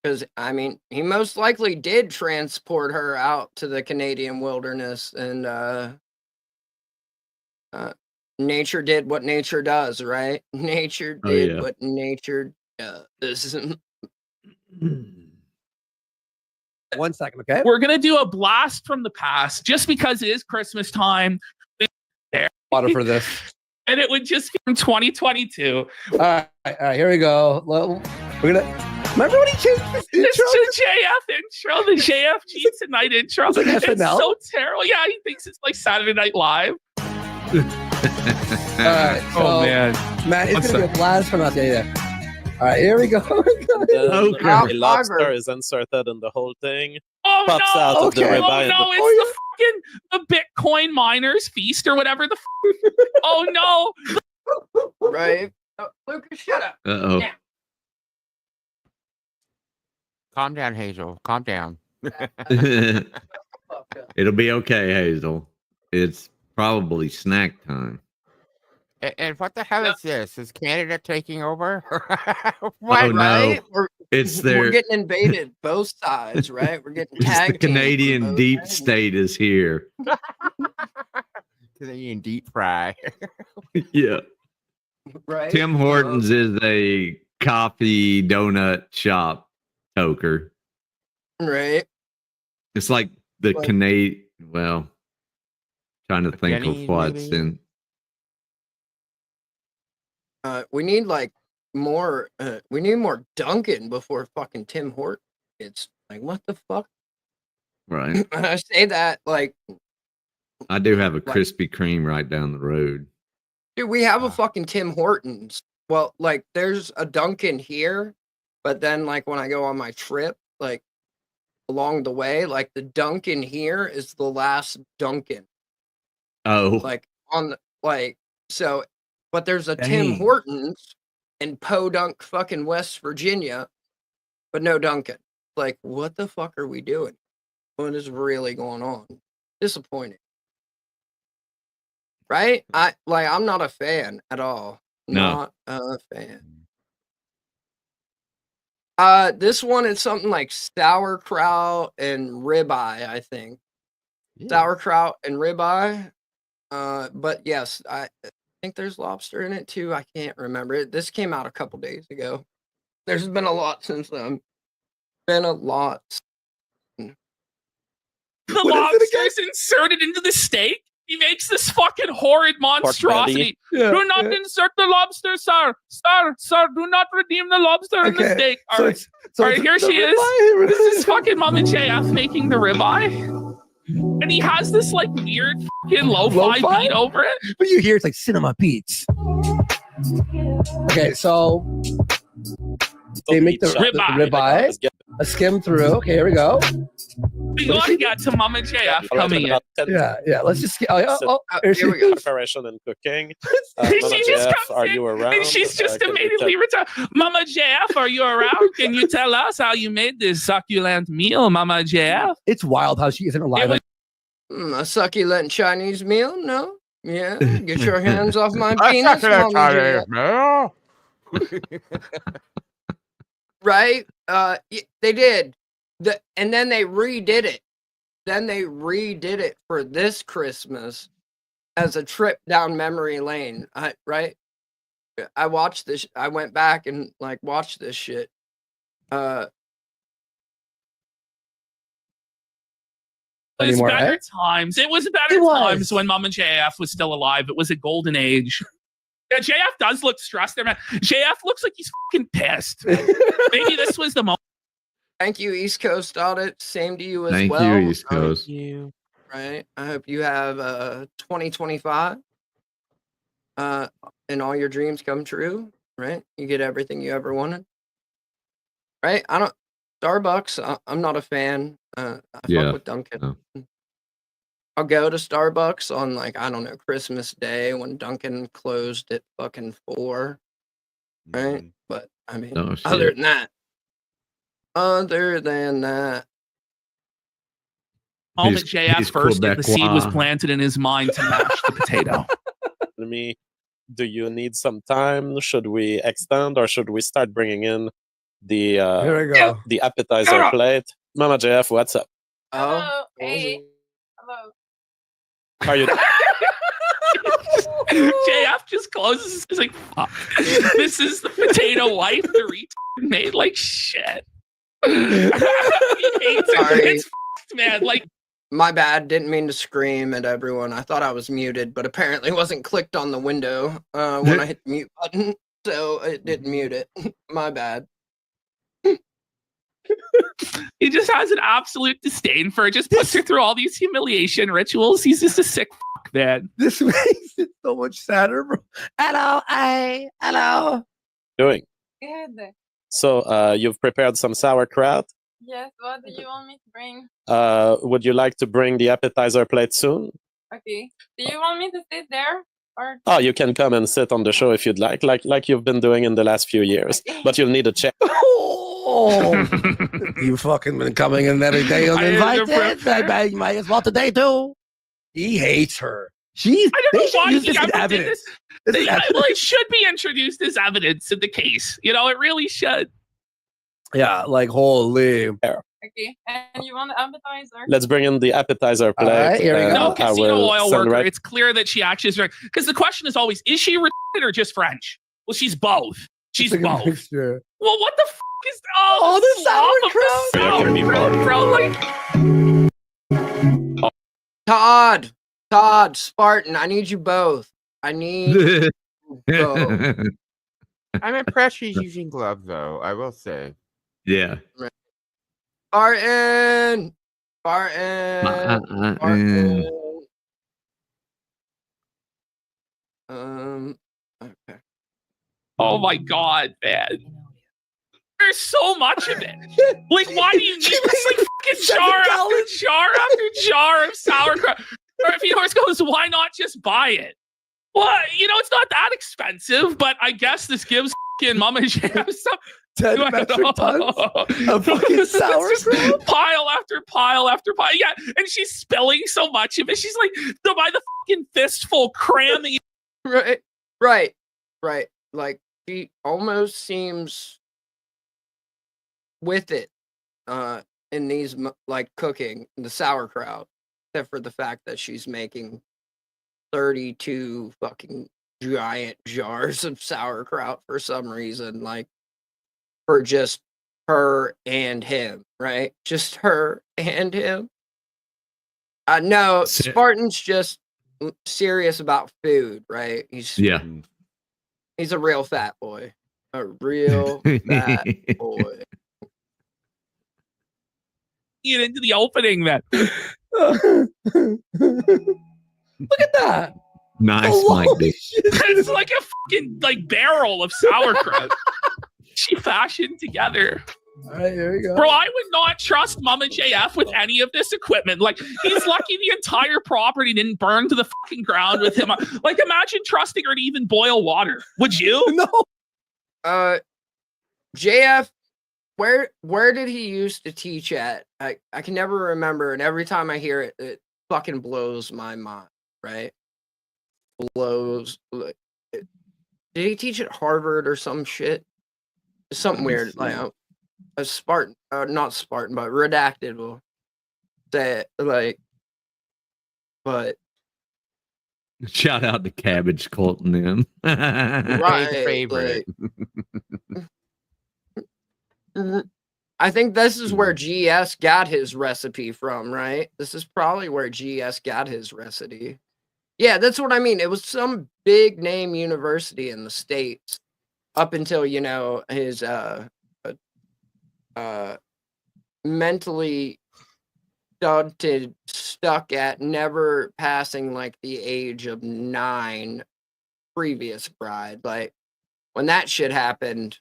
Because, I mean, he most likely did transport her out to the Canadian wilderness, and nature did what nature does, right? Nature did what nature does. 1 second, okay? We're gonna do a blast from the past just because it is Christmas time. Water for this. And it would just be from 2022. All right, here we go. We're gonna remember when he changed this intro? It's the JF intro, the JF Cheats at Night intro. It's like It's SNL? so terrible. Yeah, he thinks it's like Saturday Night Live. All right, so, Oh man, Matt, it's One gonna be a blast from us. Yeah. All right, here we go. Then Okay. a lobster is inserted in the whole thing. Oh pops no! out of the ribeye. Oh and no! It's the Bitcoin miners feast or whatever the. Oh no! Right, Lucas, shut up. Uh-oh. Yeah. Calm down, Hazel. Calm down. It'll be okay, Hazel. It's probably snack time. And what the hell is this? Is Canada taking over? What? Oh, no. Right? It's We're their getting invaded both sides, right? We're getting it's the tag teamed Canadian from both deep sides. state is here. Canadian deep fry. Yeah. Right? Tim Hortons is a coffee donut shop toker. Right. It's like the What? Canadian. Well, trying to think Denny's, of what's maybe? in. We need like more. We need more Dunkin' before fucking Tim Hortons. It's like what the fuck? Right. I say that like, I do have a Krispy Kreme right down the road. dude, we have a fucking Tim Hortons. Well, like there's a Dunkin' here, but then like when I go on my trip, like along the way, like the Dunkin' here is the last Dunkin'. Oh. Like on the like so, but there's a Tim Dang. Hortons in Podunk, fucking West Virginia, but no Dunkin'. Like, what the fuck are we doing? What is really going on? Disappointing. Right? I'm not a fan at all. No. Not a fan. This one is something like sauerkraut and ribeye, I think. Sauerkraut and ribeye. But yes, I think there's lobster in it too. I can't remember. This came out a couple days ago. There's been a lot since then. Been a lot. The lobster's inserted into the steak. He makes this fucking horrid monstrosity. Yeah, Do not yeah. insert the lobster, sir. Sir, do not redeem the lobster in the Okay, steak. so All right, it's- so all right, it's here the she ribeye? is. This is fucking Mama JF making the ribeye. And he has this like weird fucking lo-fi Lo-fi? beat over it. But you hear it's like cinema beats. Okay, so they make the ribeye, a skim through. Okay, here we go. We only got to Mama JF coming in. Yeah. Let's just get. Here Here we go. Preparation and cooking. She Mama just JF, comes are in you around? and she's just Can you immediately returned. Mama JF, are you around? Can you tell us how you made this succulent meal, Mama JF? It's wild how she isn't alive. A succulent Chinese meal? No. Yeah. Get your hands off my A penis, succulent Mama Chinese JF. meal. Right? They did. And then they redid it. Then they redid it for this Christmas as a trip down memory lane. Right? I watched this. I went back and like watched this shit. It Any was more, better eh? times. It was better It was. times when Mama JF was still alive. It was a golden age. Yeah, JF does look stressed there, man. JF looks like he's fucking pissed. Maybe this was the moment. Thank you, East Coast Audit. Same to you as Thank well. you, East Coast. Right. I hope you have 2025 and all your dreams come true. Right. You get everything you ever wanted. Right. Starbucks. I'm not a fan. I fuck with Dunkin'. No. I'll go to Starbucks on like, I don't know, Christmas Day when Dunkin' closed at fucking 4. Right. But I mean, Oh, other shit. than that. Moment He's JF first, if the seed was Quebecois. planted in his mind to mash the potato. Do you need some time? Should we extend or should we start bringing in the Here we go. the appetizer plate? Mama JF, what's up? Oh, Hey. Hello. Are you? JF just closes. He's like, "Fuck, this is the potato wife. The retard made like shit." He hates it. Sorry. It's fucked, man. Like, My bad. Didn't mean to scream at everyone. I thought I was muted, but apparently wasn't clicked on the window when I hit the mute button, so it didn't mute it. My bad. he just has an absolute disdain for it. Just puts her through all these humiliation rituals. He's just a sick fuck, man. This makes it so much sadder, bro. Hello. Doing? Good. So you've prepared some sauerkraut. Yes, what do you want me to bring? Would you like to bring the appetizer plate soon? Okay. Do you want me to sit there? Or Oh, you can come and sit on the show if you'd like you've been doing in the last few years. But you'll need a check. Oh, you fucking been coming in every day on invited. I might as well today too. He hates her. I don't know why use he this as ever did evidence. this. Well, it should be introduced as evidence in the case. You know, it really should. Yeah, like holy. okay. And you want the appetizer? Let's bring in the appetizer plate. right, here we go. No I casino will oil send worker. right- It's clear that she actually is because the question is always: is she retarded or just French? Well, she's both. She's It's like a both. mixture. Well, what the f is? Oh, the sauerkraut, bro. Todd, Spartan, I need you both. I need you both. I'm impressed she's using gloves, though. I will say. Yeah. Spartan. Okay. Oh my god, man. There's so much of it. Like, why do you need this like fucking jar after jar after jar of sauerkraut? Or if yours goes, why not just buy it? Well, you know, it's not that expensive, but I guess this gives fucking Mama Jam some 10 metric tons of fucking sauerkraut. Pile after pile after pile. Yeah, and she's spilling so much of it. She's like, by the fucking fistful cramming it. Right. Like, she almost seems with it in these, like, cooking the sauerkraut, except for the fact that she's making 32 fucking giant jars of sauerkraut for some reason, like, for just her and him, right? Just her and him. No, Spartan's just serious about food, right? He's a real fat boy. A real fat boy. Get into the opening then. Look at that. Nice, Mike. It's like a fucking like barrel of sauerkraut. She fashioned together. All right, here we go. Bro, I would not trust Mama JF with any of this equipment. Like, he's lucky the entire property didn't burn to the fucking ground with him. Like, imagine trusting her to even boil water. Would you? No. JF, where did he used to teach at? I can never remember, and every time I hear it, it fucking blows my mind, right? Blows. Did he teach at Harvard or some shit? Something weird. Like a Spartan, not Spartan, but redacted will say it, like, but Shout out to Cabbage Cult and them. right, favorite. Like, I think this is where GS got his recipe from, right? This is probably where GS got his recipe. Yeah, that's what I mean. It was some big name university in the States up until, you know, his mentally stuck at never passing like the age of 9 previous bride. Like, when that shit happened,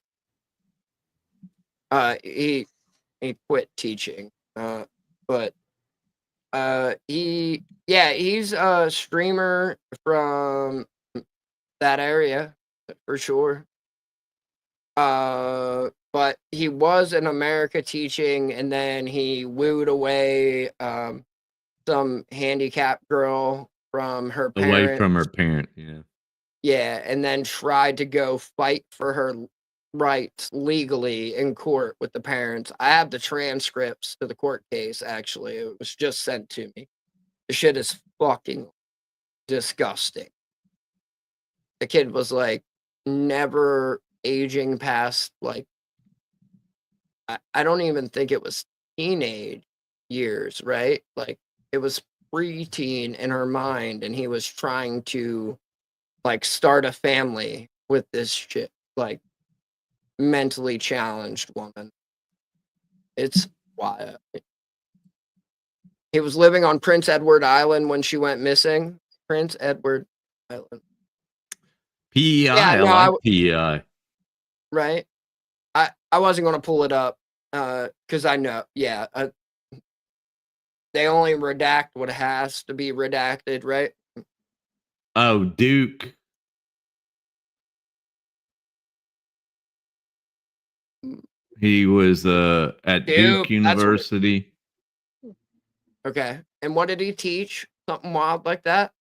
he quit teaching. But he's a streamer from that area for sure. But he was in America teaching, and then he wooed away some handicapped girl from her parents. Away from her parent, yeah. Yeah, and then tried to go fight for her rights legally in court with the parents. I have the transcripts to the court case, actually. It was just sent to me. The shit is fucking disgusting. The kid was like never aging past, like, I don't even think it was teenage years, right? Like, it was preteen in her mind, and he was trying to like start a family with this shit, like, mentally challenged woman. It's wild. He was living on Prince Edward Island when she went missing. Prince Edward Island. PEI, Yeah, no, I like PEI. Right? I wasn't gonna pull it up because I know, yeah, they only redact what has to be redacted, right? Oh, Duke. He was at Duke Duke, that's what University. Okay. And what did he teach? Something wild like that?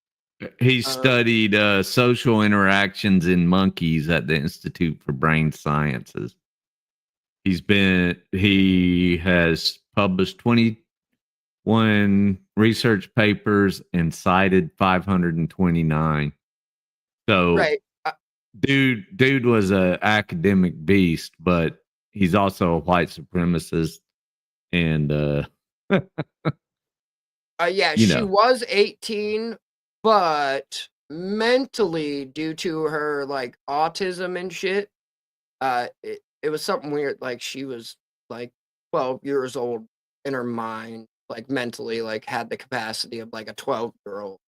He studied social interactions in monkeys at the Institute for Brain Sciences. He has published 21 research papers and cited 529. So Right. dude was a academic beast, but he's also a white supremacist and Yeah, you she know. was 18, but mentally, due to her like autism and shit, it was something weird. Like she was like 12 years old in her mind, like mentally, like had the capacity of like a 12-year-old.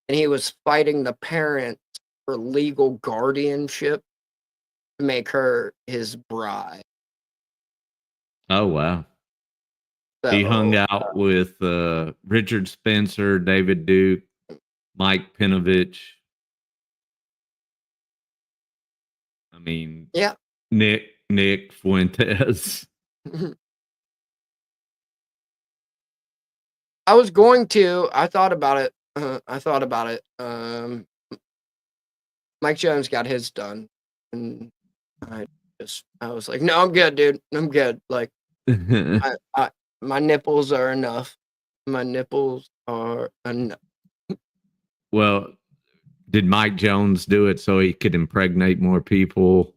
And he was fighting the parents for legal guardianship to make her his bride. Oh wow. He hung out with Richard Spencer, David Duke, Mike Pinovich. I mean, yeah, Nick Fuentes. I was going to. I thought about it. Mike Jones got his done, and I was like, no, I'm good, dude. I'm good. Like, my nipples are enough. My nipples are enough. Well, did Mike Jones do it so he could impregnate more people?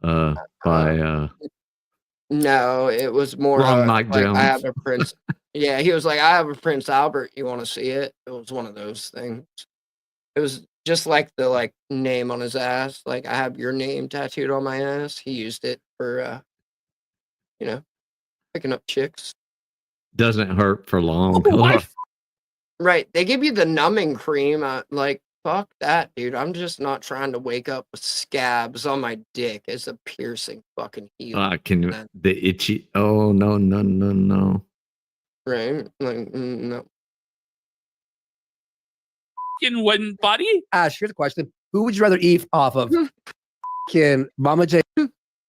No, it was more Wrong Mike like I Jones. have a Prince. Yeah, he was like, I have a Prince Albert. You want to see it? It was one of those things. It was just like the like name on his ass. Like I have your name tattooed on my ass. He used it for picking up chicks. Doesn't hurt for long. Right. They give you the numbing cream. Like, fuck that, dude. I'm just not trying to wake up with scabs on my dick as a piercing fucking heel. The itchy. Oh no. Right? Like, no. In one body? Ash, here's a question. Who would you rather eat off of? Can Mama J?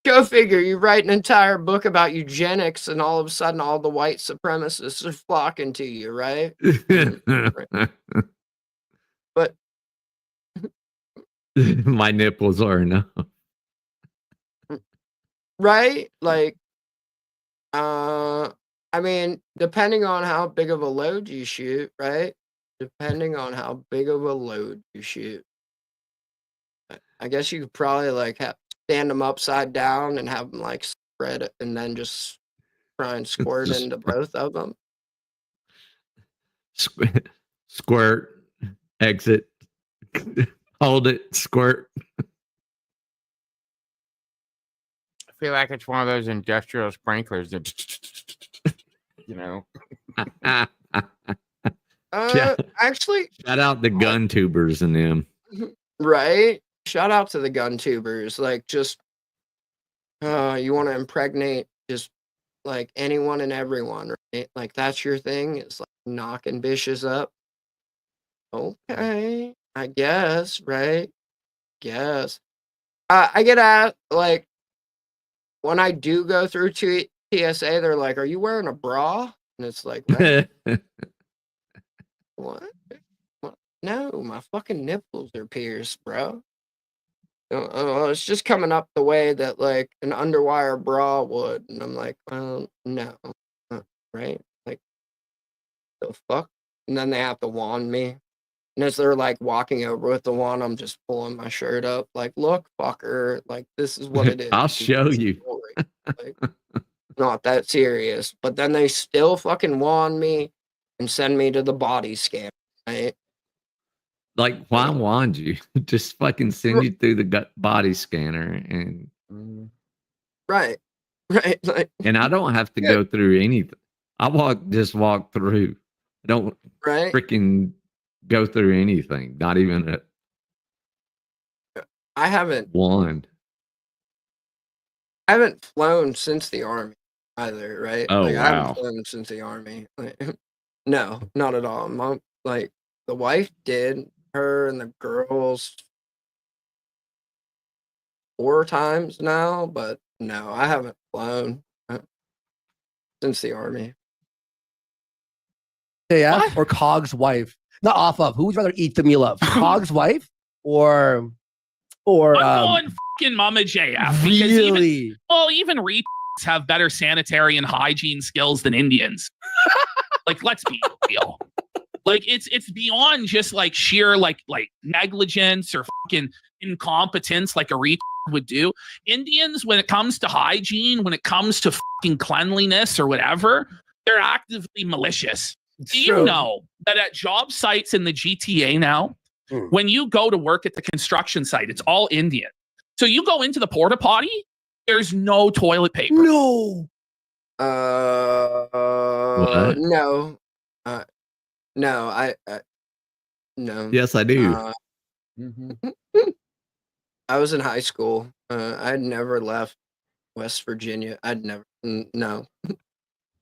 Go figure. You write an entire book about eugenics, and all of a sudden, all the white supremacists are flocking to you, right? Right. But my nipples are enough. Right? Like, I mean, depending on how big of a load you shoot, right? Depending on how big of a load you shoot. I guess you could probably like stand them upside down and have them like spread it and then just try and squirt into both of them. Squirt, exit, hold it, squirt. I feel like it's one of those industrial sprinklers that, Actually, shout out the gun tubers and them. Right? Shout out to the gun tubers. Like, just you want to impregnate just like anyone and everyone, right? Like, that's your thing. It's like knocking bitches up. Okay, I guess, right? Guess. I get at like when I do go through TSA, they're like, "Are you wearing a bra?" And it's like, right? What? No, my fucking nipples are pierced, bro. It's just coming up the way that like an underwire bra would, and I'm like, well, no, right? Like, the fuck? And then they have to wand me, and as they're like walking over with the wand, I'm just pulling my shirt up, like, look, fucker, like this is what it is. I'll show you. Like, not that serious, but then they still fucking wand me and send me to the body scan, right? Like, why wand you? Just fucking send you through the body scanner and right. Like, and I don't have to go through anything. I just walk through. I don't freaking go through anything. Not even I haven't wand. I haven't flown since the army either, right? Oh, like, I wow. haven't flown since the army. Like, no, not at all. Mom, like the wife did, her and the girls 4 times now, but no, I haven't flown since the army. JF or Cog's wife? Not off of. Who would you rather eat the meal of? Cog's wife or I'm going fucking Mama JF. Because really? even retards have better sanitary and hygiene skills than Indians. Like, let's be real. Like, it's beyond just like sheer like negligence or fucking incompetence like a retard would do. Indians, when it comes to hygiene, when it comes to fucking cleanliness or whatever, they're actively malicious. Do you know that at job sites in the GTA now, when you go to work at the construction site, it's all Indian. So you go into the porta potty, there's no toilet paper. No. What? No. No, no. Yes, I do. I was in high school. I'd never left West Virginia. I'd never. No.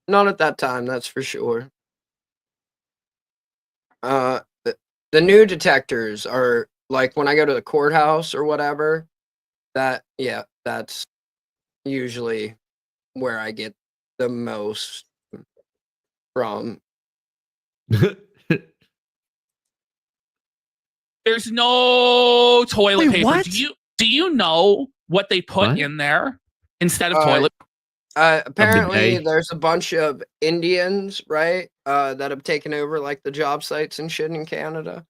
Not at that time, that's for sure. The new detectors are like when I go to the courthouse or whatever, that's usually where I get the most from. There's no toilet Wait, paper. what? Do you know what they put in there instead of toilet? Apparently there's a bunch of Indians, right, that have taken over like the job sites and shit in Canada.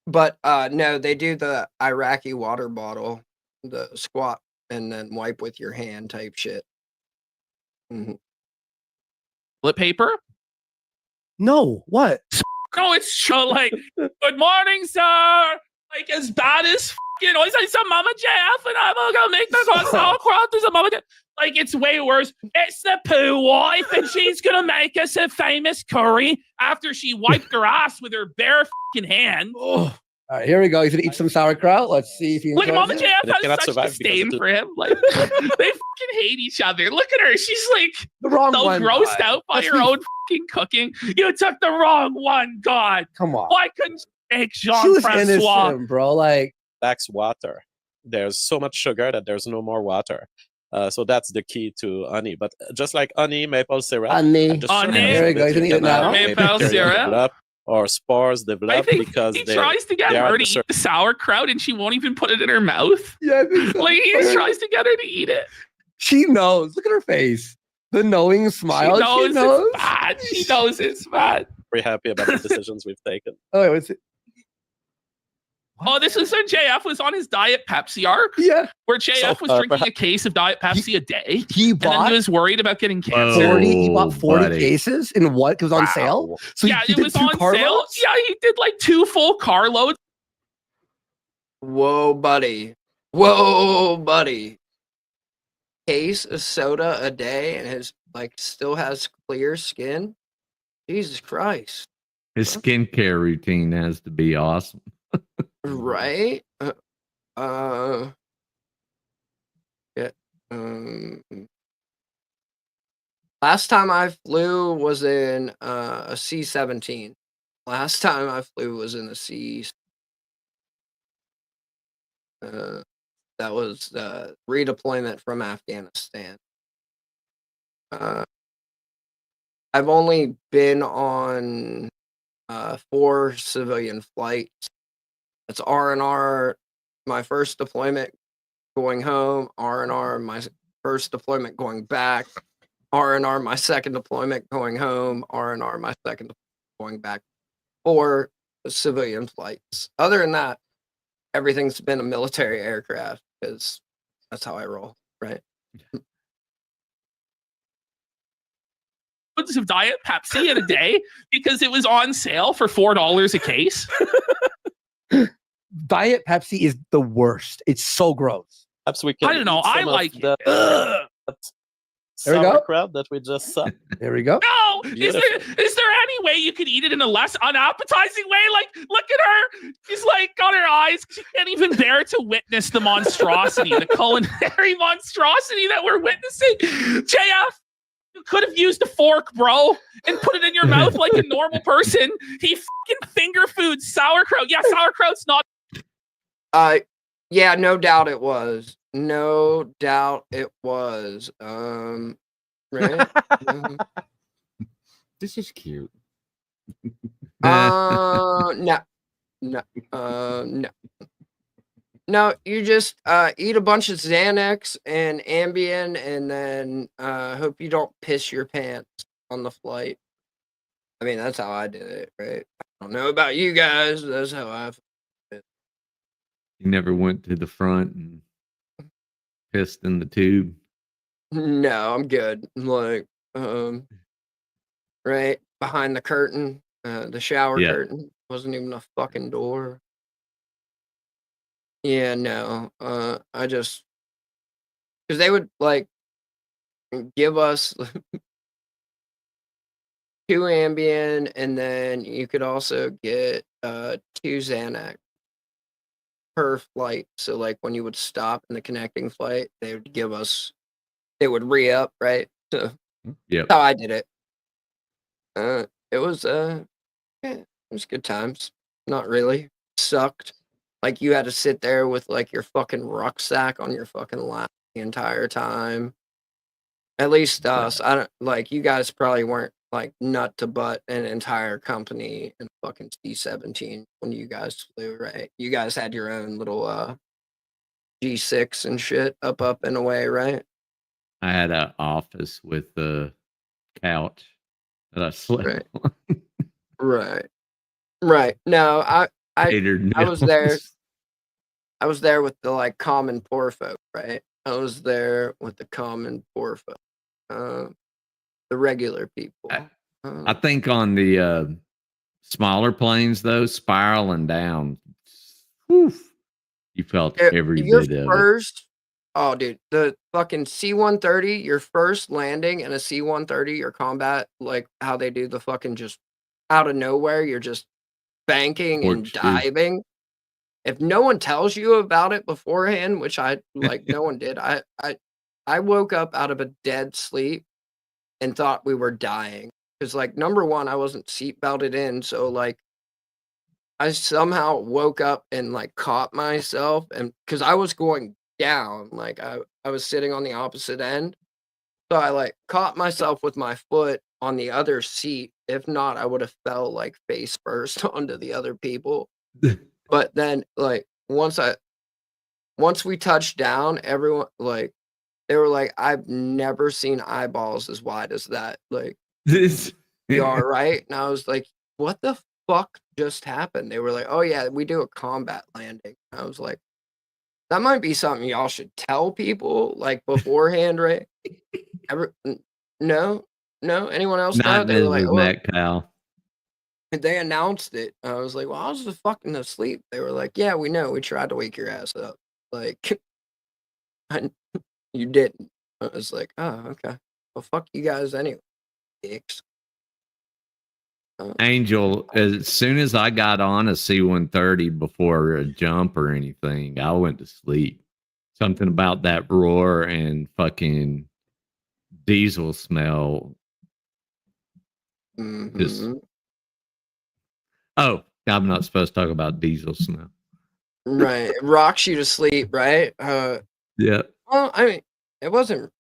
But no, they do the Iraqi water bottle, the squat and then wipe with your hand type shit. Toilet paper? No, what? No, it's like, good morning, sir. Like, as bad as fucking, I say some Mama JF and I'm gonna make the sauerkraut to some Mama JF. Like, it's way worse. It's the poo wife, and she's gonna make us a famous curry after she wiped her ass with her bare fucking hand. All right, here we go. He's gonna eat some sauerkraut. Let's see if he Look, Mama enjoys it. JF has such disdain for him. Like, they fucking hate each other. Look at her. She's like The wrong so one, grossed God. out by Let's her be- own fucking cooking. You took the wrong one, God. Come on. Why couldn't you make She was Jean-Francois? innocent, bro. Like, Lacks water. There's so much sugar that there's no more water. So that's the key to honey. But just like honey, maple syrup, Honey. and just Honey. certain There you go. He's gonna eat it now. maybe Maple bacteria syrup. develop or spores I develop think because he they tries to get they are her the to eat the sauerkraut and she won't even put it in her mouth. Yeah, I think so. Like, he just tries to get her to eat it. she knows. Look at her face. The knowing smile. She knows it's bad. She knows it's bad. very happy about the decisions we've taken. Oh, wait, what's it? Oh, this was when JF was on his Diet Pepsi arc. Yeah. Where JF was drinking a case of Diet Pepsi a day. He and then bought he was worried about getting cancer. 40. He bought 40 buddy. cases in what? Because it was on sale. So yeah, he it did was 2 on carloads? sale. Yeah, he did like 2 full carloads. Whoa, buddy. Whoa, buddy. Case of soda a day and his like still has clear skin. Jesus Christ. His skincare routine has to be awesome. Right? Yeah. Last time I flew was in a C-17. Last time I flew was in a C. That was redeployment from Afghanistan. I've only been on 4 civilian flights. That's R&R, my first deployment going home, R&R, my first deployment going back, R&R, my second deployment going home, R&R, my second going back. 4 civilian flights. Other than that, everything's been a military aircraft because that's how I roll, right? Of Diet Pepsi in a day because it was on sale for $4 a case. Diet Pepsi is the worst. It's so gross. Perhaps we can I don't know. eat I some of like the- it. There we go. sauerkraut that we just saw. There we go. No, is there any way you could eat it in a less unappetizing way? Like, look at her. She's like got her eyes. She can't even bear to witness the monstrosity, the culinary monstrosity that we're witnessing. JF, you could have used a fork, bro, and put it in your mouth like a normal person. He fucking finger food sauerkraut. Yeah, sauerkraut's not. Yeah, no doubt it was. No doubt it was. Right? This is cute. No. No, you just eat a bunch of Xanax and Ambien and then hope you don't piss your pants on the flight. I mean, that's how I did it, right? I don't know about you guys. That's how I did it. You never went to the front and pissed in the tube. No, I'm good. Like, right behind the curtain, the shower curtain wasn't even a fucking door. Yeah, no. I just because they would like give us 2 Ambien, and then you could also get 2 Xanax per flight. So like when you would stop in the connecting flight, they would give us, they would re-up, right? So Yep. that's how I did it. It was it was good times. Not really. Sucked. Like you had to sit there with like your fucking rucksack on your fucking lap the entire time. At least us. I don't like you guys probably weren't like nut to butt an entire company in fucking C-17 when you guys flew, right? You guys had your own little G6 and shit up and away, right? I had an office with a couch that I slept on. Right. No, I Catered was there. meals. I was there with the like common poor folk, right? I was there with the common poor folk, the regular people. I think on the smaller planes, though, spiraling down, whew, you felt every Your bit of it. first, oh, dude, the fucking C-130, your first landing in a C-130, your combat, like how they do the fucking just out of nowhere, you're just banking and diving. If no one tells you about it beforehand, which I like, no one did. I woke up out of a dead sleep and thought we were dying because, like, number one, I wasn't seat belted in, so like, I somehow woke up and like caught myself, and because I was going down, like I was sitting on the opposite end, so I like caught myself with my foot on the other seat. If not, I would have fell like face first onto the other people. But then, like, once we touched down, everyone like they were like, "I've never seen eyeballs as wide as that." Like, you all right? And I was like, "What the fuck just happened?" They were like, "Oh yeah, we do a combat landing." I was like, "That might be something y'all should tell people like beforehand, right?" No, anyone else know? Not They were like, Mrs. "Oh." Metcalf. They announced it. I was like, "Well, I was just fucking asleep." They were like, "Yeah, we know. We tried to wake your ass up." Like, you didn't. I was like, "Oh, okay. Well, fuck you guys anyway, dicks." Angel, as soon as I got on a C-130 before a jump or anything, I went to sleep. Something about that roar and fucking diesel smell. Just, oh, I'm not supposed to talk about diesel smell. Right. It rocks you to sleep, right? Yeah. Well, I mean, it wasn't.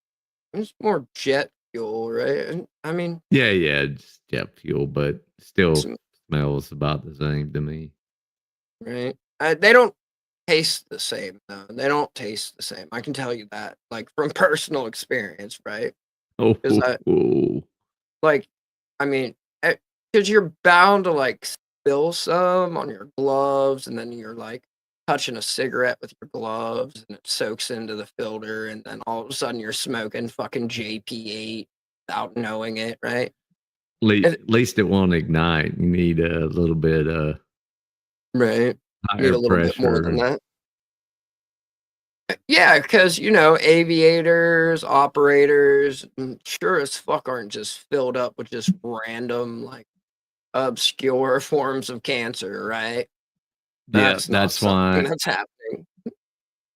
It was more jet fuel, right? And, I mean, Yeah, just jet fuel, but still smells about the same to me. right? They don't taste the same, though. They don't taste the same. I can tell you that, like from personal experience, right? Oh, like, I mean, because you're bound to like spill some on your gloves, and then you're like touching a cigarette with your gloves, and it soaks into the filter, and then all of a sudden you're smoking fucking JP8 without knowing it, right? At least it won't ignite. You need a little bit right. higher Need a little pressure. bit more than that. Yeah, because aviators, operators, sure as fuck aren't just filled up with just random, like, obscure forms of cancer, right? Yeah, That's not something that's happening.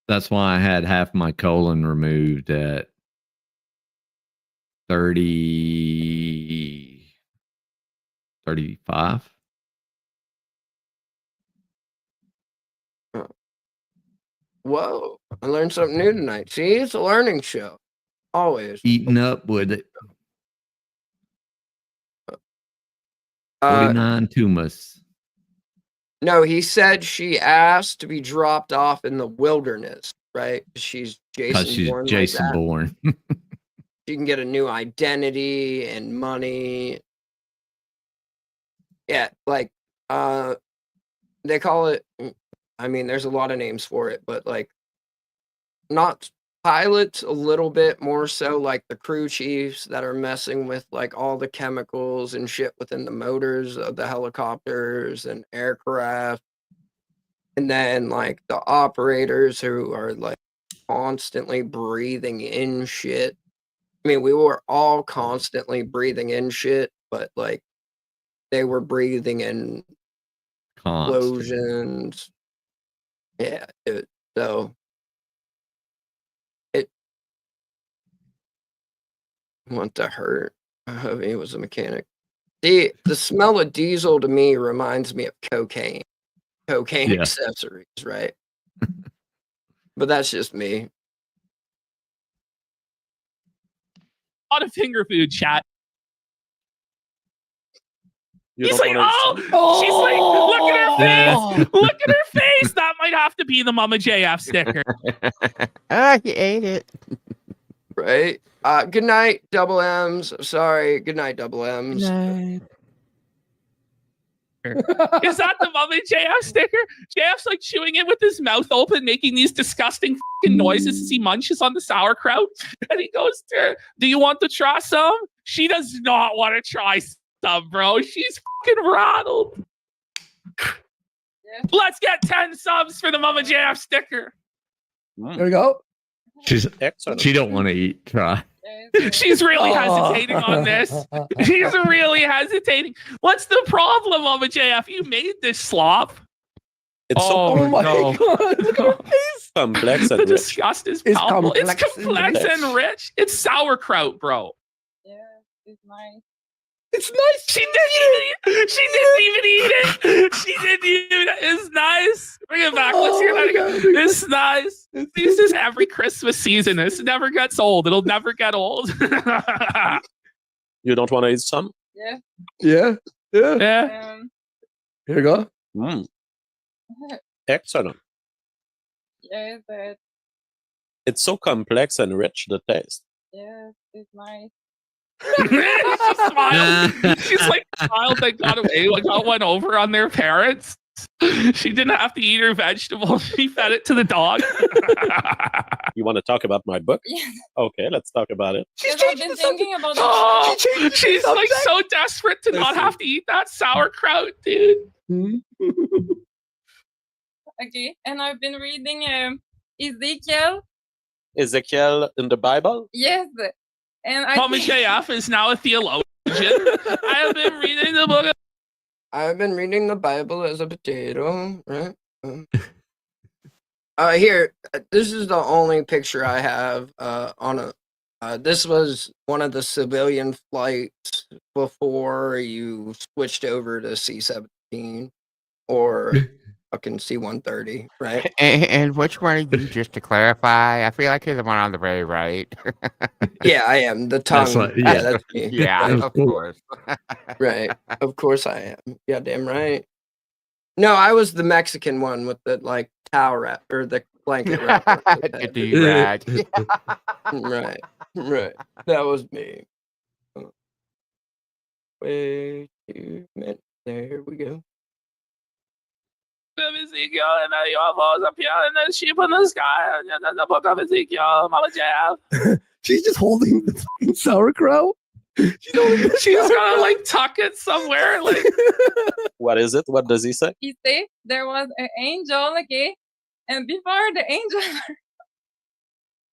That's why I had half my colon removed at 30, 35. Whoa, I learned something new tonight. See, it's a learning show. Always. Eating up with it. 49 tumors. No, he said she asked to be dropped off in the wilderness, right? She's Because Jason she's Bourne. Jason like that. Bourne. She can get a new identity and money. Yeah, like they call it, I mean, there's a lot of names for it, but like not pilots, a little bit more so like the crew chiefs that are messing with like all the chemicals and shit within the motors of the helicopters and aircraft. And then like the operators who are like constantly breathing in shit. I mean, we were all constantly breathing in shit, but like they were breathing in explosions. Yeah, so it want to hurt. He was a mechanic. The smell of diesel to me reminds me of cocaine Yeah. accessories, right? But that's just me. A lot of finger food, chat. You He's don't like, wanna- oh, she's like, look at her Yeah. face. Look at her face. That might have to be the Mama JF sticker. He ate it. Right? Good night, double M's. Sorry. Good night, double M's. Is that the Mama JF sticker? JF's like chewing it with his mouth open, making these disgusting fucking noises as he munches on the sauerkraut. And he goes to her, do you want to try some? She does not want to try some, bro. She's fucking rattled. Let's get 10 subs for the Mama JF sticker. There we go. She don't want to eat. Try. She's really hesitating on this. She's really hesitating. What's the problem, Mama JF? You made this slop. It's oh my no. God. Look at her face. Complex and The rich. disgust is It's palpable. It's complex and complex rich. and rich. It's sauerkraut, bro. Yeah, it's nice. It's nice. She didn't even eat it. She didn't even. It's nice. Bring it back. Let's hear that again. It's nice. This is every Christmas season. This never gets old. It'll never get old. You don't want to eat some? Yeah. Yeah. Yeah. Yeah. Here we go. Excellent. Yeah, but It's so complex and rich, the taste. yeah, it's nice. She smiled. She's like smiled that got one over on their parents. She didn't have to eat her vegetables. She fed it to the dog. You want to talk about my book? Yeah. Okay, let's talk about it. Because I've been thinking about Oh, the she's like so desperate to not have to eat that sauerkraut, dude. Okay, and I've been reading Ezekiel. Ezekiel in the Bible? Yes, and I Mama think- JF is now a theologian. I have been reading the book. I've been reading the Bible as a potato, right? Here, this is the only picture I have on a. This was one of the civilian flights before you switched over to C-17 or fucking C-130, right? And which one are you, just to clarify? I feel like you're the one on the very right. Yeah, I am. The tongue. That's what- yeah. That's me. Yeah, Right. of course. Right. Of course I am. Yeah, damn right. No, I was the Mexican one with the like towel wrap or the blanket wrap. The do-rag. Right. Right. That was me. Wait 2 minutes. There we go. Of Ezekiel and the UFOs up here and the sheep in the sky and the book of Ezekiel. Mama JF. She's just holding the fucking sauerkraut. She's gonna like tuck it somewhere. Like What is it? What does he say? He said there was an angel, okay, and before the angel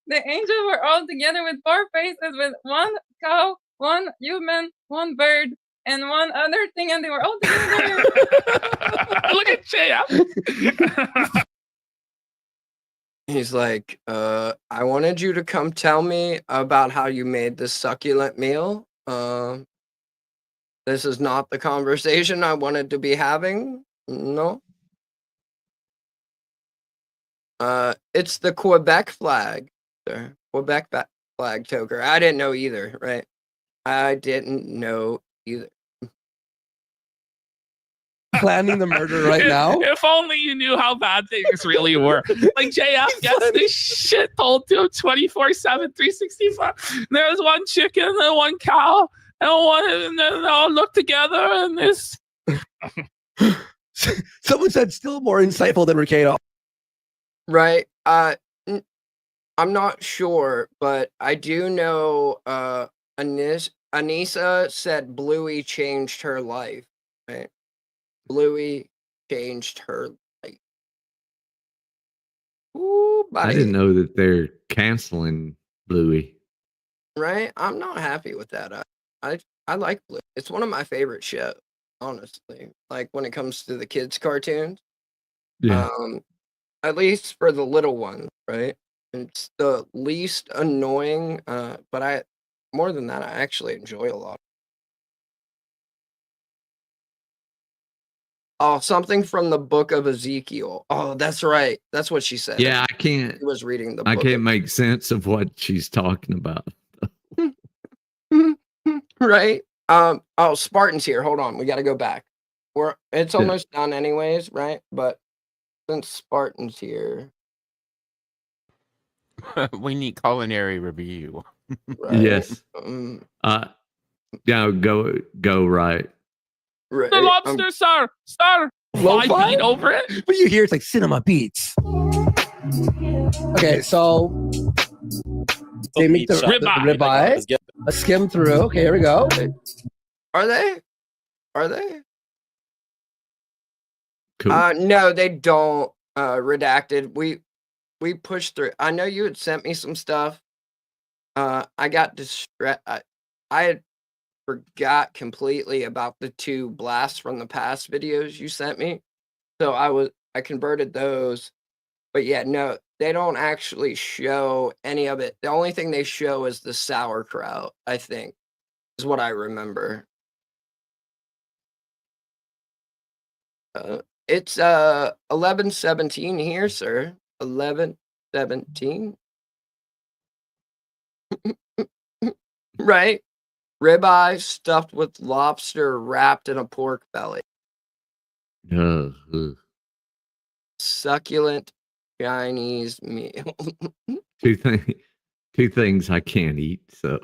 the angels were all together with 4 faces, with 1 cow, 1 human, 1 bird, and 1 other thing, and they were all together. Look at JF. He's like, I wanted you to come tell me about how you made this succulent meal. This is not the conversation I wanted to be having. No. It's the Quebec flag, sir. Quebec flag, Toker. I didn't know either, right? I didn't know either. Planning the murder right now? If only you knew how bad things really were. Like, JF gets this shit told to him 24/7, 365. There's 1 chicken and 1 cow, and then they all look together, and this. Someone said still more insightful than Ricardo. Right. I'm not sure, but I do know Anissa said Bluey changed her life. Right? Bluey changed her life. Ooh, I didn't know that they're canceling Bluey. Right? I'm not happy with that. I like Bluey. It's one of my favorite shows, honestly. Like when it comes to the kids' cartoons. Yeah. At least for the little ones, right? It's the least annoying, but more than that, I actually enjoy a lot. Oh, something from the book of Ezekiel. Oh, that's right. That's what she said. Yeah, I can't. She was reading the I book. can't make sense of what she's talking about. Right? Oh, Spartan's here. Hold on. We got to go back. It's almost done anyways, right? But since Spartan's here. We need culinary review. Right? Yes. Yeah, go right. Right. The lobster, sir. 5 feet over it. But you hear it's like cinema beats. Okay, so they make the ribeye. Let's skim through. Okay, here we go. Are they? Cool. No, they don't. Redacted. We pushed through. I know you had sent me some stuff. I got distracted. I forgot completely about the 2 blasts from the past videos you sent me. So I converted those. But yeah, no, they don't actually show any of it. The only thing they show is the sauerkraut, I think, is what I remember. It's 11:17 here, sir. 11:17. Right? Ribeye stuffed with lobster wrapped in a pork belly. Succulent Chinese meal. Two things I can't eat, so.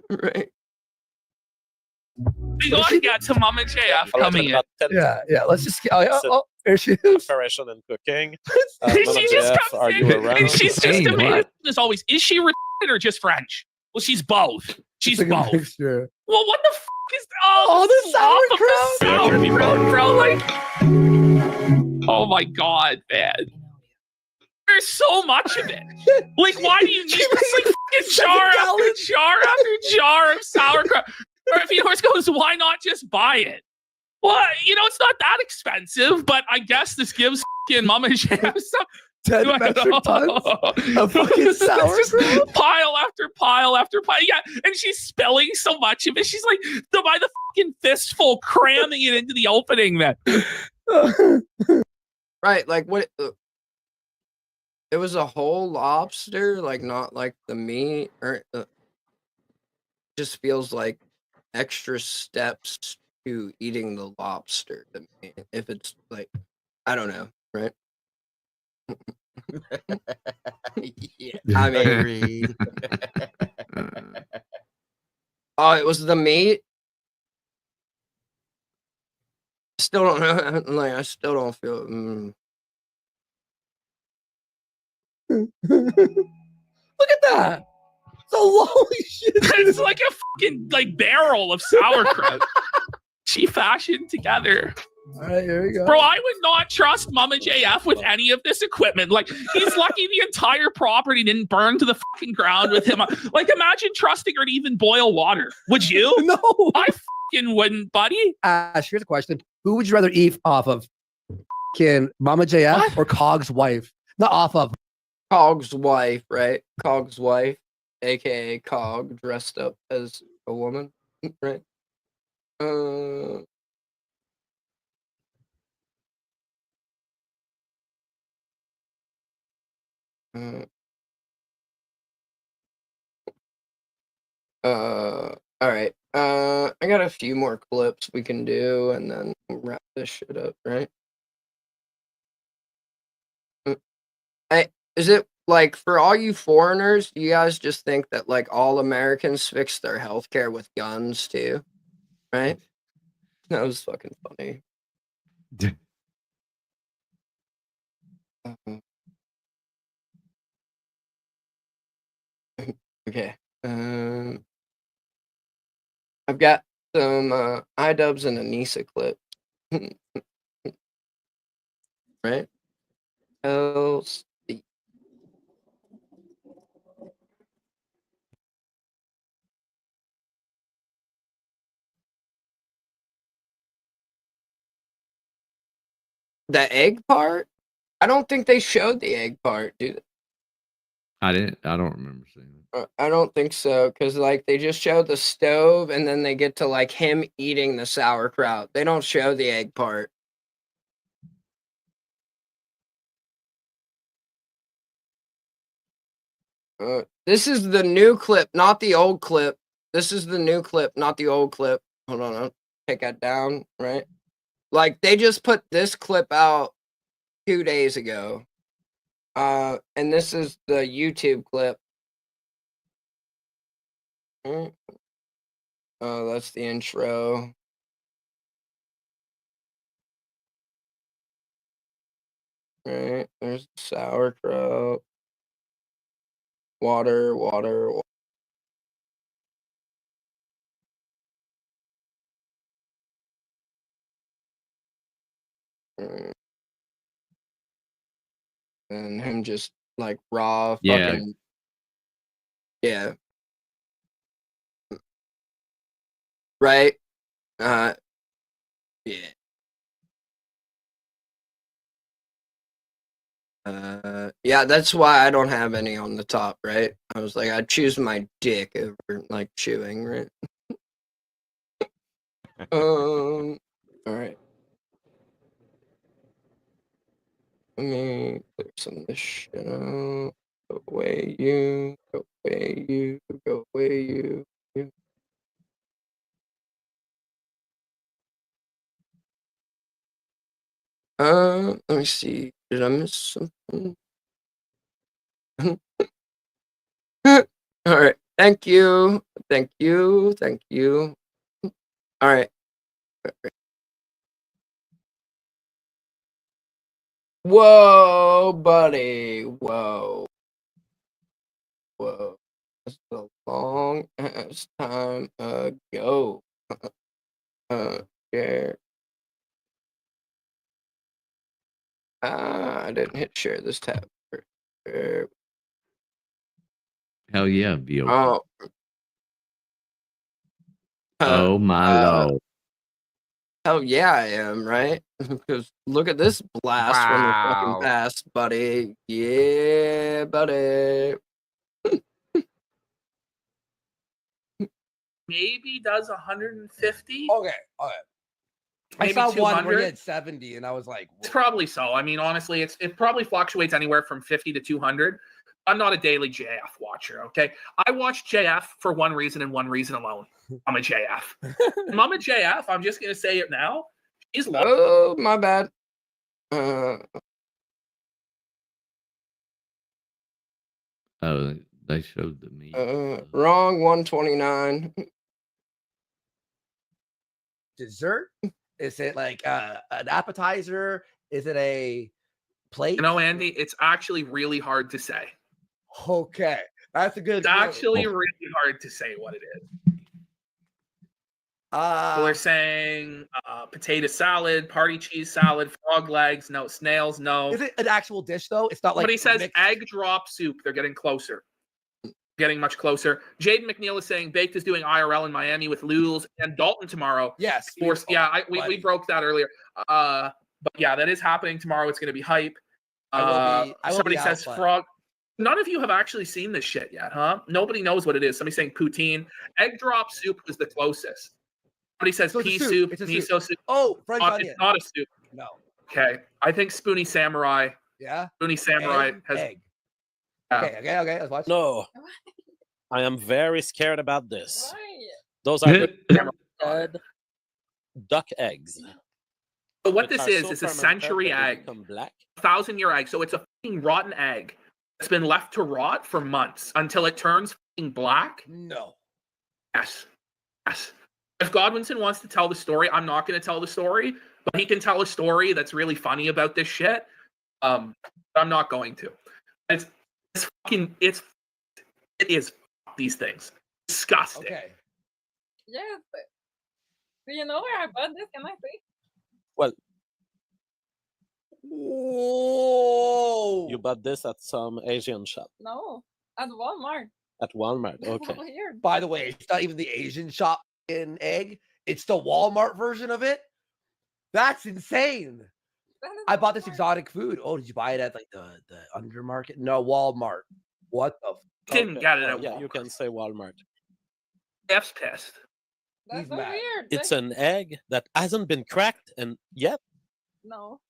Right. We gotta get to Mama JF coming in. Yeah. Let's just. There she is. Preparation and cooking. She just Jeff, comes are in, you around? and she's just amazing. As always, is she retarded or just French? Well, she's both. She's both. Mixture. Well, what the fuck is the sauerkraut, bro? Like, oh my god, man. There's so much of it. Like, why do you need this like fucking jar after jar after jar of sauerkraut? Or if yours goes, why not just buy it? Well, it's not that expensive, but I guess this gives fucking Mama Jam some 10 metric tons of fucking sauerkraut. Pile after pile after pile. Yeah, and she's spilling so much of it. She's like, by the fucking fistful, cramming it into the opening, man. Right, like what? It was a whole lobster, like not like the meat, or just feels like extra steps to eating the lobster to me. If it's like, I don't know, right? Yeah, I mean, oh, it was the meat. Still don't know. Like, I still don't feel. Look at that. So holy shit. It's like a fucking barrel of sauerkraut. She fashioned together. All right, here we go. Bro, I would not trust Mama JF with any of this equipment. Like, he's lucky the entire property didn't burn to the fucking ground with him. Like, imagine trusting her to even boil water. Would you? No. I fucking wouldn't, buddy. Ash, here's a question. Who would you rather eat off of? Mama JF or Cog's wife? Not off of. Cog's wife, right? Cog's wife, aka Cog, dressed up as a woman, right? All right. I got a few more clips we can do, and then we'll wrap this shit up, right? Is it like for all you foreigners, you guys just think that like all Americans fix their healthcare with guns too, right? That was fucking funny. Okay. I've got some iDubbbz and Anissa clips. Right? Else. The egg part? I don't think they showed the egg part, dude. I don't remember seeing it. I don't think so, because like they just show the stove and then they get to like him eating the sauerkraut. They don't show the egg part. This is the new clip, not the old clip. This is the new clip, not the old clip. Hold on, I'll take that down, right? Like they just put this clip out 2 days ago. And this is the YouTube clip. Oh, that's the intro. Right, there's sauerkraut. Water. And him just like raw fucking yeah. Right? Yeah. Yeah, that's why I don't have any on the top, right? I was like, I'd choose my dick over like chewing, right? All right. Let me clear some of this shit out. Go away, you. Go away, you. Go away, you. Let me see. Did I miss something? All right. Thank you. All right. Whoa, buddy. Whoa. That's a long ass time ago. Share. I didn't hit share this tab. Hell yeah, VO. Oh. Oh my lord. Hell yeah, I am, right? Because look at this blast from the fucking past, buddy. Yeah, buddy. Maybe does 150. Okay. I Maybe saw one where 200. he had 70, and I was like, It's probably so. I mean, honestly, it probably fluctuates anywhere from 50 to 200. I'm not a daily JF watcher, okay? I watch JF for one reason and one reason alone. I'm a JF. Mama JF, I'm just going to say it now. She's Oh, my bad. Oh, they showed the meat. Wrong 129. dessert? Is it like an appetizer? Is it a plate? You know, Andy, it's actually really hard to say. Okay, that's a good. It's actually really hard to say what it is. People are saying potato salad, party cheese salad, frog legs, no snails, no. Is it an actual dish though? It's not like. Somebody says mixed. egg drop soup. They're getting closer. Getting much closer. Jaden McNeil is saying Baked is doing IRL in Miami with Lules and Dalton tomorrow. Yes. We broke that earlier. But yeah, that is happening tomorrow. It's going to be hype. Somebody says frog. None of you have actually seen this shit yet, huh? Nobody knows what it is. Somebody saying poutine. Egg drop soup was the closest. Somebody says pea soup, miso soup. Oh, French onion. It's not a soup. No. Okay. I think Spoonie Samurai. Yeah. Spoonie Samurai has. Egg. Yeah. Okay. Let's watch. No. I am very scared about this. Those are the duck eggs. So what this is a century egg, 1,000-year egg. So it's a fucking rotten egg that's been left to rot for months until it turns fucking black. No. Yes. If Godwinson wants to tell the story, I'm not going to tell the story, but he can tell a story that's really funny about this shit. I'm not going to. It is these things. Disgusting. Okay. Yes. Do you know where I bought this? Can I see? Well, whoa! You bought this at some Asian shop. No, at Walmart. At Walmart, okay. Weird. By the way, it's not even the Asian shop in egg. It's the Walmart version of it. That's insane. I bought this exotic food. Oh, did you buy it at like the undermarket? No, Walmart. What the? Didn't get it at yeah, you can say Walmart. Jeff's pissed. That's so weird. It's an egg that hasn't been cracked and yet. No.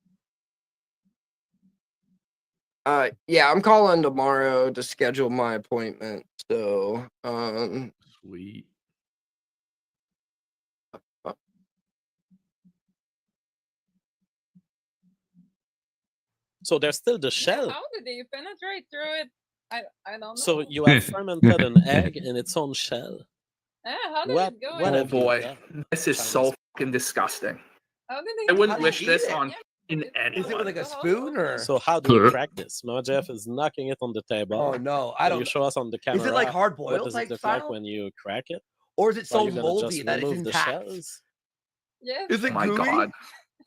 Yeah, I'm calling tomorrow to schedule my appointment. So, Sweet. So there's still the shell. How did they penetrate through it? I don't know. So you have fermented an egg in its own shell. How did it go? Oh boy, this is so fucking disgusting. How did I they? wouldn't wish this on in anyone. Is it with like a spoon or? So how do you crack this? Mama Jeff is knocking it on the table. Oh no, I Can don't. you show us on the camera. Is it like hard What boiled does type it look style? like when you crack it? Or is it Are so you gonna moldy just that it's remove the intact? shells? Yes. Is it Oh my gooey? god.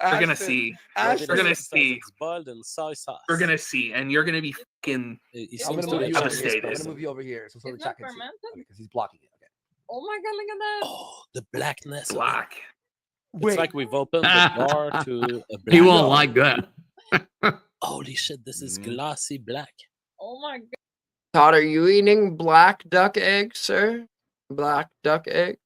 We're gonna Ashton, see. Ashton. We're gonna It says see. It's boiled in soy sauce. We're gonna see, and you're gonna be fucking. I'm gonna move you over here. I'm devastated. gonna move you over here so It's Chuck not can see. fermented? Because he's blocking it. Okay. Oh my god! Look at that. Oh, the blackness. of it. Black. It's Wait. like we've opened the door to a black. He won't like that. Holy shit! This is glossy black. Oh my god. Todd, are you eating black duck egg, sir? Black duck egg?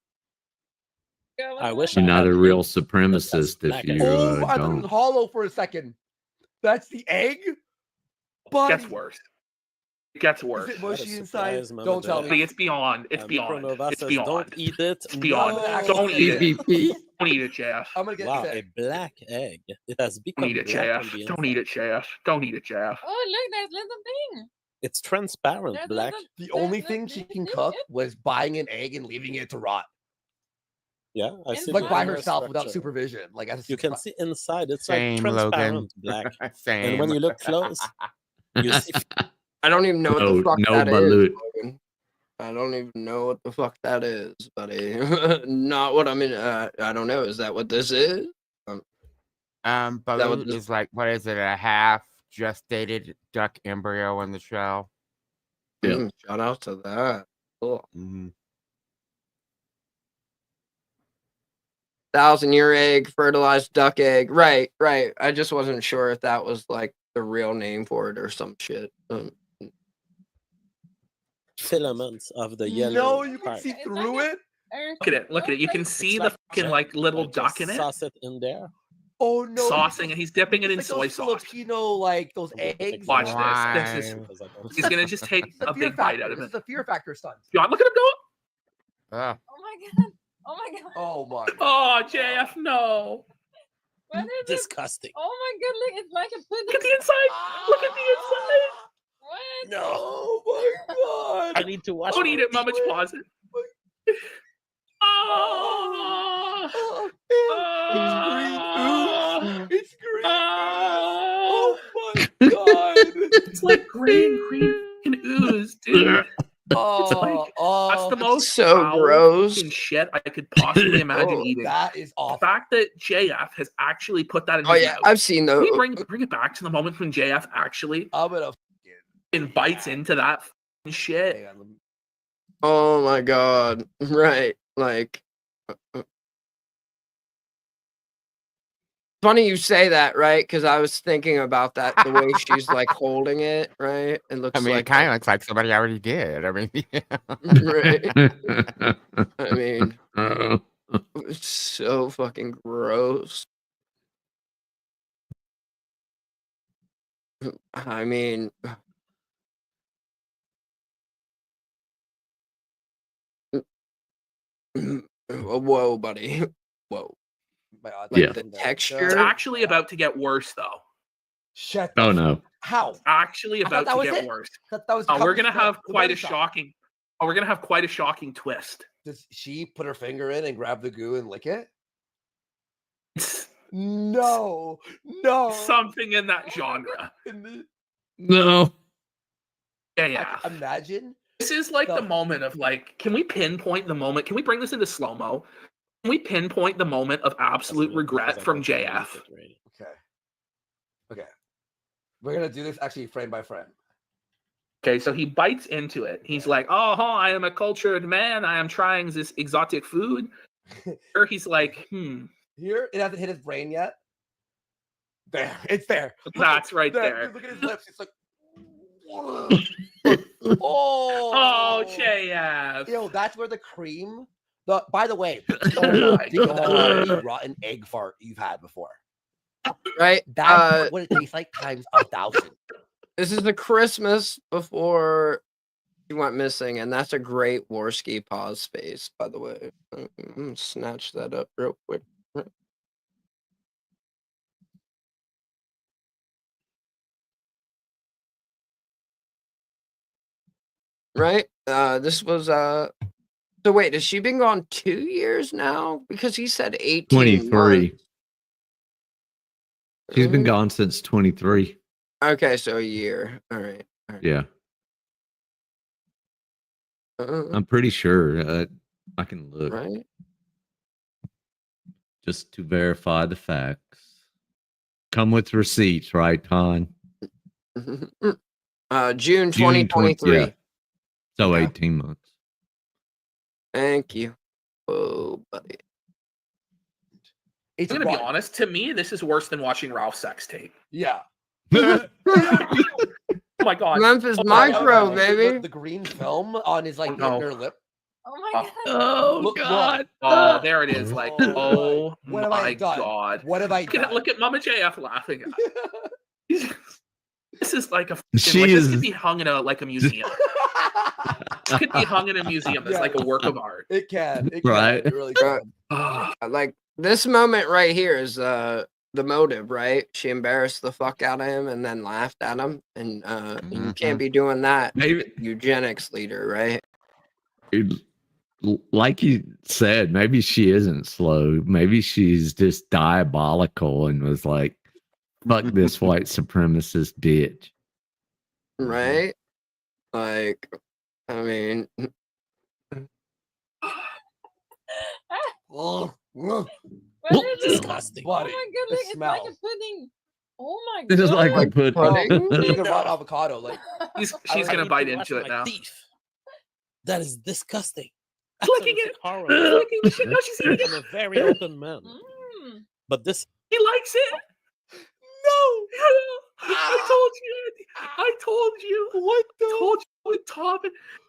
I wish You're I not had a real egg supremacist black if you Oh, I thought it don't. was hollow for a second. That's the egg? Buddy. Gets worse. It gets worse. Is it mushy That is inside? surprise, Mama Don't tell Jeff. me. It's beyond. It's beyond. Pronova It's says, beyond. Don't eat it. It's beyond. No. Don't eat it. PPP. Don't eat it, JF. I'm gonna get Wow, a sick. black egg. It has become Don't eat it, black on JF. the Don't inside. eat it, JF. Don't eat it, JF. Oh look, there's little thing. It's transparent There's black. little- The only there's thing little she thing can in cook it. was buying an egg and leaving it to rot. Yeah, I see. Like the by inner herself without structure. supervision. Like as a You can see inside. It's Same, like Logan. transparent black. Same. And when you look close, you see. I don't even know what the fuck No that is. balut. Logan. I don't even know what the fuck that is, buddy. Not what I mean. I don't know. Is that what this is? that what Balut this- is like, what is it? A half gestated duck embryo in the shell. Shout out to that. Cool. Mhm. 1,000-year egg, fertilized duck egg. Right. I just wasn't sure if that was like the real name for it or some shit. Filaments of the yellow. No, you can part. see through it. Look at it. Look at it. You can see the fucking like little duck in it. Sauce it in there. Oh no. Saucing, and he's dipping it in It's soy like those sauce. Filipino, like those eggs. Watch this. Why? He's gonna just take It's a fear big bite factor. out of This it. is a fear factor stunt. John, look at him go. Ugh. Oh my god. Oh my god. Oh my. Oh, JF, no. What is it? Disgusting. Oh my god, look, it's like a pudding. Look at the inside. Look at the inside. What? No. Oh my I god. need to watch. Don't eat it, Mama. Pause it. Oh. Oh, Oh. it's green. Oh. Oh my god. It's like green fucking ooze, dude. Oh, That's the most most so foul gross. fucking shit I could possibly imagine Oh, eating. that is awful. The fact that JF has actually put that in Oh his yeah, mouth. I've seen Can we those. bring it back to the moment when JF actually I'm gonna bites into that fucking shit. Oh my god. Right. Like funny you say that, right? Because I was thinking about that, the way she's like holding it, right? It looks I mean, like it kind of looks like somebody already did. I mean, right. I mean, it's so fucking gross. I mean, whoa, buddy. Whoa. Yeah. The It's texture. actually about to get worse, though. Shut Oh no. How? It's actually I thought about that to was get it. worse. That was We're coming gonna from have the quite a wedding shop. shocking. We're gonna have quite a shocking twist. Does she put her finger in and grab the goo and lick it? No, no. Something in that genre. No. Yeah. Imagine. This is like the moment of like, can we pinpoint the moment? Can we bring this into slow-mo? Can we pinpoint the moment of absolute regret from JF? Okay. Okay. We're gonna do this actually frame by frame. Okay, so he bites into it. He's like, "Oh, I am a cultured man. I am trying this exotic food." Or he's like, Here, it hasn't hit his brain yet. There, it's there. That's right there. Look at his lips. It's like, Oh, JF. Yo, that's where the cream. By the way, oh my God, rotten egg fart you've had before. Right. That's what it tastes like times 1,000. This is the Christmas before you went missing, and that's a great Warski pause space, by the way. Snatch that up real quick. Right? This was so wait, has she been gone 2 years now? Because he said 18 23. months. She's been gone since 23. Okay, so a year. All right. Yeah. I'm pretty sure. I can look. Right. Just to verify the facts. Come with receipts, right, Ton? June 2023. Yeah. So 18 months. Thank you. Oh, buddy. I'm gonna be honest. To me, this is worse than watching Ralph's sex tape. Yeah. Oh my God. Memphis Micro, baby. The green film on his like inner lip. Oh my God. Oh God. Oh, there it is. Like, oh What have I my done? God. What have I done? Look at Mama JF laughing at it. This is like a She like, this is- could be hung in a museum. This could be hung in a museum as like a work of art. It can. It can. Right. It really can. Like this moment right here is the motive, right? She embarrassed the fuck out of him and then laughed at him, and you can't be doing that. Maybe- Eugenics leader, right? Like you said, maybe she isn't slow. Maybe she's just diabolical and was like, fuck this white supremacist bitch. Right? Like, I mean, What Well, is this? disgusting. Oh my God, The look, it's like smell. a pudding. Oh my God. This is like a pudding. Like a raw avocado. Like She's gonna bite into it now. That is disgusting. Licking it. Horrible. Licking the shit. No, she's eating it. I'm a very open man. But this He likes it. No. I told you. I told you. What the? I told you with Tom.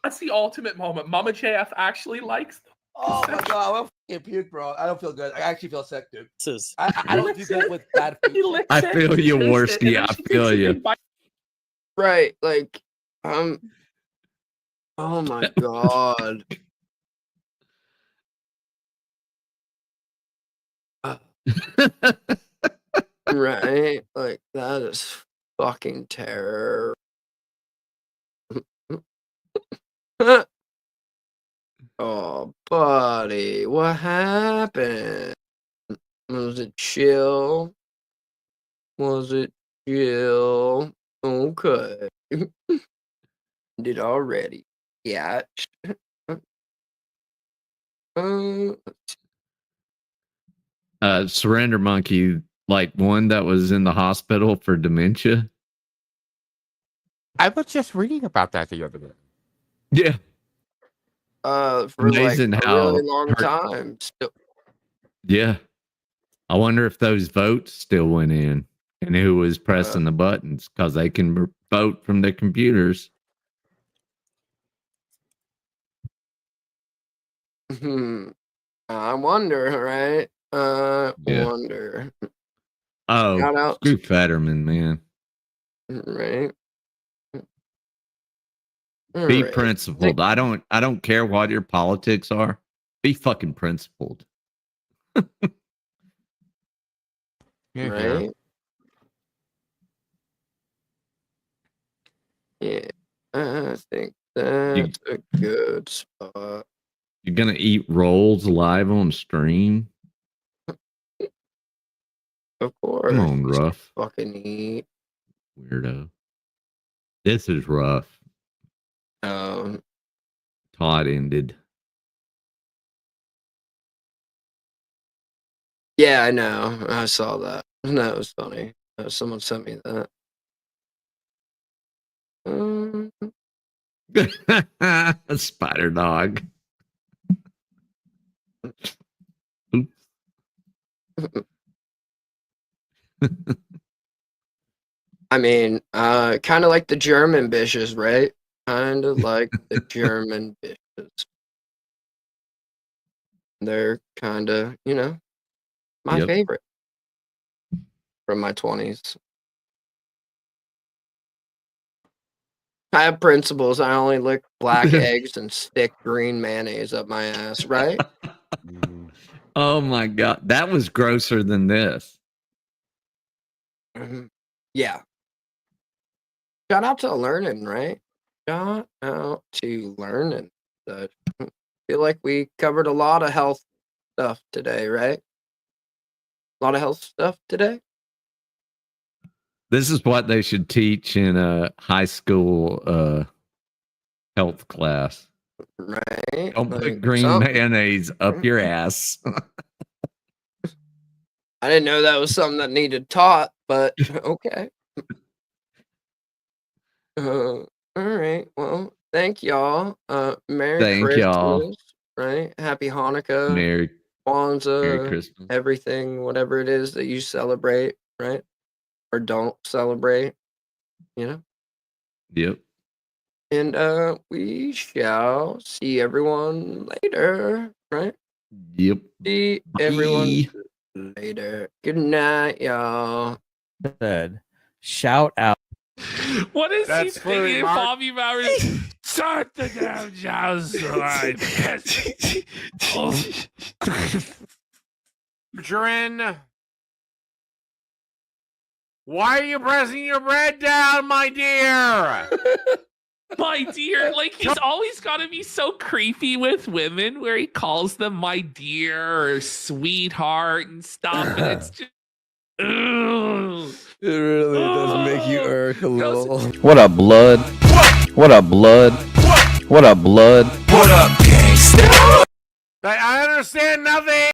That's the ultimate moment. Mama JF actually likes them. Oh my God, I want to puke, bro. I don't feel good. I actually feel sick, dude. this is I don't do good with bad food. I feel you, Worsty. I feel you. right? Like, oh my God. Right? Like, that is fucking terror. Oh, buddy, what happened? Was it chill? Was it chill? Okay. Did already. Yeah. Surrender Monkey, like one that was in the hospital for dementia. I was just reading about that the other day. Yeah. For Amazing like a how really long her- time. Still. Yeah. I wonder if those votes still went in and who was pressing the buttons because they can vote from their computers. I wonder, right? Yeah. Wonder. Oh, Shout out. screw Fetterman, man. Right. Be Alright. principled. I don't care what your politics are. Be fucking principled. Right? Yeah. I think that's a good spot. You're gonna eat rolls live on stream? Of course. Come on, Ruff. Fucking eat. Weirdo. This is rough. Todd ended. Yeah, I know. I saw that. That was funny. Someone sent me that. A spider dog. I mean, kind of like the German bitches, right? Kind of like the German bitches. They're kind of, my Yep. favorite from my 20s. I have principles. I only lick black eggs and stick green mayonnaise up my ass, right? Oh my god, that was grosser than this. Yeah. Shout out to learning, right? Shout out to learning. I feel like we covered a lot of health stuff today, right? A lot of health stuff today. This is what they should teach in a high school health class. Right. Don't Like put green something. mayonnaise up your ass. I didn't know that was something that needed taught, but okay. All right. Well, thank y'all. Merry Thank Christmas. y'all. Right. Happy Hanukkah. Merry Kwanzaa. Christmas. Everything, whatever it is that you celebrate, right? Or don't celebrate. Yep. And we shall see everyone later, right? Yep. See everyone later. Good night, y'all. Said, shout out. What is That's he thinking, Mark. Bobby Bowers? Start the damn jazz line. Margarine. Why are you pressing your bread down, my dear? My dear, like he's always got to be so creepy with women where he calls them my dear or sweetheart and stuff. And it's just. Ugh. It really does make you irk a little. What up, blood? What up, blood? What up, blood? I understand nothing.